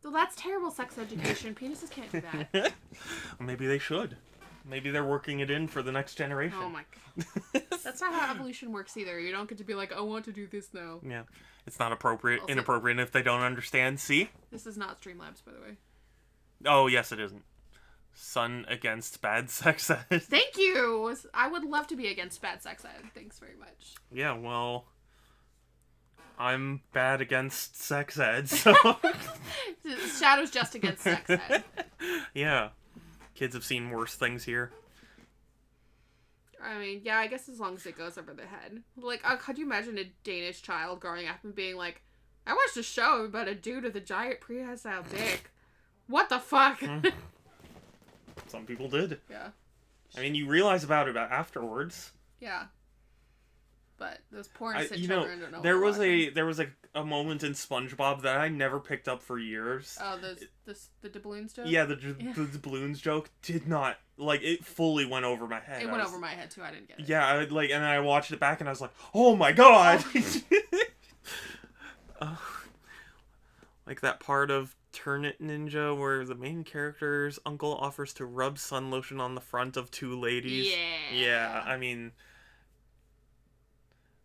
Well, that's terrible sex education. Penises can't do that. Maybe they should. Maybe they're working it in for the next generation. Oh my god. That's not how evolution works either. You don't get to be like, I want to do this now. Yeah. It's not appropriate, Also, inappropriate if they don't understand. See? This is not Streamlabs, by the way. Oh, yes, it isn't. Sun against bad sex ed. Thank you! I would love to be against bad sex ed. Thanks very much. Yeah, well... I'm bad against sex ed, so... Shadow's just against sex ed. Yeah. Kids have seen worse things here. I mean, yeah, I guess as long as it goes over the head. Like, could you imagine a Danish child growing up and being like, I watched a show about a dude with a giant prehensile dick. What the fuck? Some people did. Yeah. I mean, you realize about it afterwards. Yeah. but those poor innocent children don't know. there was a moment in SpongeBob that I never picked up for years. Oh, the doubloons joke. Yeah, the doubloons joke did not it fully went over my head. It went over my head too. I didn't get it. Yeah, and then I watched it back and I was like, oh my god. Like that part of Turn It Ninja where the main character's uncle offers to rub sun lotion on the front of two ladies. Yeah. Yeah, I mean,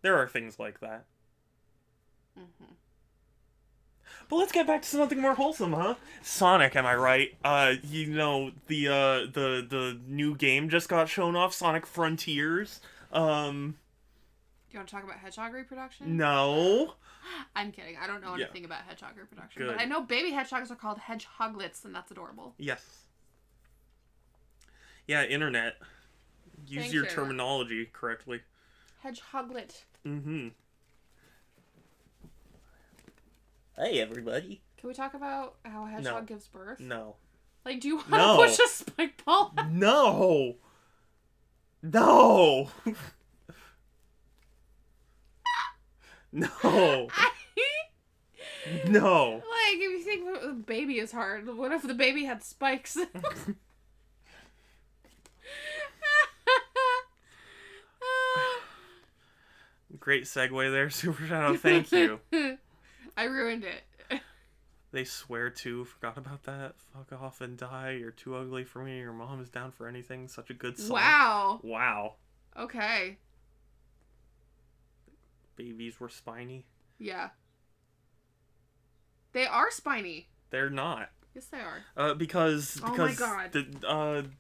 there are things like that. Mm-hmm. But let's get back to something more wholesome, huh? Sonic, am I right? The new game just got shown off, Sonic Frontiers. Do you want to talk about hedgehog reproduction? No. I'm kidding. I don't know anything about hedgehog reproduction. Good. But I know baby hedgehogs are called hedgehoglets, and that's adorable. Yes. Yeah, internet. Use Thank your you. terminology correctly. Hedgehoglet. Mm-hmm. Hey, everybody. Can we talk about how a hedgehog gives birth? No. Like, do you want No. to push a spike ball? No. No. No. No. Like, if you think a baby is hard, what if the baby had spikes? Great segue there, Super Shadow. Thank you. I ruined it. They swear to. Forgot about that. Fuck off and die. You're too ugly for me. Your mom is down for anything. Such a good song. Wow. Wow. Okay. Babies were spiny. Yeah. They are spiny. They're not. Yes, they are. Because Oh my God.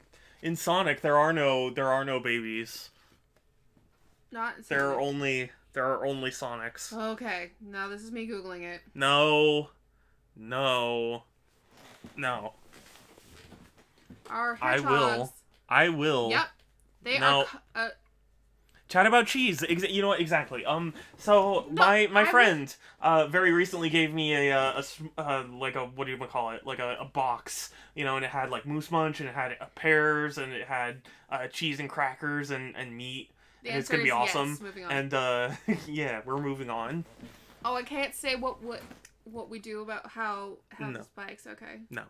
In Sonic there are no babies. Not. There are only Sonics. Okay. Now this is me googling it. No. Our I hedgehogs. will. Yep. They No. are. Chat about cheese. You know what? Exactly. So No, my friend very recently gave me a what do you call it? Like a box, and it had like Moose Munch and it had pears and it had cheese and crackers and meat. The And it's answer gonna be is awesome. yes. Moving on. And yeah, we're moving on. Oh, I can't say what we do about how No. the spikes. Okay. No.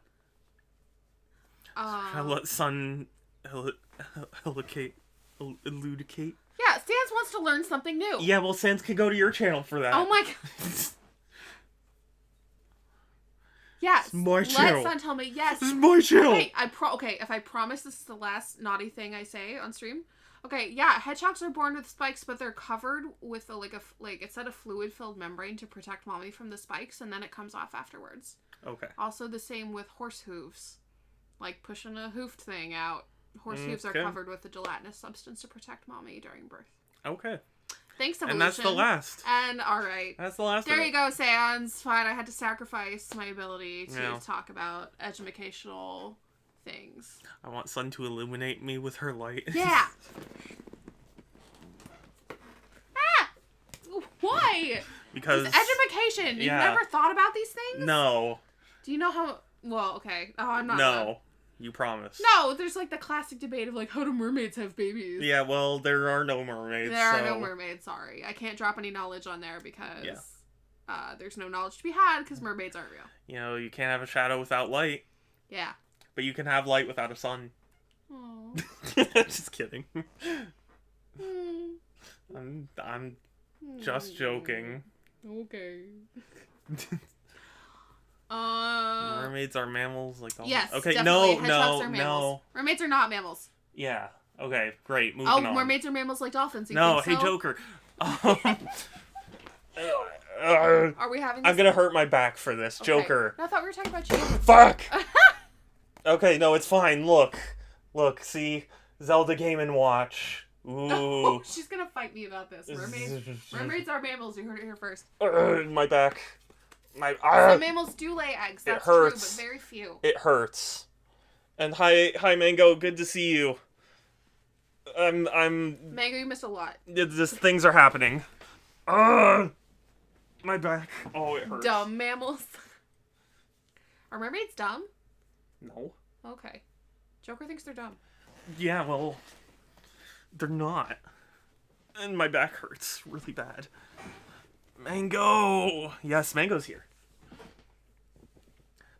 I'll let Sun elucidate. Yeah, Stans wants to learn something new. Yeah, well, Sans can go to your channel for that. Oh my god. Yes. my channel. Let Sun tell me yes. This is my channel. Hey, okay, if I promise this is the last naughty thing I say on stream. Okay, yeah, hedgehogs are born with spikes, but they're covered with it's a fluid-filled membrane to protect mommy from the spikes, and then it comes off afterwards. Okay. Also the same with horse hooves. Like pushing a hoofed thing out. Horse hooves are Okay. covered with a gelatinous substance to protect mommy during birth. Okay. Thanks, evolution. And that's the last. And alright. That's the last. There of you it. go, Sans. Fine, I had to sacrifice my ability to Yeah. talk about educational things. I want Sun to illuminate me with her light. Yeah! Ah! Why? Because It's education. You yeah. never thought about these things? no, Do you know how... Well, okay. Oh, I'm not... no, you promise. No, there's like the classic debate of like, how do mermaids have babies? Yeah, well, there are no mermaids. There are so... no mermaids, sorry. I can't drop any knowledge on there because Yeah. there's no knowledge to be had because mermaids aren't real. You know, you can't have a shadow without light, Yeah. but you can have light without a sun. Aww. Just kidding. Hmm. I'm just joking. Okay. Mermaids are mammals, like all. Yes. Okay. Definitely. No. Hedgehogs No. are mammals. No. Mermaids are not mammals. Yeah. Okay. Great. Moving Oh, on. mermaids are mammals like dolphins. You No. think Hey, so? Joker. Are we having? This? I'm gonna hurt my back for this, Okay. Joker. No, I thought we were talking about you. Fuck. Okay. No, it's fine. Look. See, Zelda Game and Watch. Ooh. Oh, she's gonna fight me about this. Mermaids are mammals. You heard it here first. My back. Some mammals do lay eggs. That's true, hurts. but very few. It hurts. And hi, Mango. Good to see you. I'm. Mango, you missed a lot. Just things are happening. My back. Oh, it hurts. Dumb mammals. Are mermaids dumb? No. Okay. Joker thinks they're dumb. Yeah, well, they're not. And my back hurts really bad. Mango! Yes, Mango's here.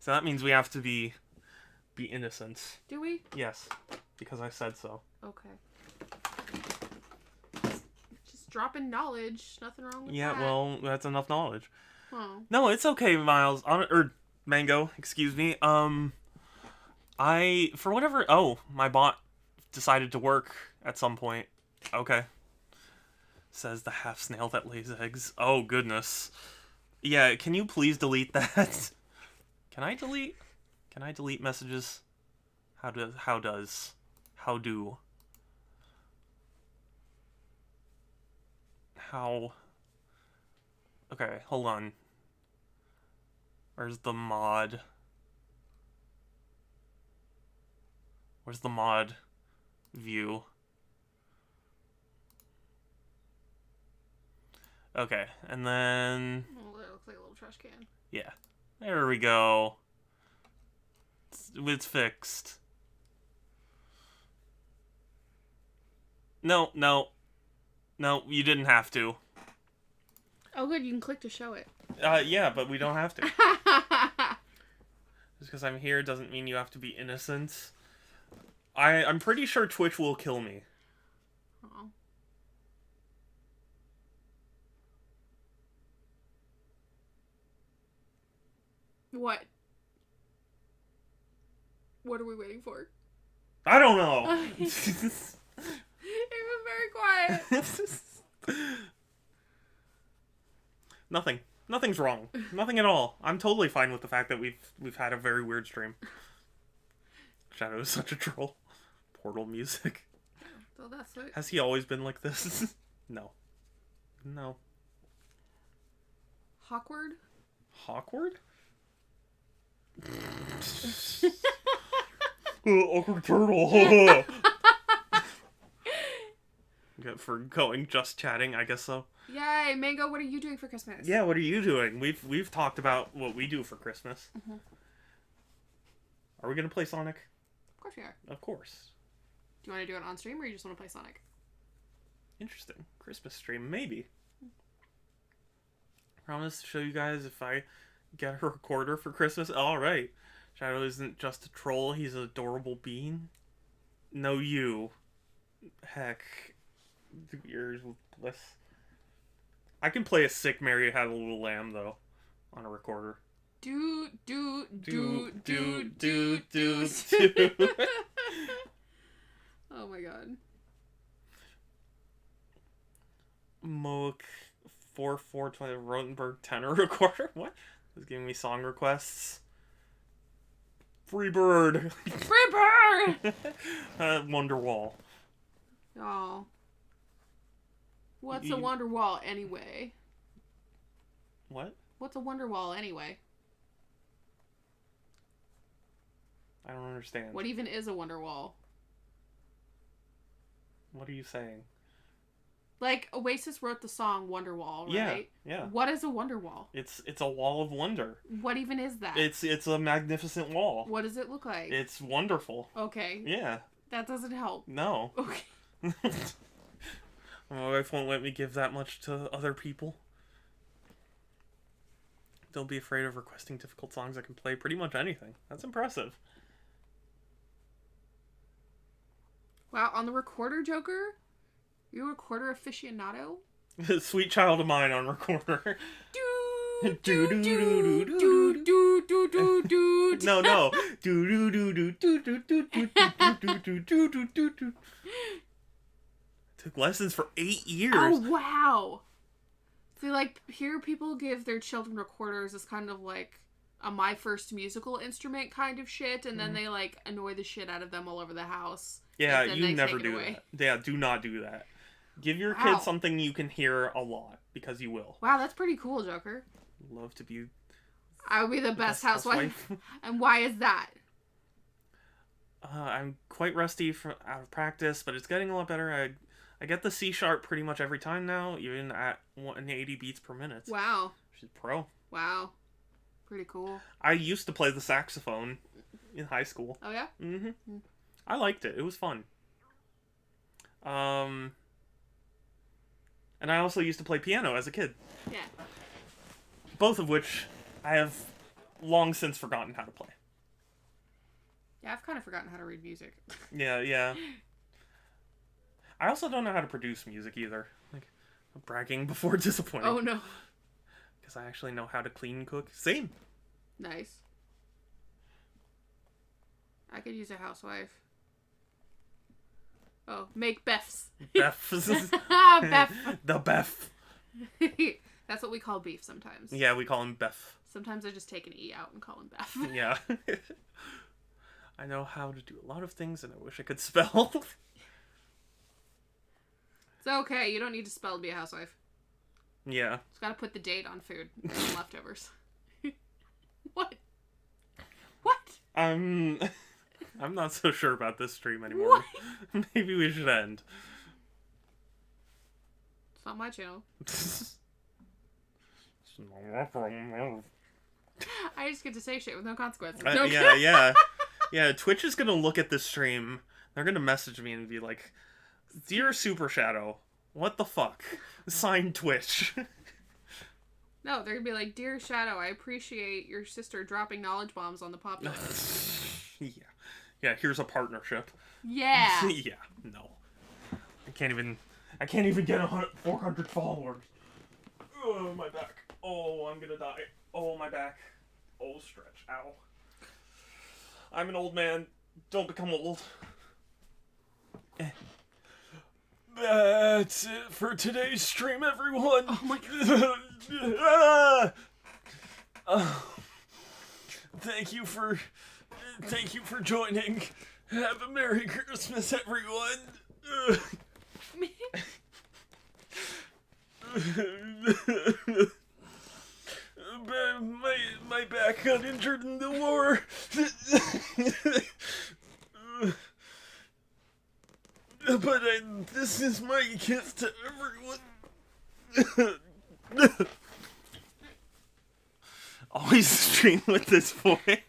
So that means we have to be innocent. Do we? Yes, because I said so. Okay. Just dropping knowledge. Nothing wrong with that. Yeah, well, that's enough knowledge. Oh. No, it's okay, Miles. Or Mango, excuse me. For whatever... Oh, my bot decided to work at some point. Okay. Says the half snail that lays eggs. Oh, goodness. Yeah, can you please delete that? Can I delete messages? How do... Okay, hold on. Where's the mod? Where's the mod view? Okay, and then... Oh, that looks like a little trash can. Yeah. There we go. It's fixed. No, you didn't have to. Oh, good. You can click to show it. Yeah, but we don't have to. Just because I'm here doesn't mean you have to be innocent. I'm pretty sure Twitch will kill me. Oh. What? What are we waiting for? I don't know. It was very quiet. Nothing's wrong. Nothing at all. I'm totally fine with the fact that we've had a very weird stream. Shadow is such a troll. Portal music. So that's it. Has he always been like this? No. Hawkward? Hawkward? Awkward turtle. Good for going just chatting, I guess so. Yay, Mango, what are you doing for Christmas? Yeah, what are you doing? We've talked about what we do for Christmas. Mm-hmm. Are we gonna play Sonic? Of course we are. Of course. Do you want to do it on stream or you just want to play Sonic? Interesting. Christmas stream, maybe. Promise to show you guys if I get a recorder for Christmas. Alright. Shadow isn't just a troll, he's an adorable being. No, you. Heck. The ears with bliss. I can play a sick Mary Had a Little Lamb, though, on a recorder. Do. Oh my god. Moak 4420 Rotenberg tenor recorder? What? It's giving me song requests. Free bird! Free bird! Wonderwall. Oh. What's a Wonderwall anyway? What? What's a Wonderwall anyway? I don't understand. What even is a Wonderwall? What are you saying? Like, Oasis wrote the song Wonderwall, right? Yeah. What is a Wonderwall? It's a wall of wonder. What even is that? It's a magnificent wall. What does it look like? It's wonderful. Okay. Yeah. That doesn't help. No. Okay. My wife won't let me give that much to other people. Don't be afraid of requesting difficult songs. I can play pretty much anything. That's impressive. Wow, on the recorder, Joker? You a recorder aficionado? Sweet child of mine on recorder. No. Took lessons for 8 years. Oh, wow. See, like, here people give their children recorders as kind of like a my first musical instrument kind of shit, and then they, like, annoy the shit out of them all over the house. Yeah, you never do that. Yeah, do not do that. Give your kids something you can hear a lot, because you will. Wow, that's pretty cool, Joker. Love to be... I would be the best housewife. And why is that? I'm quite rusty out of practice, but it's getting a lot better. I get the C sharp pretty much every time now, even at 180 beats per minute. Wow. She's pro. Wow. Pretty cool. I used to play the saxophone in high school. Oh, yeah? Mm-hmm. I liked it. It was fun. And I also used to play piano as a kid. Yeah. Both of which I have long since forgotten how to play. Yeah, I've kind of forgotten how to read music. Yeah. I also don't know how to produce music either. Like, I'm bragging before disappointing. Oh, no. Because I actually know how to clean and cook. Same. Nice. I could use a housewife. Oh, make Beffs. Beff. Beff. The Beff. That's what we call beef sometimes. Yeah, we call him Beff. Sometimes I just take an E out and call him Beff. Yeah. I know how to do a lot of things, and I wish I could spell. It's okay. You don't need to spell to be a housewife. Yeah. Just gotta put the date on food and leftovers. What? I'm not so sure about this stream anymore. What? Maybe we should end. It's not my channel. I just get to say shit with no consequences. No, Yeah, Twitch is gonna look at this stream. They're gonna message me and be like, "Dear SuperShadow, what the fuck?" Signed Twitch. No, they're gonna be like, "Dear Shadow, I appreciate your sister dropping knowledge bombs on the popular." Yeah, here's a partnership. Yeah. Yeah, no. I can't even get 400 followers. Oh, my back. Oh, I'm gonna die. Oh, my back. Oh, stretch. Ow. I'm an old man. Don't become old. That's it for today's stream, everyone. Oh my god. Thank you for joining. Have a Merry Christmas, everyone. My back got injured in the war. But this is my gift to everyone. Always stream with this boy.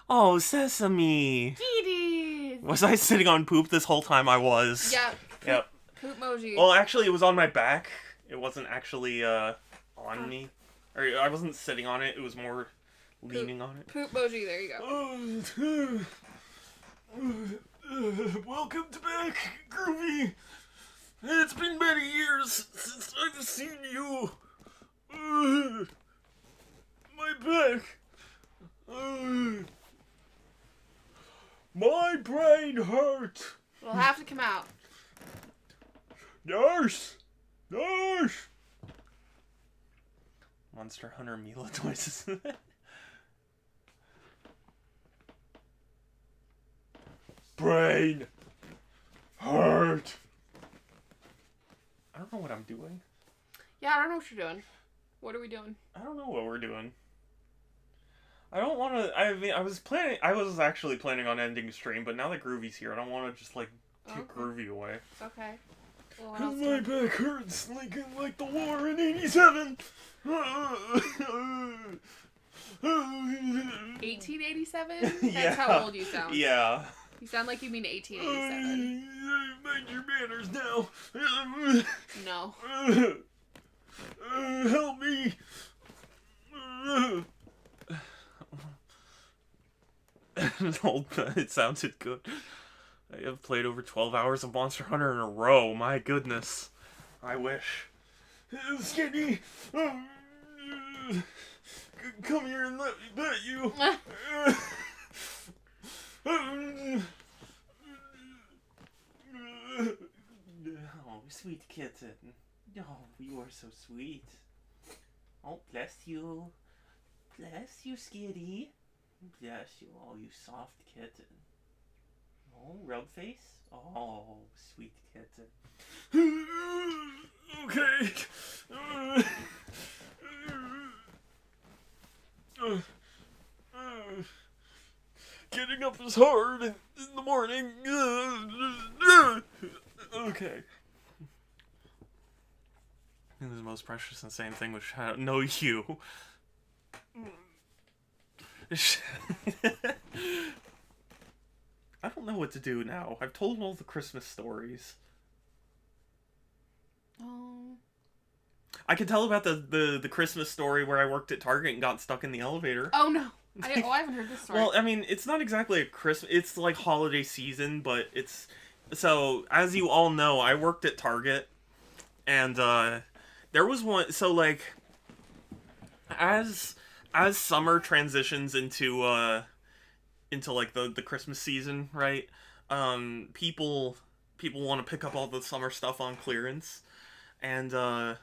Oh, Sesame. Kitties. Was I sitting on poop this whole time? I was. Yep. Yep. Poop emoji. Well, actually, it was on my back. It wasn't actually on me. Or I wasn't sitting on it. It was more leaning on it. Poop emoji. There you go. Welcome to back, Groovy. It's been many years since I've seen you. My back. My brain hurt. We'll have to come out. Nurse. Monster Hunter Mila noises. Brain hurt. I don't know what I'm doing. Yeah, I don't know what you're doing. What are we doing? I don't know what we're doing. I don't want to. I mean, I was actually planning on ending stream, but now that Groovy's here, I don't want to just like kick Groovy away. Okay. Well, what else My back hurts like the war in '87. 1887? That's Yeah. how old you sound. Yeah. You sound like you mean 1887. Mind your manners now. No. Help me. It sounded good. I have played over 12 hours of Monster Hunter in a row. My goodness. I wish. Skinny. Come here and let me pet you. Oh, sweet kitten. Oh, you are so sweet. Oh, bless you. Bless you, Skitty. Bless you. Oh, you soft kitten. Oh, rub face. Oh, sweet kitten. Okay. Getting up is hard in the morning. Okay. I think the most precious and same thing was no you. I don't know what to do now. I've told all the Christmas stories. I could tell about the Christmas story where I worked at Target and got stuck in the elevator. Oh no. I haven't heard this story. Well, I mean, it's not exactly a Christmas. It's like holiday season, but it's so as you all know, I worked at Target, and there was one. So like, as summer transitions into like the Christmas season, right? People want to pick up all the summer stuff on clearance, and the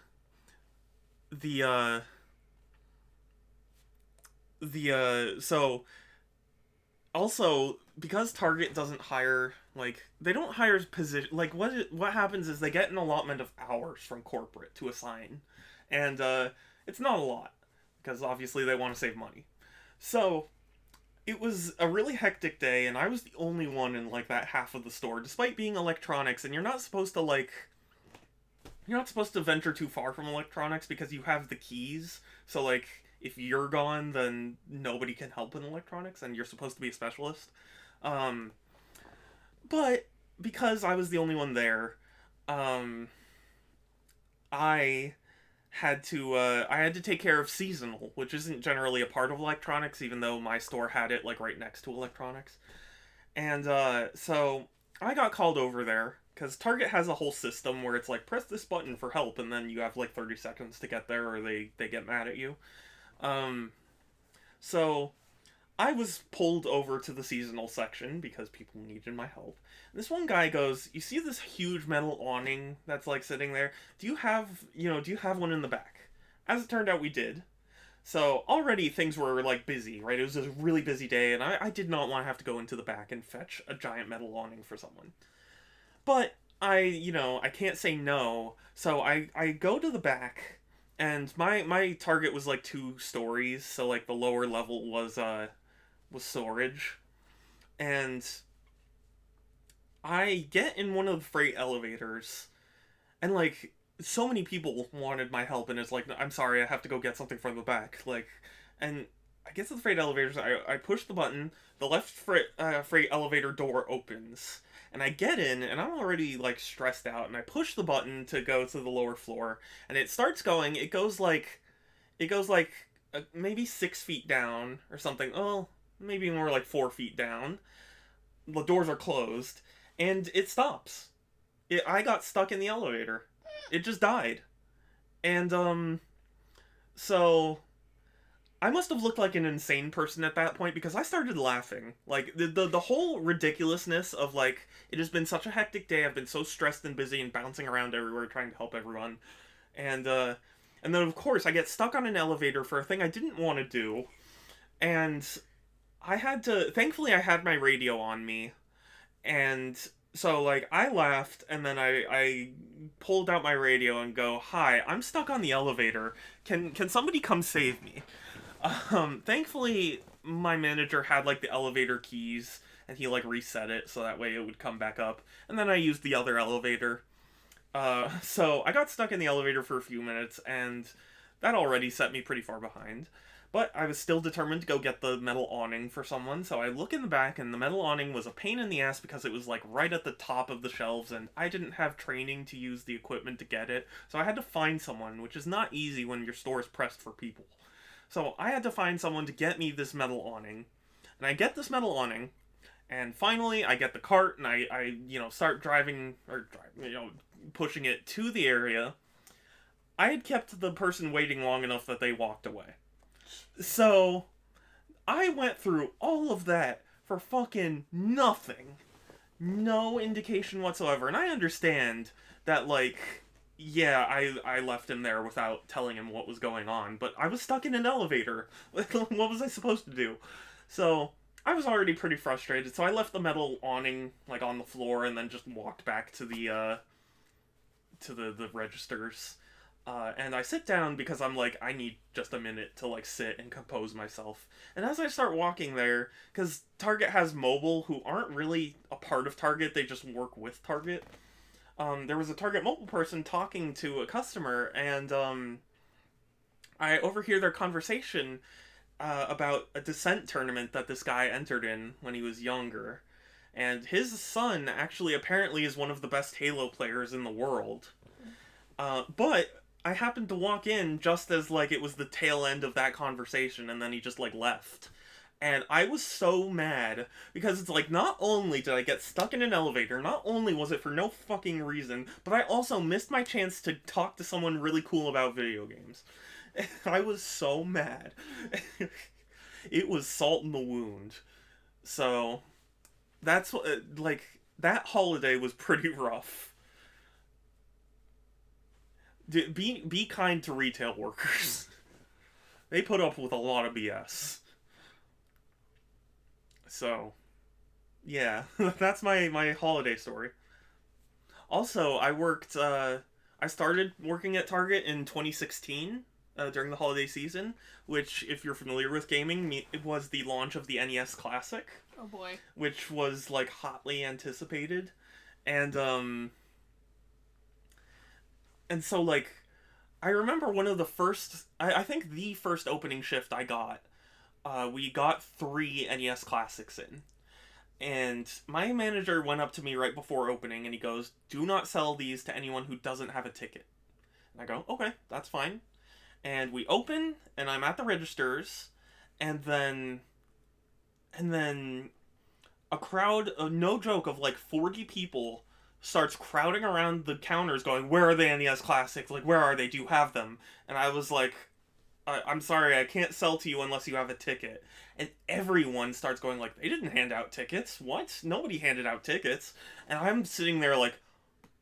so also because Target doesn't hire, like, they don't hire position, like what happens is they get an allotment of hours from corporate to assign, and it's not a lot because obviously they want to save money. So it was a really hectic day, and I was the only one in like that half of the store, despite being electronics, and you're not supposed to venture too far from electronics because you have the keys. So like if you're gone, then nobody can help in electronics, and you're supposed to be a specialist. But because I was the only one there, I had to take care of seasonal, which isn't generally a part of electronics, even though my store had it like right next to electronics. And so I got called over there because Target has a whole system where it's like press this button for help, and then you have like 30 seconds to get there, or they get mad at you. So I was pulled over to the seasonal section because people needed my help. And this one guy goes, "You see this huge metal awning that's like sitting there? Do you have one in the back?" As it turned out, we did. So already things were like busy, right? It was a really busy day, and I did not want to have to go into the back and fetch a giant metal awning for someone. But I can't say no. So I go to the back, and my Target was like 2 stories, so like the lower level was storage. And I get in one of the freight elevators, and like so many people wanted my help, and it's like, "I'm sorry, I have to go get something from the back." Like, and I get to the freight elevators, I push the button, the left freight elevator door opens, and I get in, and I'm already like stressed out, and I push the button to go to the lower floor, and it starts going. It goes like maybe 6 feet down or something. Oh, maybe more like 4 feet down. The doors are closed, and it stops. I got stuck in the elevator. It just died. And so I must have looked like an insane person at that point, because I started laughing. Like the whole ridiculousness of like, it has been such a hectic day. I've been so stressed and busy and bouncing around everywhere trying to help everyone. And then of course I get stuck on an elevator for a thing I didn't want to do. And thankfully I had my radio on me. And so like I laughed, and then I pulled out my radio and go, "Hi, I'm stuck on the elevator. Can somebody come save me?" Thankfully my manager had like the elevator keys, and he like reset it so that way it would come back up. And then I used the other elevator. So I got stuck in the elevator for a few minutes, and that already set me pretty far behind. But I was still determined to go get the metal awning for someone, so I look in the back, and the metal awning was a pain in the ass because it was like right at the top of the shelves, and I didn't have training to use the equipment to get it, so I had to find someone, which is not easy when your store is pressed for people. So I had to find someone to get me this metal awning, and I get this metal awning, and finally I get the cart, and I start pushing it to the area. I had kept the person waiting long enough that they walked away. So I went through all of that for fucking nothing. No indication whatsoever. And I understand that, like, yeah, I left him there without telling him what was going on, but I was stuck in an elevator. What was I supposed to do? So I was already pretty frustrated, so I left the metal awning like on the floor, and then just walked back to the registers. And I sit down because I'm like, I need just a minute to like sit and compose myself. And as I start walking there, because Target has mobile who aren't really a part of Target, they just work with Target. There was a Target mobile person talking to a customer, and I overhear their conversation about a Descent tournament that this guy entered in when he was younger. And his son actually apparently is one of the best Halo players in the world. But I happened to walk in just as, like, it was the tail end of that conversation, and then he just, like, left. And I was so mad, because it's like, not only did I get stuck in an elevator, not only was it for no fucking reason, but I also missed my chance to talk to someone really cool about video games. I was so mad. It was salt in the wound. So, that's what, like, that holiday was pretty rough. Be kind to retail workers. They put up with a lot of BS. So, yeah, that's my holiday story. Also, I started working at Target in 2016 during the holiday season, which, if you're familiar with gaming, it was the launch of the NES Classic. Oh boy. Which was, like, hotly anticipated. And so, like, I remember one of the first, I think the first opening shift I got, we got 3 NES Classics in. And my manager went up to me right before opening and he goes, "Do not sell these to anyone who doesn't have a ticket." And I go, "Okay, that's fine." And we open, and I'm at the registers, and then a crowd, no joke, of like 40 people starts crowding around the counters going, "Where are the NES Classics? Like, where are they? Do you have them?" And I was like, I'm sorry, I can't sell to you unless you have a ticket." And everyone starts going like, "They didn't hand out tickets. What? Nobody handed out tickets." And I'm sitting there like,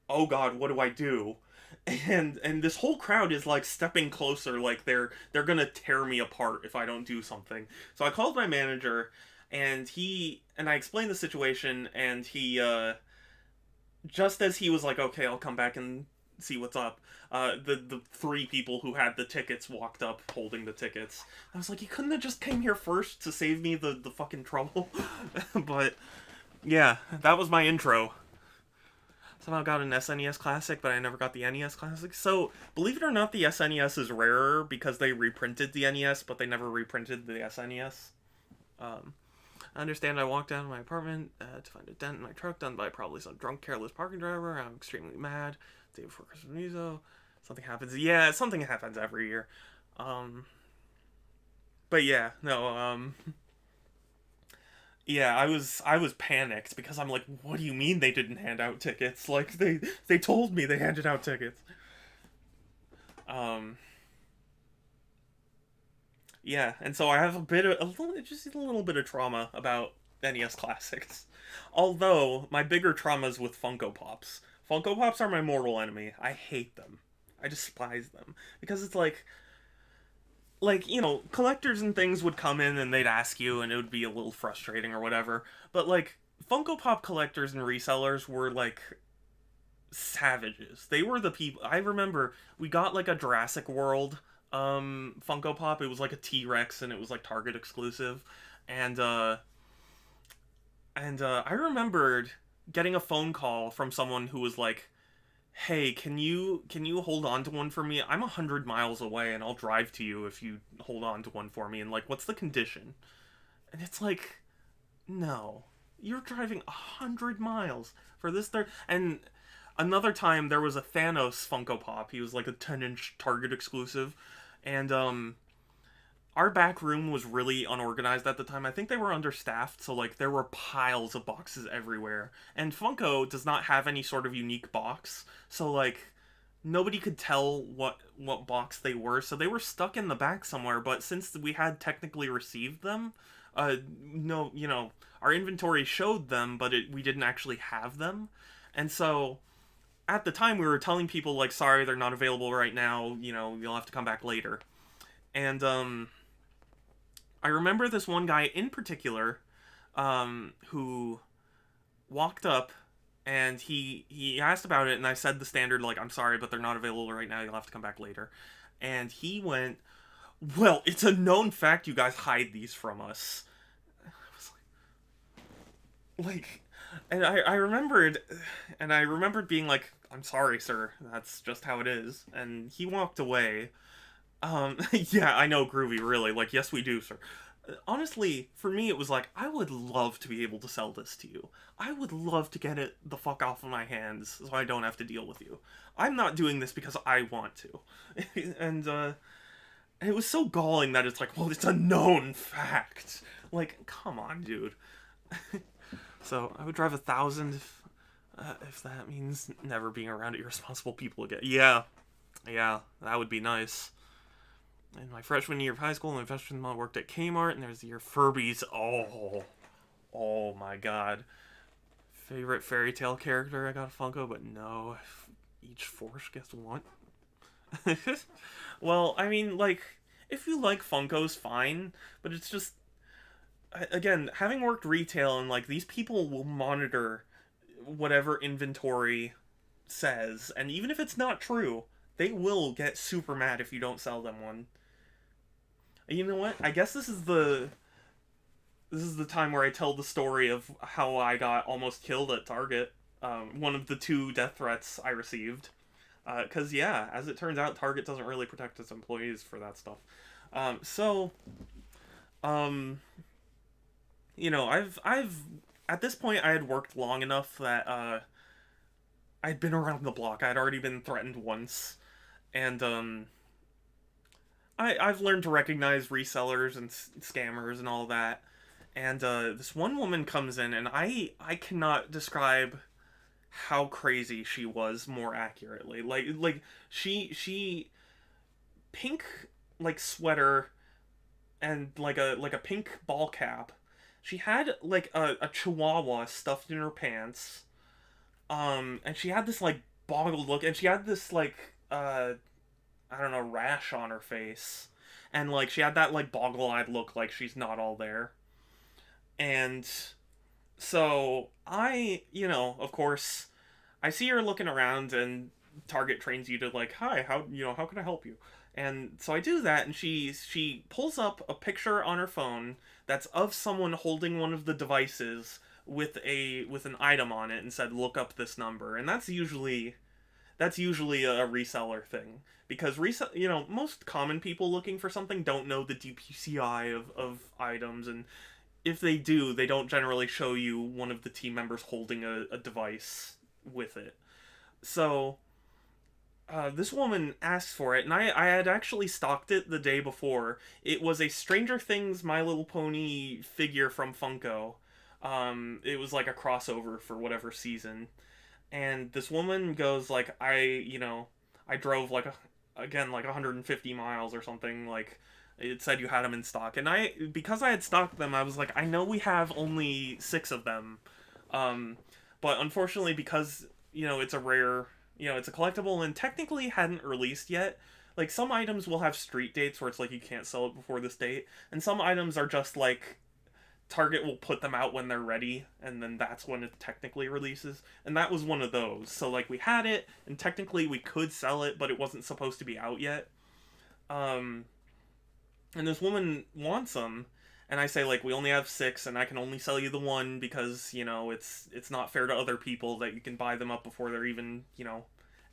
"Oh God, what do I do?" And this whole crowd is like stepping closer, like they're gonna tear me apart if I don't do something. So I called my manager, and I explained the situation, and he just as he was like, "Okay, I'll come back and see what's up," the 3 people who had the tickets walked up holding the tickets. I was like, "You couldn't have just came here first to save me the fucking trouble?" But yeah, that was my intro. Somehow got an SNES Classic, but I never got the NES Classic. So, believe it or not, the SNES is rarer because they reprinted the NES, but they never reprinted the SNES. I understand I walked down to my apartment to find a dent in my truck done by probably some drunk, careless parking driver. I'm extremely mad. Day before Christmas Eve, though. Something happens. Yeah, something happens every year. But yeah, no, yeah, I was panicked because I'm like, "What do you mean they didn't hand out tickets? Like, they told me they handed out tickets." Yeah, and so I have just a little bit of trauma about NES Classics. Although my bigger trauma is with Funko Pops. Funko Pops are my mortal enemy. I hate them. I despise them because it's like, you know, collectors and things would come in and they'd ask you, and it would be a little frustrating or whatever. But like, Funko Pop collectors and resellers were like savages. They were the people. I remember we got like a Jurassic World Funko Pop. It was like a T-Rex, and it was like Target exclusive. And I remembered getting a phone call from someone who was like, "Hey, can you hold on to one for me? I'm 100 miles away, and I'll drive to you if you hold on to one for me. And like, what's the condition?" And it's like, no, you're driving 100 miles for this third. And another time there was a Thanos Funko Pop. He was like a 10-inch Target exclusive, and our back room was really unorganized at the time. I think they were understaffed, so like there were piles of boxes everywhere. And Funko does not have any sort of unique box, so like nobody could tell what box they were. So they were stuck in the back somewhere. But since we had technically received them, no, you know, our inventory showed them, but we didn't actually have them. And so at the time we were telling people like, "Sorry, they're not available right now. You know, you'll have to come back later." And I remember this one guy in particular, who walked up and he asked about it, and I said the standard, like, "I'm sorry, but they're not available right now. You'll have to come back later." And he went, "Well, it's a known fact you guys hide these from us." I was like, and I remembered being like, "I'm sorry, sir. That's just how it is." And he walked away. Yeah, I know, Groovy, really. Like, "Yes, we do, sir." honestly, for me, it was like, I would love to be able to sell this to you. I would love to get it the fuck off of my hands so I don't have to deal with you. I'm not doing this because I want to. And, it was so galling that it's like, well, it's a known fact. Like, come on, dude. So, I would drive 1,000 if that means never being around irresponsible people again. Yeah, that would be nice. In my freshman year of high school, my freshman month worked at Kmart, and there's the year Furbies. Oh my god. Favorite fairy tale character? I got a Funko, but no. Each force gets one. Well, I mean, like, if you like Funkos, fine, but it's just, again, having worked retail, and, like, these people will monitor whatever inventory says, and even if it's not true, they will get super mad if you don't sell them one. You know what? I guess this is the time where I tell the story of how I got almost killed at Target. One of the 2 death threats I received. Because, yeah, as it turns out, Target doesn't really protect its employees for that stuff. You know, I've at this point, I had worked long enough that, I'd been around the block. I'd already been threatened once. And, I've learned to recognize resellers and scammers and all that. And this one woman comes in, and I cannot describe how crazy she was more accurately. Like she pink like sweater and like a pink ball cap. She had like a chihuahua stuffed in her pants. And she had this like boggled look, and she had this like I don't know, rash on her face. And, like, she had that, like, boggle-eyed look like she's not all there. And so you know, of course, I see her looking around, and Target trains you to, like, hi, how can I help you? And so I do that, and she pulls up a picture on her phone that's of someone holding one of the devices with an item on it and said, look up this number. And that's usually a reseller thing, because you know, most common people looking for something don't know the DPCI of items, and if they do, they don't generally show you one of the team members holding a device with it. So this woman asked for it, and I had actually stocked it the day before. It was a Stranger Things My Little Pony figure from Funko. It was like a crossover for whatever season. And this woman goes like, I drove like like 150 miles or something, like it said you had them in stock. And because I had stocked them, I was like, I know we have only 6 of them. But unfortunately, because, you know, it's a rare, you know, it's a collectible and technically hadn't released yet. Like, some items will have street dates where it's like you can't sell it before this date, and some items are just like Target will put them out when they're ready, and then that's when it technically releases. And that was one of those. So, like, we had it, and technically we could sell it, but it wasn't supposed to be out yet. And this woman wants them, and I say, like, we only have 6, and I can only sell you the one because, you know, it's not fair to other people that you can buy them up before they're even, you know,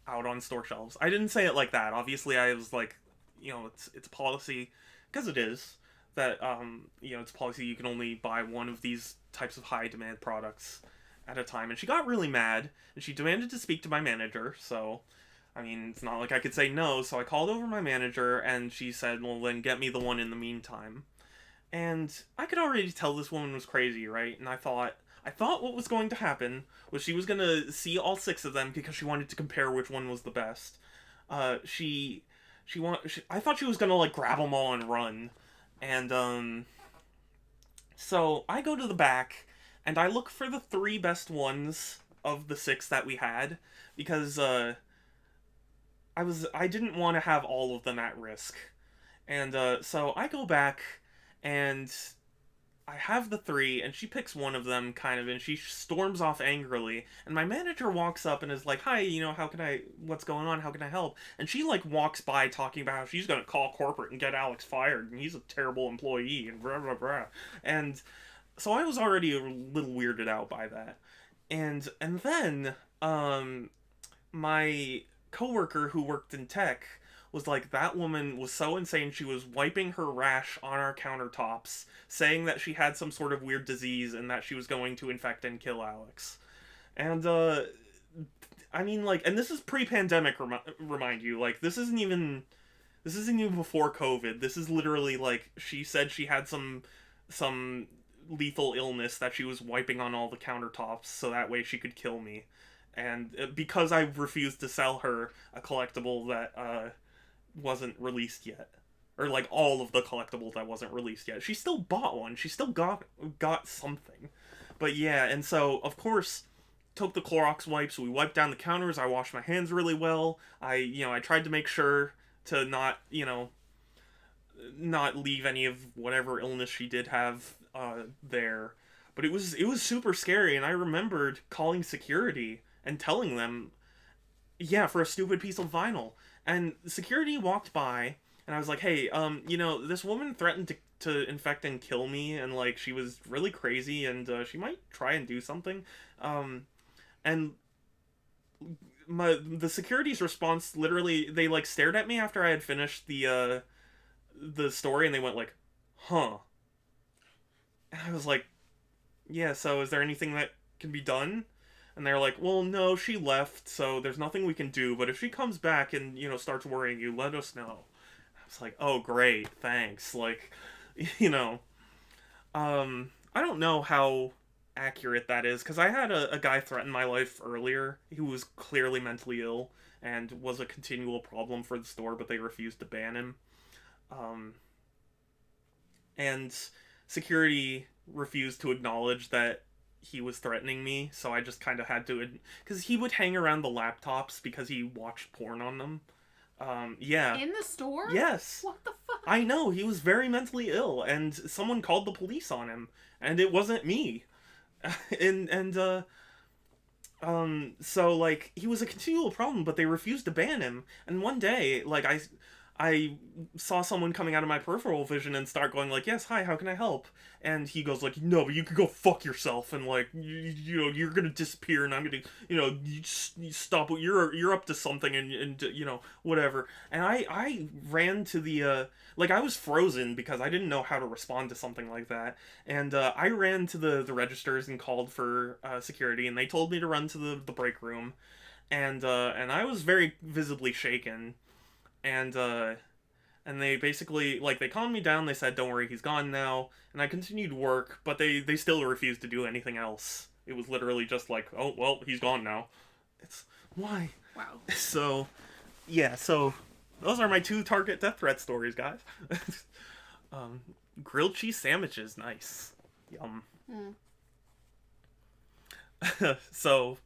out on store shelves. I didn't say it like that. Obviously, I was like, you know, it's a policy, because it is, that, you know, it's policy you can only buy one of these types of high demand products at a time. And she got really mad, and she demanded to speak to my manager. So, I mean, it's not like I could say no. So I called over my manager, and she said, well, then get me the one in the meantime. And I could already tell this woman was crazy, right? And I thought what was going to happen was she was going to see all 6 of them because she wanted to compare which one was the best. I thought she was going to, like, grab them all and run. And, so I go to the back, and I look for the 3 best ones of the 6 that we had, because, I didn't want to have all of them at risk. And, so I go back, and I have the 3, and she picks one of them, kind of, and she storms off angrily, and my manager walks up and is like, hi, you know, what's going on, how can I help? And she, like, walks by talking about how she's gonna call corporate and get Alex fired, and he's a terrible employee, and blah, blah, blah. And so I was already a little weirded out by that. And then, my coworker who worked in tech was like, that woman was so insane. She was wiping her rash on our countertops, saying that she had some sort of weird disease and that she was going to infect and kill Alex. And, I mean, like, and this is pre-pandemic, remind you, like, this isn't even before COVID. This is literally, like, she said she had some lethal illness that she was wiping on all the countertops so that way she could kill me. And because I refused to sell her a collectible that, wasn't released yet, or like all of the collectibles that wasn't released yet, she still bought one. She still got something. But yeah, and so of course took the Clorox wipes, we wiped down the counters, I washed my hands really well. I tried to make sure to not leave any of whatever illness she did have there. But it was super scary, and I remembered calling security and telling them, yeah, for a stupid piece of vinyl. And security walked by, and I was like, hey, this woman threatened to infect and kill me, and, like, she was really crazy, and she might try and do something. And the security's response, literally, they, like, stared at me after I had finished the story, and they went, like, huh. And I was like, yeah, so is there anything that can be done? And they're like, well, no, she left, so there's nothing we can do, but if she comes back and, starts worrying you, let us know. I was like, oh, great, thanks. Like, I don't know how accurate that is, because I had a guy threaten my life earlier who was clearly mentally ill and was a continual problem for the store, but they refused to ban him. And security refused to acknowledge that he was threatening me, so I just kind of had to, because he would hang around the laptops because he watched porn on them. Yeah. In the store? Yes. What the fuck? I know, he was very mentally ill, and someone called the police on him, and it wasn't me. So, like, he was a continual problem, but they refused to ban him, and one day, like, I saw someone coming out of my peripheral vision and start going like, yes, hi, how can I help? And he goes like, no, but you could go fuck yourself, and like, you're gonna disappear, and I'm gonna, you stop, you're up to something, and whatever. And I ran to the, like, I was frozen because I didn't know how to respond to something like that. And I ran to the registers and called for security, and they told me to run to the break room. And I was very visibly shaken. And they basically, like, they calmed me down, they said, don't worry, he's gone now, and I continued work, but they still refused to do anything else. It was literally just like, oh, well, he's gone now. It's, why? Wow. So, yeah, so, those are my 2 Target death threat stories, guys. Grilled cheese sandwiches, nice. Yum. So,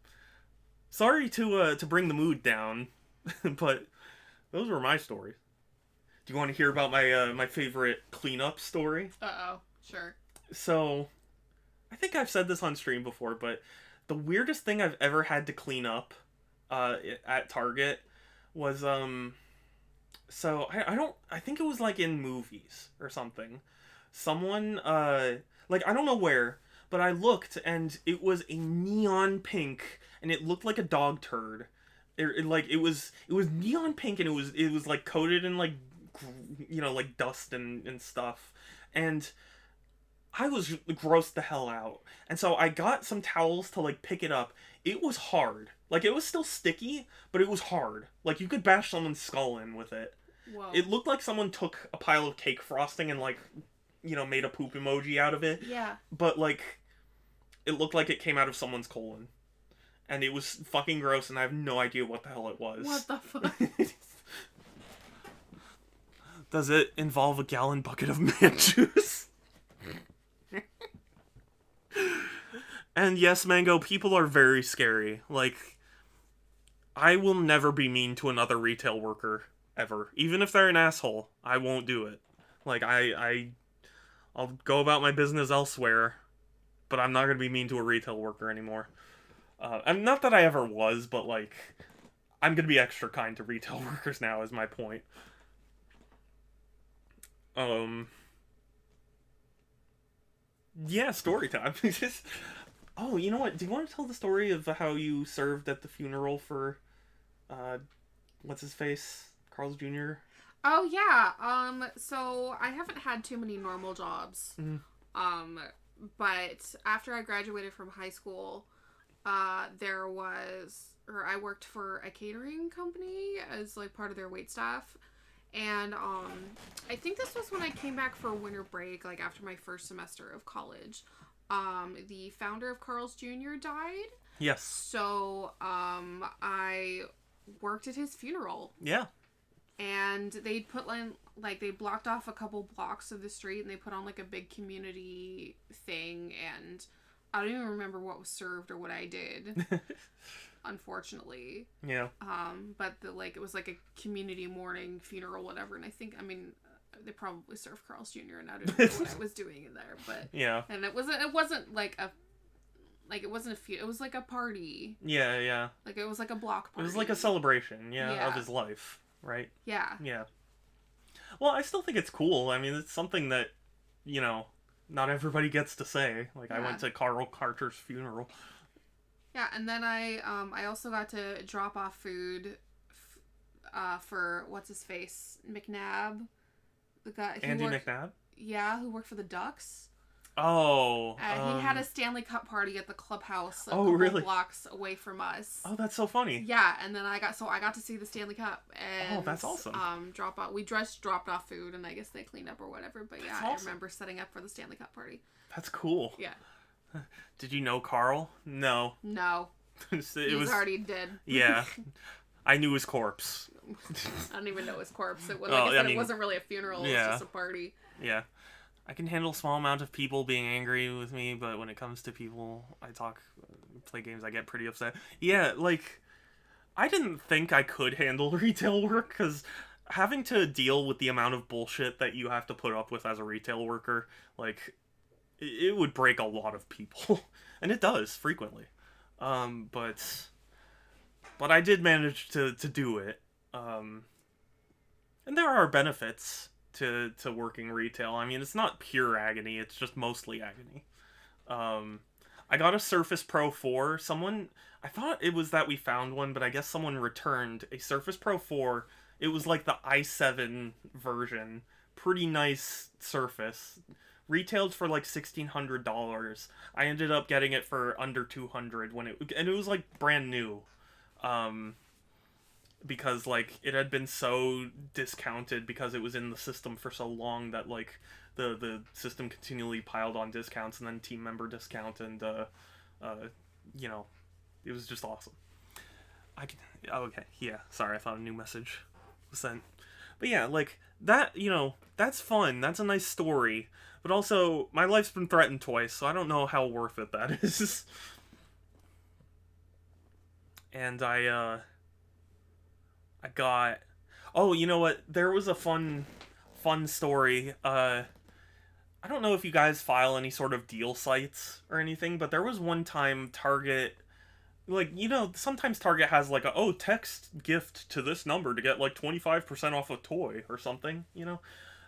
sorry to bring the mood down, but those were my stories. Do you want to hear about my favorite cleanup story? Uh-oh. Sure. So, I think I've said this on stream before, but the weirdest thing I've ever had to clean up at Target was, so, I think it was, like, in movies or something. Someone, like, I don't know where, but I looked, and it was a neon pink, and it looked like a dog turd. It was neon pink, and it was like coated in like like dust and stuff, and I was grossed the hell out. And so I got some towels to like pick it up. It was hard. Like, it was still sticky, but it was hard. Like, you could bash someone's skull in with it. Whoa. It looked like someone took a pile of cake frosting and like made a poop emoji out of it. Yeah. But like, it looked like it came out of someone's colon. And it was fucking gross, and I have no idea what the hell it was. What the fuck? Does it involve a gallon bucket of man juice? And yes, Mango, people are very scary. Like, I will never be mean to another retail worker, ever. Even if they're an asshole, I won't do it. Like, I'll go about my business elsewhere, but I'm not gonna be mean to a retail worker anymore. And not that I ever was, but, like, I'm gonna be extra kind to retail workers now, is my point. Yeah, story time. Oh, you know what? Do you want to tell the story of how you served at the funeral for, what's his face? Carl's Jr.? Oh yeah. So I haven't had too many normal jobs. But after I graduated from high school, I worked for a catering company as like part of their wait staff. And I think this was when I came back for winter break, like after my first semester of college. The founder of Carl's Jr. died. Yes. So I worked at his funeral. Yeah. And they put like they blocked off a couple blocks of the street, and they put on like a big community thing, and I don't even remember what was served or what I did. Unfortunately. Yeah. But it was like a community mourning funeral, whatever, and I mean they probably served Carl's Jr. and I didn't know what I was doing in there, but yeah. And it wasn't it wasn't it was like a party. Yeah, yeah. Like it was like a block party. It was like a celebration, of his life, right? Yeah. Yeah. Well, I still think it's cool. I mean, it's something that, not everybody gets to say. Like, I went to Carl Carter's funeral. Yeah, and then I also got to drop off food for what's his face, McNabb, the guy Andy McNabb. Yeah, who worked for the Ducks. Oh, he had a Stanley Cup party at the clubhouse a couple blocks away from us. Oh, that's so funny. Yeah, and then I got to see the Stanley Cup and that's awesome. We just dropped off food and I guess they cleaned up or whatever, but that's yeah, awesome. I remember setting up for the Stanley Cup party. That's cool. Yeah. Did you know Carl? No. No. He's already dead. Yeah. I knew his corpse. I don't even know his corpse. It was, it wasn't really a funeral. It was just a party. Yeah. I can handle a small amount of people being angry with me, but when it comes to people play games, I get pretty upset. Yeah, I didn't think I could handle retail work, because having to deal with the amount of bullshit that you have to put up with as a retail worker, it would break a lot of people. And it does, frequently. But I did manage to do it. And there are benefits to working retail. I mean, it's not pure agony, it's just mostly agony. I got a Surface Pro 4. I thought it was that we found one, but I guess someone returned a Surface Pro 4. It was like the i7 version. Pretty nice Surface. Retailed for like $1,600. I ended up getting it for under $200 and it was like brand new. Because it had been so discounted because it was in the system for so long that the system continually piled on discounts and then team member discount, and it was just awesome. Okay, yeah, sorry, I thought a new message was sent. But yeah, that, that's fun, that's a nice story, but also my life's been threatened twice, so I don't know how worth it that is. And I got... Oh, you know what? There was a fun story. I don't know if you guys file any sort of deal sites or anything, but there was one time Target... sometimes Target has text gift to this number to get 25% off a toy or something,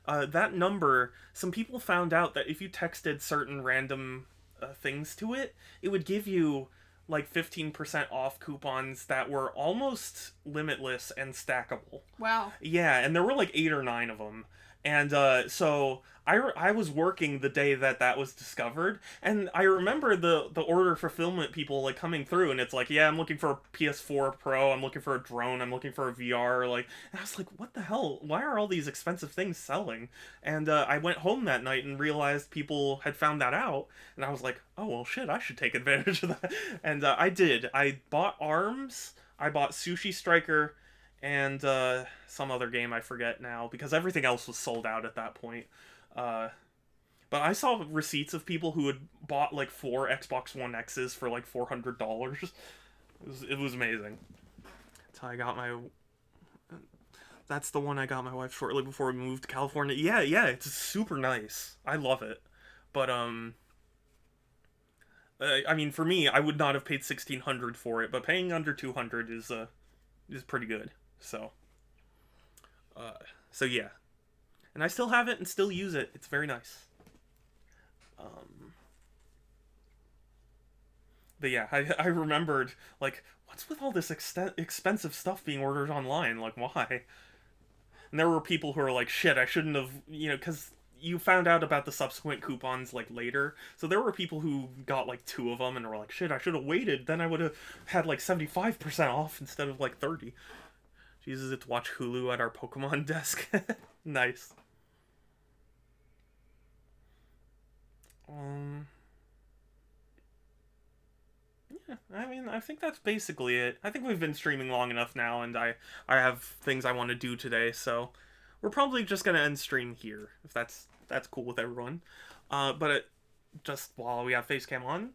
that number, some people found out that if you texted certain random things to it, it would give you 15% off coupons that were almost limitless and stackable. Wow. Yeah, and there were 8 or 9 of them. And so I was working the day that was discovered, and I remember the order fulfillment people coming through, and it's yeah, I'm looking for a PS4 Pro, I'm looking for a drone, I'm looking for a VR, and I was what the hell? Why are all these expensive things selling? And I went home that night and realized people had found that out, and I was oh well shit, I should take advantage of that. And I did. I bought ARMS, I bought Sushi Striker, and some other game I forget now, because everything else was sold out at that point. But I saw receipts of people who had bought 4 Xbox One X's for $400. It was amazing. That's how I got my... That's the one I got my wife shortly before we moved to California. Yeah, it's super nice. I love it. But I mean, for me, I would not have paid $1,600 for it, but paying under $200 is pretty good. So yeah, and I still have it and still use it. It's very nice. But yeah, I remembered what's with all this expensive stuff being ordered online? Why? And there were people who were like, shit, I shouldn't have, because you found out about the subsequent coupons like later. So there were people who got like 2 of them and were like, shit, I should have waited. Then I would have had like 75% off instead of like 30. She uses it to watch Hulu at our Pokemon desk. Nice. Yeah, I mean, I think that's basically it. I think we've been streaming long enough now, and I have things I want to do today, so we're probably just gonna end stream here, if that's cool with everyone. Just while we have Facecam on,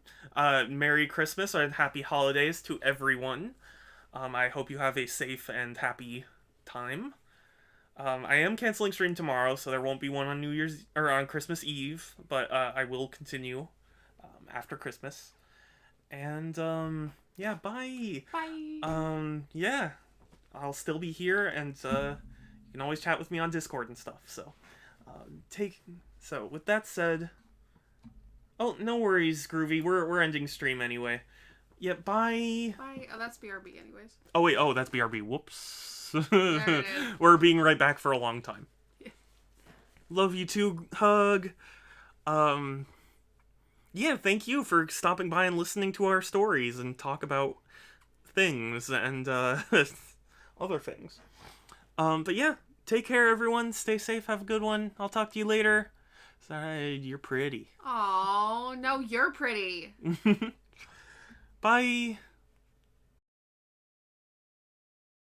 Merry Christmas and Happy Holidays to everyone. I hope you have a safe and happy time. I am canceling stream tomorrow, so there won't be one on New Year's or on Christmas Eve, but I will continue after Christmas. And yeah, bye. Bye. Yeah, I'll still be here, and you can always chat with me on Discord and stuff. So so with that said, oh, no worries, Groovy. We're ending stream anyway. Yeah, bye. Bye. Oh, that's BRB anyways. Oh wait, that's BRB. Whoops. There it is. We're being right back for a long time. Yeah. Love you too, Hug. Yeah, thank you for stopping by and listening to our stories and talk about things and other things. But yeah, take care, everyone. Stay safe. Have a good one. I'll talk to you later. Sorry, you're pretty. Oh, no, you're pretty. Bye.